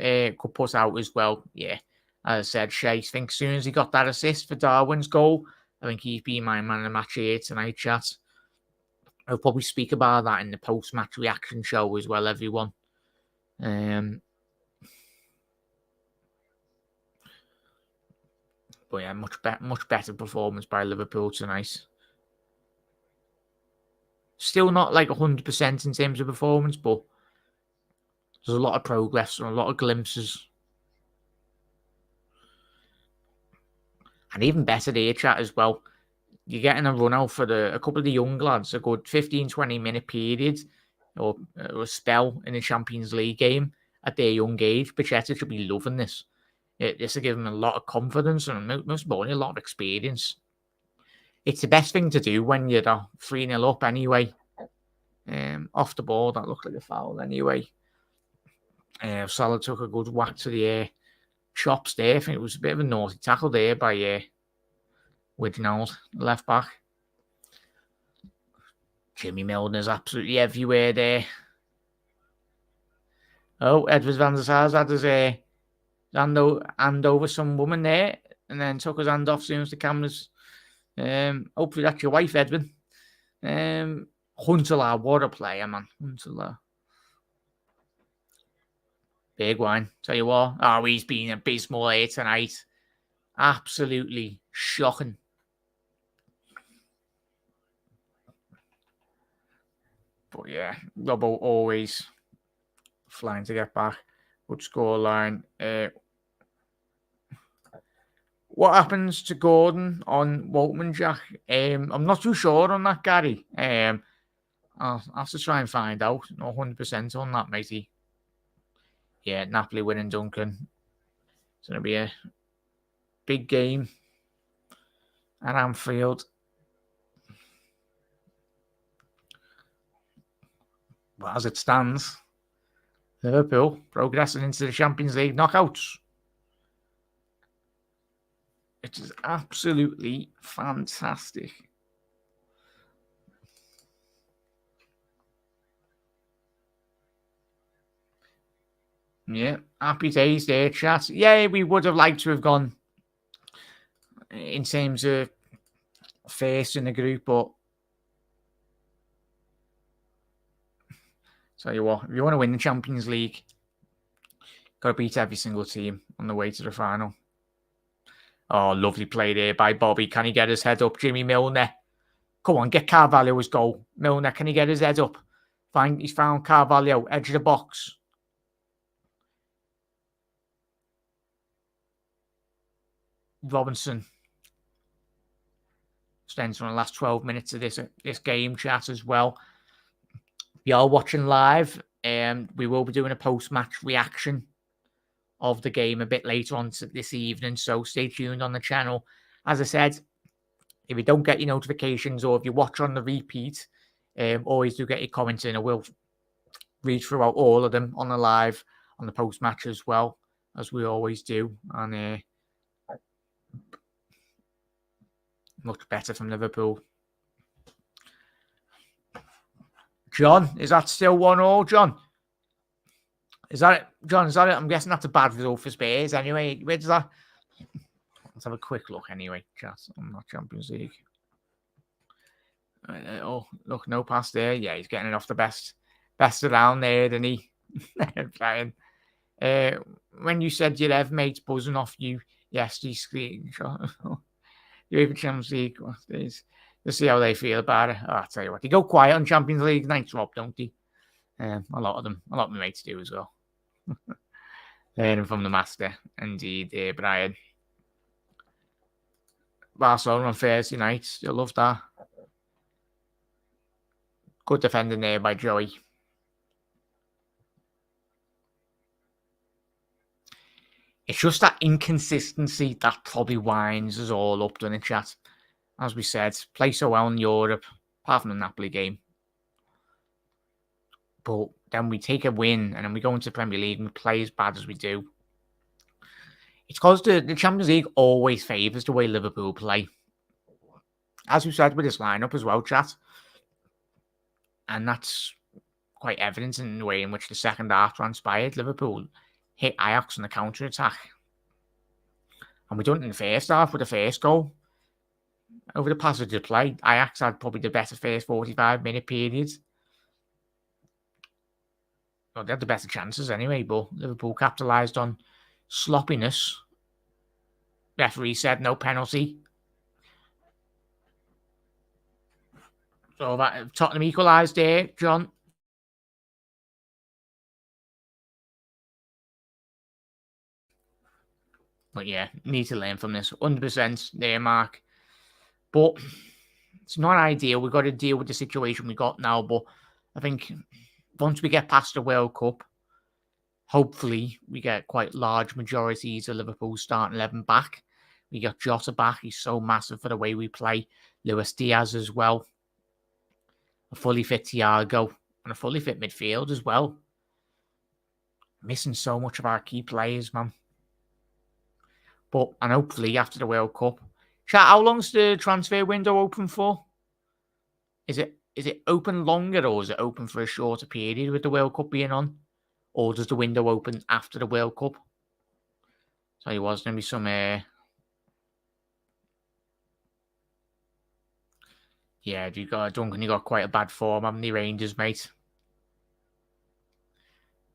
put out as well. Yeah, as I said, Shay, I think as soon as he got that assist for Darwin's goal, I think he's been my man of the match here tonight, chat. I'll probably speak about that in the post-match reaction show as well, everyone. But yeah, much better performance by Liverpool tonight. Still not like 100% in terms of performance, but there's a lot of progress and a lot of glimpses. And even better there, chat, as well. You're getting a run out for a couple of the young lads, a good 15-20 minute period or a spell in the Champions League game at their young age. Pacetic should be loving this. This will give him a lot of confidence and most importantly, a lot of experience. It's the best thing to do when you're 3-0 up anyway. Off the ball, that looked like a foul anyway. Salah took a good whack to the chops there. I think it was a bit of a naughty tackle there by Wijnald, left back. Jimmy Milner's absolutely everywhere there. Oh, Edwards van der Sar had his hand over some woman there and then took his hand off as soon as the cameras. Hopefully that's your wife, Edwin. Huntelaar, what a player, man. Huntelaar. Big wine. Tell you what. Oh, he's been abysmal here tonight. Absolutely shocking. But yeah, Robbo always flying to get back. Good scoreline. What happens to Gordon on Waltman, Jack? I'm not too sure on that, Gary. I'll have to try and find out. No 100% on that, matey. Yeah, Napoli winning Duncan. It's going to be a big game at Anfield. But as it stands, Liverpool progressing into the Champions League knockouts. It is absolutely fantastic. Yeah, happy days there, chat. Yeah, we would have liked to have gone in terms of first in the group, but tell you what, if you want to win the Champions League, got to beat every single team on the way to the final. Oh, lovely play there by Bobby. Can he get his head up? Jimmy Milner. Come on, get Carvalho his goal. Milner, can he get his head up? He's found Carvalho, edge of the box. Robinson. Spends on the last 12 minutes of this game, chat, as well. If you are watching live, we will be doing a post-match reaction of the game a bit later on this evening, so stay tuned on the channel. As I said, if you don't get your notifications or if you watch on the repeat, always do get your comments in. I will read throughout all of them on the live, on the post-match as well, as we always do. And much better from Liverpool. John, is that still 1-1, John? Is that it? John, is that it? I'm guessing that's a bad result for Spurs anyway. Where does that? Let's have a quick look anyway, chat, on that Champions League. Oh, look, no pass there. Yeah, he's getting it off the best around there, isn't he? Brian. When you said your Ev mates buzzing off you, yes, he's screenshot. You even Champions League. You'll see how they feel about it. Oh, I'll tell you what, they go quiet on Champions League nights, Rob, don't they? A lot of my mates do as well. Learning from the master, indeed, Brian. Barcelona on Thursday night, you'll love that. Good defending there by Joey. It's just that inconsistency that probably winds us all up, doesn't it, chat? As we said, play so well in Europe, apart from the Napoli game. But then we take a win and then we go into the Premier League and we play as bad as we do. It's because the Champions League always favours the way Liverpool play. As we said with this lineup as well, chat. And that's quite evident in the way in which the second half transpired. Liverpool hit Ajax on the counter-attack. And we done it in the first half with the first goal. Over the passage of play, Ajax had probably the better first 45-minute period. Well, they had the better chances anyway, but Liverpool capitalised on sloppiness. Referee said no penalty. So that Tottenham equalised there, John. But yeah, need to learn from this. 100% there, Mark. But it's not ideal. We've got to deal with the situation we got now. But I think once we get past the World Cup, Hopefully, we get quite large majorities of Liverpool's starting 11 back. We got Jota back. He's so massive for the way we play. Luis Diaz as well. A fully fit Thiago and a fully fit midfield as well. Missing so much of our key players, man. But, and hopefully after the World Cup. Chat, how long's the transfer window open for? Is it open longer or is it open for a shorter period with the World Cup being on? Or does the window open after the World Cup? So there was going to be some... Yeah, Duncan, you got quite a bad form, haven't you, Rangers, mate?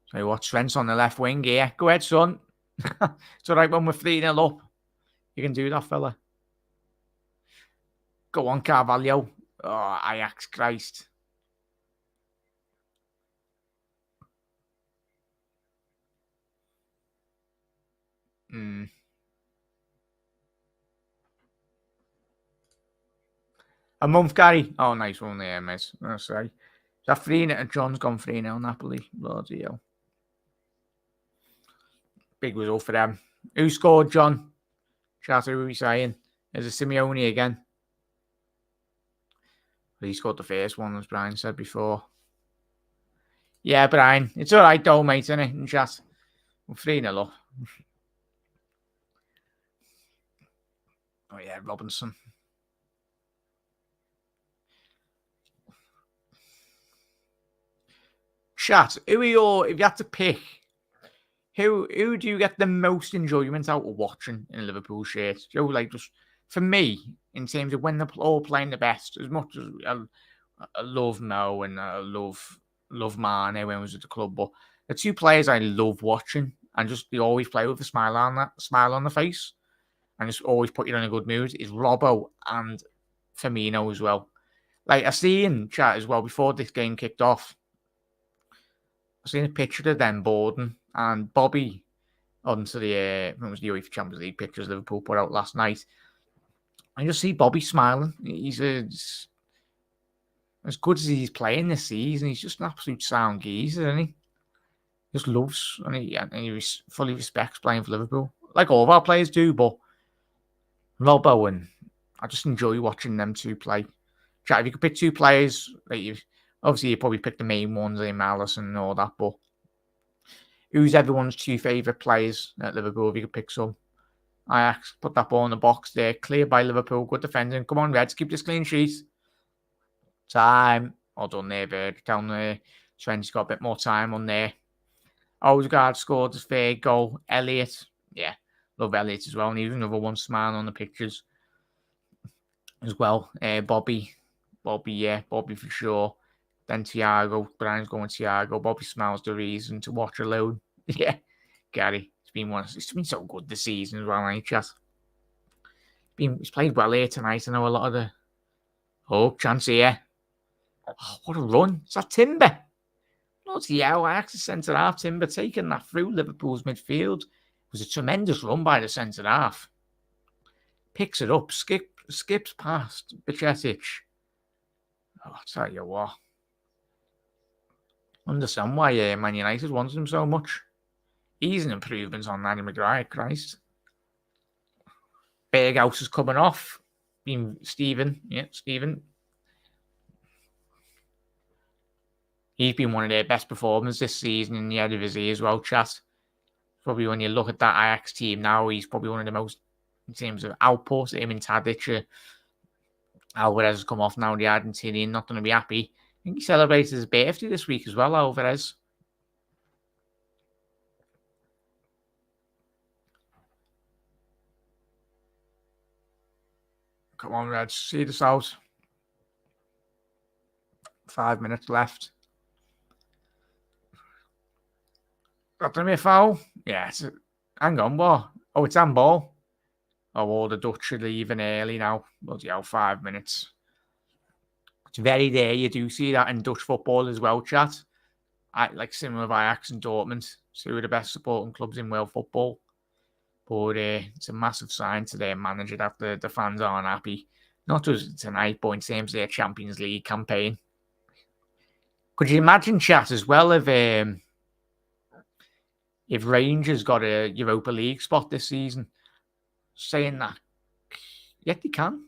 So what, Trent's on the left wing here. Go ahead, son. It's all right when we're 3-0 up. You can do that, fella. Go on, Carvalho. Oh, Ajax, Christ. A month, Gary. Oh, nice one there, mate. That's right. Is that 3-0? John's gone 3-0, Napoli. Bloody hell. Big result for them. Who scored, John? Chat, who are we saying? Is it Simeone again? Well, he scored the first one, as Brian said before. Yeah, Brian. It's all right, though, mate, isn't it? In chat. We're 3-0 up. Oh, yeah, Robinson. Chat, who are your... If you had to pick... Who do you get the most enjoyment out of watching in a Liverpool shirt? Joe, like, just for me, in terms of when they're all playing the best, as much as I love Mo and I love Mane when I was at the club, but the two players I love watching and just they always play with a smile on the face and just always put you in a good mood is Robbo and Firmino as well. Like I see in chat as well before this game kicked off. I seen a picture of them boarding and Bobby onto the it was the UEFA Champions League pictures Liverpool put out last night. I just see Bobby smiling. He's as good as he's playing this season. He's just an absolute sound geezer, isn't he? Just loves and he fully respects playing for Liverpool, like all of our players do. But Robbo and I just enjoy watching them two play. Chat, if you could pick two players, like obviously you probably pick the main ones, like Allison and all that, but who's everyone's two favourite players at Liverpool if you could pick some? Ajax, put that ball in the box there. Clear by Liverpool. Good defending. Come on, Reds. Keep this clean sheet. Time. All done there, Bird. Down there. Trent's got a bit more time on there. Odegaard scored his third goal. Elliott. Yeah, love Elliott as well. And even another one smiling on the pictures as well. Bobby. Yeah. Bobby for sure. Then Thiago. Brian's going Thiago. Bobby smiles the reason to watch alone. Yeah. Gary. It's been so good this season as well, ain't it? He's played well here tonight. I know a lot of the... Oh, chance here. Oh, what a run. Is that Timber? Bloody hell, Ajax centre-half. Timber taking that through Liverpool's midfield. It was a tremendous run by the centre-half. Picks it up. Skips past Bajcetic. Oh, I'll tell you what. Understand why Man United wants him so much. He's an improvement on Danny Maguire, Christ. Berghouse is coming off. Stephen. He's been one of their best performers this season in the Eredivisie as well, chat. Probably when you look at that Ajax team now, he's probably one of the most, in terms of output, him and Tadic. Alvarez has come off now, the Argentinian, not going to be happy. I think he celebrated his birthday this week as well, Alvarez. Come on, Reds, see this out. 5 minutes left. Got to be a foul? Yeah, hang on, what? Oh, it's handball. Oh, all the Dutch are leaving early now. Bloody hell, 5 minutes. It's very rare. You do see that in Dutch football as well, chat. Like similar to Ajax and Dortmund. Two of the best supporting clubs in world football. But it's a massive sign to their manager that the fans aren't happy. Not just tonight, but in terms of their Champions League campaign. Could you imagine, chat, as well, if if Rangers got a Europa League spot this season, saying that, yet they can.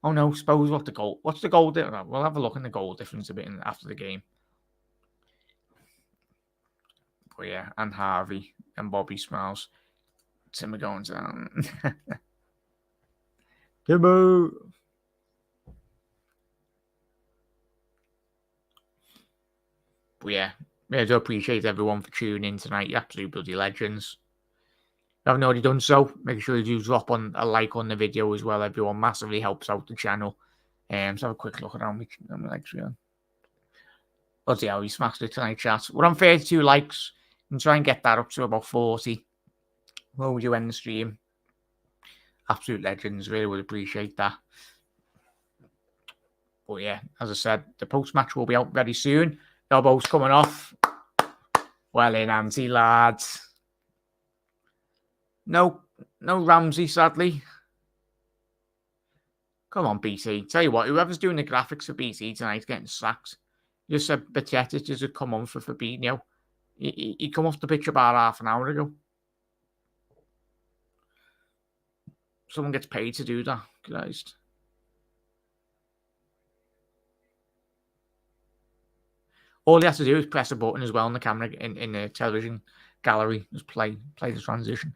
Oh no, suppose what's the goal? What's the goal difference? We'll have a look in the goal difference a bit after the game. But yeah, and Harvey and Bobby Smiles. Timber going down. Timber. But yeah, I do appreciate everyone for tuning in tonight. You absolute bloody legends. If you haven't already done so, make sure you do drop on a like on the video as well. Everyone massively helps out the channel. Let's have a quick look at how many likes we on. Bloody hell, we smashed it tonight, chat. We're on 32 likes. And try and get that up to about 40. When would you end the stream? Absolute legends. Really would appreciate that. But yeah, as I said, the post-match will be out very soon. Elbows coming off. Well in, Andy, lads. No Ramsey, sadly. Come on, BT. Tell you what, whoever's doing the graphics for BT tonight's getting sacked. Just said Batieta just come on for Fabinho. He come off the pitch about half an hour ago. Someone gets paid to do that, Christ. All he has to do is press a button as well on the camera in the television gallery. Just play the transition.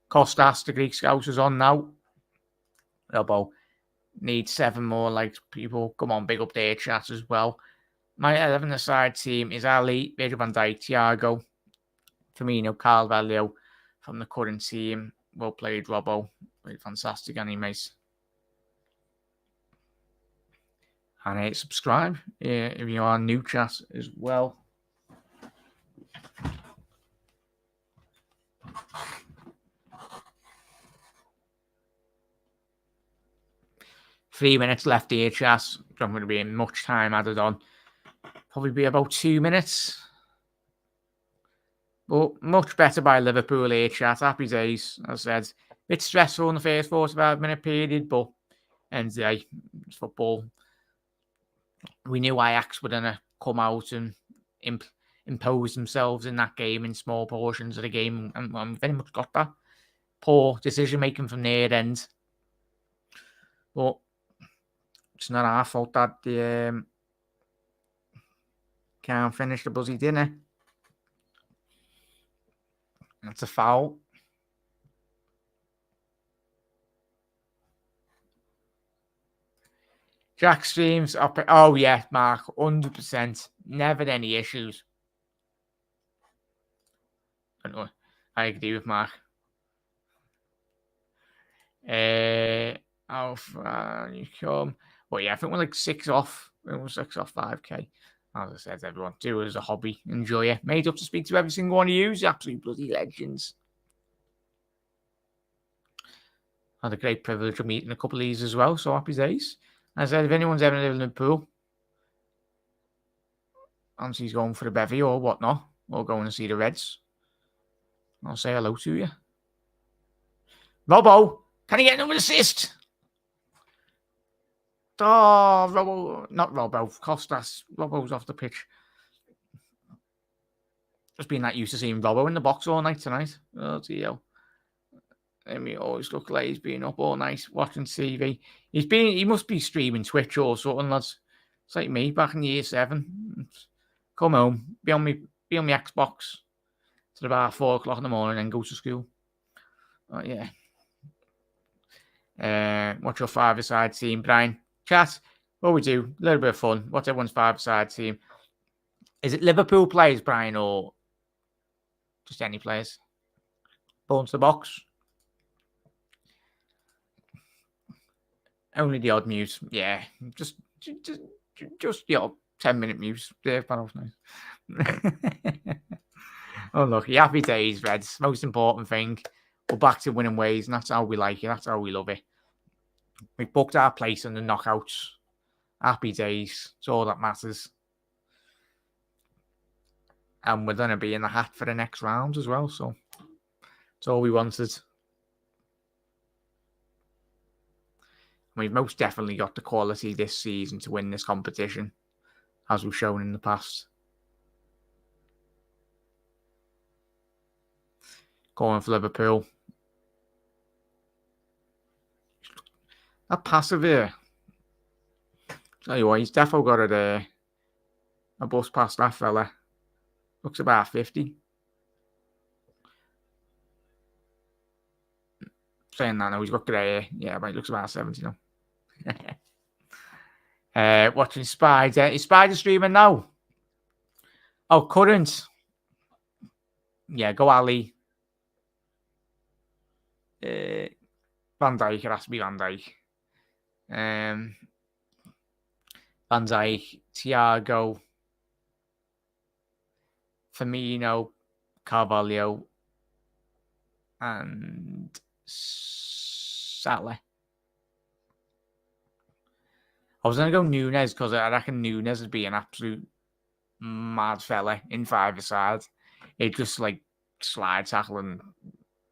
Kostas, the Greek Scout, is on now. Elbow. Need 7 more likes, people. Come on, big up their chat as well. My 11-a-side team is Ali, Virgil van Dijk, Thiago, Firmino, Carvalho from the current team. Well played, Robbo. Really fantastic anyways. And subscribe if you are new, chat as well. Three minutes left here, chat. Not going to be much time added on. Probably be about 2 minutes. But much better by Liverpool here, chat. Happy days, as I said. Bit stressful in the first 45-minute period, but end of the day, it's football. We knew Ajax were going to come out and impose themselves in that game in small portions of the game, and very much got that. Poor decision-making from their end. But it's not our fault that they can't finish the bloody dinner. That's a foul. Jack streams up. Oh, yeah, Mark. 100%. Never any issues. I don't know. I agree with Mark. How far you come? Well, yeah, I think we're like 6 off. We're 6 off 5K. As I said, everyone, do it as a hobby. Enjoy it. Made up to speak to every single one of you. Absolute bloody legends. Had a great privilege of meeting a couple of these as well. So happy days. As I said, if anyone's ever living in the pool, and he's going for a bevy or whatnot, or going to see the Reds, I'll say hello to you. Robbo, can he get another assist? Oh, Robbo, not Robbo, Kostas. Robbo's off the pitch. Just been that used to seeing Robbo in the box all night tonight. Oh, dear. And we always look like he's been up all night watching TV. He must be streaming Twitch or something, lads. It's like me back in year 7. Come home, be on my Xbox till about 4 o'clock in the morning and go to school. Oh, yeah. What's your 5-a-side team, Brian? Chat, what we do, a little bit of fun. What's everyone's 5-a-side team? Is it Liverpool players, Brian, or just any players? Bones the box. Only the odd mute. Yeah, just the odd 10-minute mute. Yeah, that was nice. Oh, look, happy days, Reds. Most important thing. We're back to winning ways, and that's how we like it. That's how we love it. We booked our place in the knockouts. Happy days. It's all that matters. And we're going to be in the hat for the next round as well. So it's all we wanted. We've most definitely got the quality this season to win this competition, as we've shown in the past. Going for Liverpool. That passive here. Tell you what, he's definitely got it there. A bus past that fella. Looks about 50. Saying that now, he's got grey hair. Yeah, but he looks about 70 now. Watching Spider. Is Spider streaming now? Oh, current. Yeah, go Ali. Van Dijk. It has to be Van Dijk. Van Dijk. Thiago. Firmino. Carvalho. And Salah. I was going to go Nunes because I reckon Nunes would be an absolute mad fella in five-a-side. He'd just like slide tackle and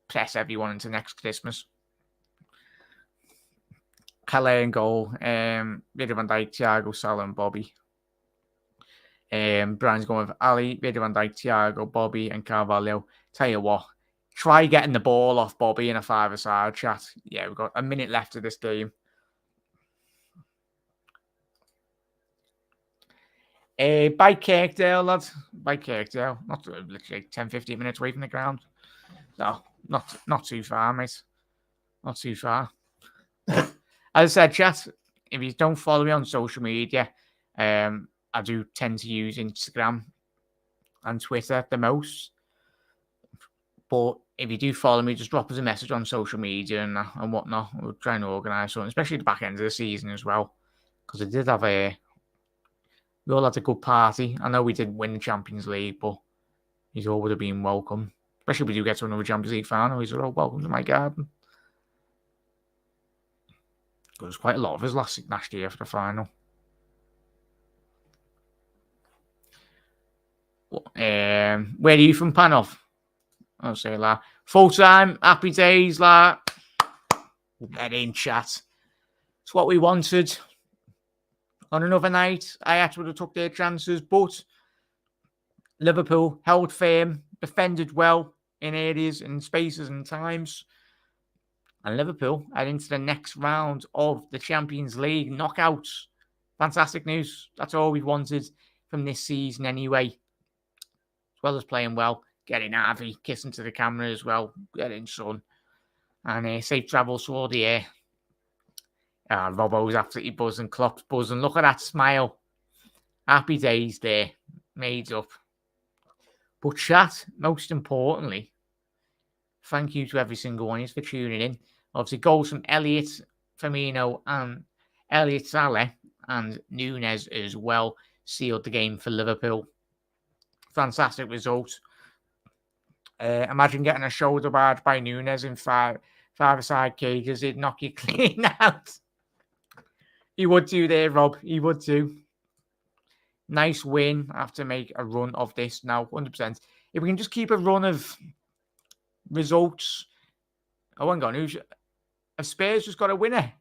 press everyone into next Christmas. Calais and goal. Virgil van Dijk, Thiago, Salah and Bobby. Brian's going with Ali, Virgil van Dijk, Thiago, Bobby and Carvalho. Tell you what, try getting the ball off Bobby in a five-a-side chat. Yeah, we've got a minute left of this game. By Kirkdale, lads. By Kirkdale. Not literally 10-15 minutes away from the ground. No, not too far, mate. Not too far. As I said, chat, if you don't follow me on social media, I do tend to use Instagram and Twitter the most. But if you do follow me, just drop us a message on social media and whatnot. We'll try and organise something, especially at the back end of the season as well. Because I did have we all had a good party. I know we didn't win the Champions League, but he's all would have been welcome. Especially if we do get to another Champions League final. He's all welcome to my garden. There was quite a lot of us last year for the final. Where are you from, Panov? I'll say that. Full time, happy days, like. Get in, chat. It's what we wanted. On another night, Ajax would have took their chances, but Liverpool held firm, defended well in areas and spaces and times. And Liverpool are into the next round of the Champions League knockouts. Fantastic news. That's all we wanted from this season anyway. As well as playing well, getting Harvey, kissing to the camera as well, getting son. And safe travels to all the air. Robbo's absolutely buzzing, Klopp's buzzing. Look at that smile. Happy days there. Made up. But chat, most importantly, thank you to every single one of you for tuning in. Obviously, goals from Elliott, Firmino, and Elliott Salah, and Nunes as well sealed the game for Liverpool. Fantastic result. Imagine getting a shoulder barge by Nunes in five-a-side cages. He'd knock you clean out. He would do there, Rob. He would do. Nice win. I have to make a run of this now, 100%. If we can just keep a run of results. Oh, hang on. Have Spurs just got a winner?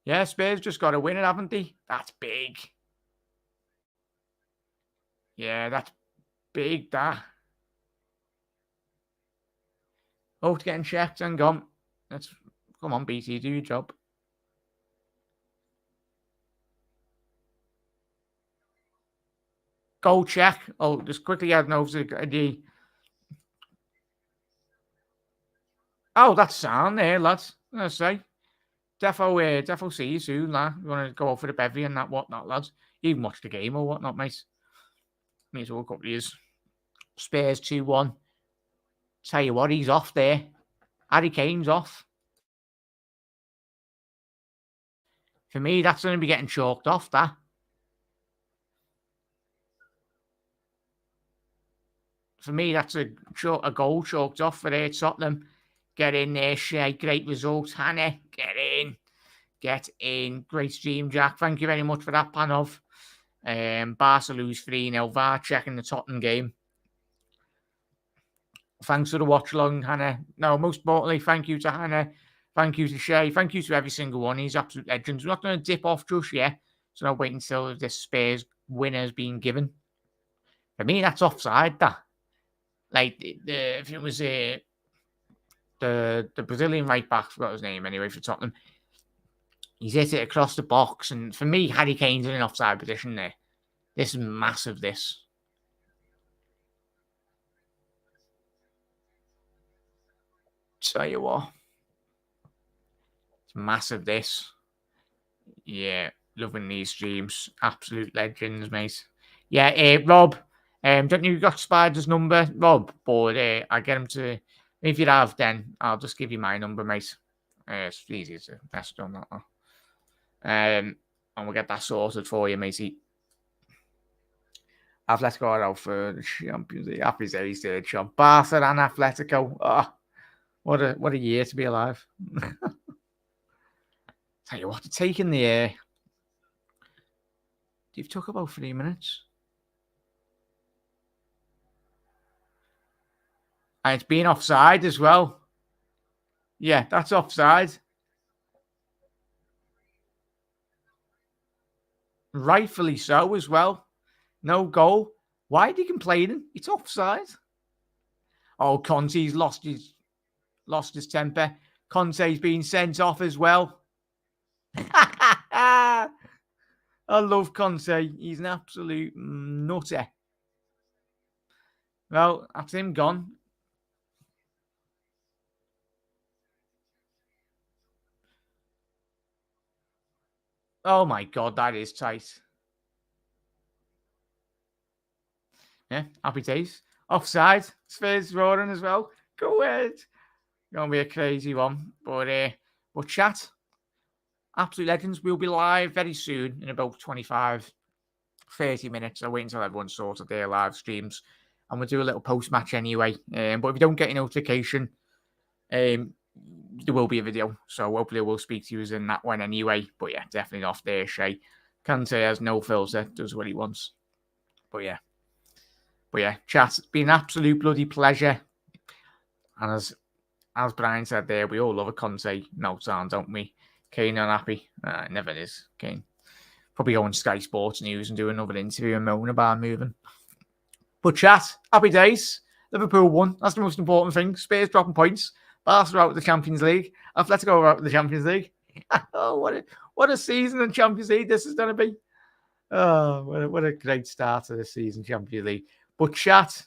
Yeah, Spurs just got a winner, haven't they? That's big. Yeah, that's big, that. Oh, it's getting checked and gone. Come on, BT, do your job. Goal check. Oh, just quickly add over to the... Oh, that's sound there, lads. I say. Defo see you soon, lad. You want to go out for the bevy and that whatnot, lads. You can watch the game or whatnot, mate. May as well couple of years. Spurs 2-1. Tell you what, he's off there. Harry Kane's off. For me, that's going to be getting chalked off, that. For me, that's a goal chalked off for Tottenham. Get in there, Shea. Great result. Hannah, get in. Get in. Great stream, Jack. Thank you very much for that, Panov. Barca lose 3-0. VAR checking the Tottenham game. Thanks for the watch along, Hannah. No, most importantly, thank you to Hannah. Thank you to Shay. Thank you to every single one. He's absolute legends. We're not going to dip off just yet. So I'll wait until this Spurs winner has been given. For me, that's offside, that. Like if it was the Brazilian right back, forgot his name anyway for Tottenham. He's hit it across the box, and for me, Harry Kane's in an offside position there. This is massive. This. Tell you what, it's massive. This. Yeah, loving these streams. Absolute legends, mate. Yeah, Rob. Don't you got Spider's number, Rob? But I get him to. If you have, then I'll just give you my number, mate. It's easy to message on that. And we'll get that sorted for you, matey. Atletico are out for the Champions League. Happy days, champ. Barca and Atletico. Oh, what a year to be alive. Tell you what, to take in the air. You've took about 3 minutes. And it's been offside as well. Yeah, that's offside. Rightfully so as well. No goal. Why are you complaining? It's offside. Oh, Conte's lost his temper. Conte's been sent off as well. I love Conte. He's an absolute nutter. Well, that's him gone. Oh my God, that is tight. Yeah, happy days. Offside. Spurs roaring as well. Go ahead. Gonna be a crazy one. But chat. Absolute legends. We'll be live very soon in about 25, 30 minutes. I'll wait until everyone's sorted their live streams. And we'll do a little post-match anyway. But if you don't get a notification, there will be a video. So hopefully we'll speak to you in that one anyway. But yeah, definitely off there, Shay. Kante has no filter. Does what he wants. But yeah, chat. It's been an absolute bloody pleasure. And as Brian said there, we all love a Conte meltdown, don't we? Kane unhappy. It never is, Kane. Probably go on Sky Sports News and do another interview and moan about moving. But chat, happy days. Liverpool won. That's the most important thing. Spurs dropping points. Barca out of the Champions League. Atletico out of the Champions League. Oh, what a season in Champions League this is going to be. Oh, what a great start to the season, Champions League. But chat,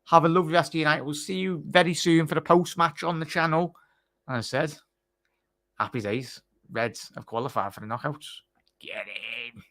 have a lovely rest of your night. We'll see you very soon for the post-match on the channel. And I said, happy days. Reds have qualified for the knockouts. Get it.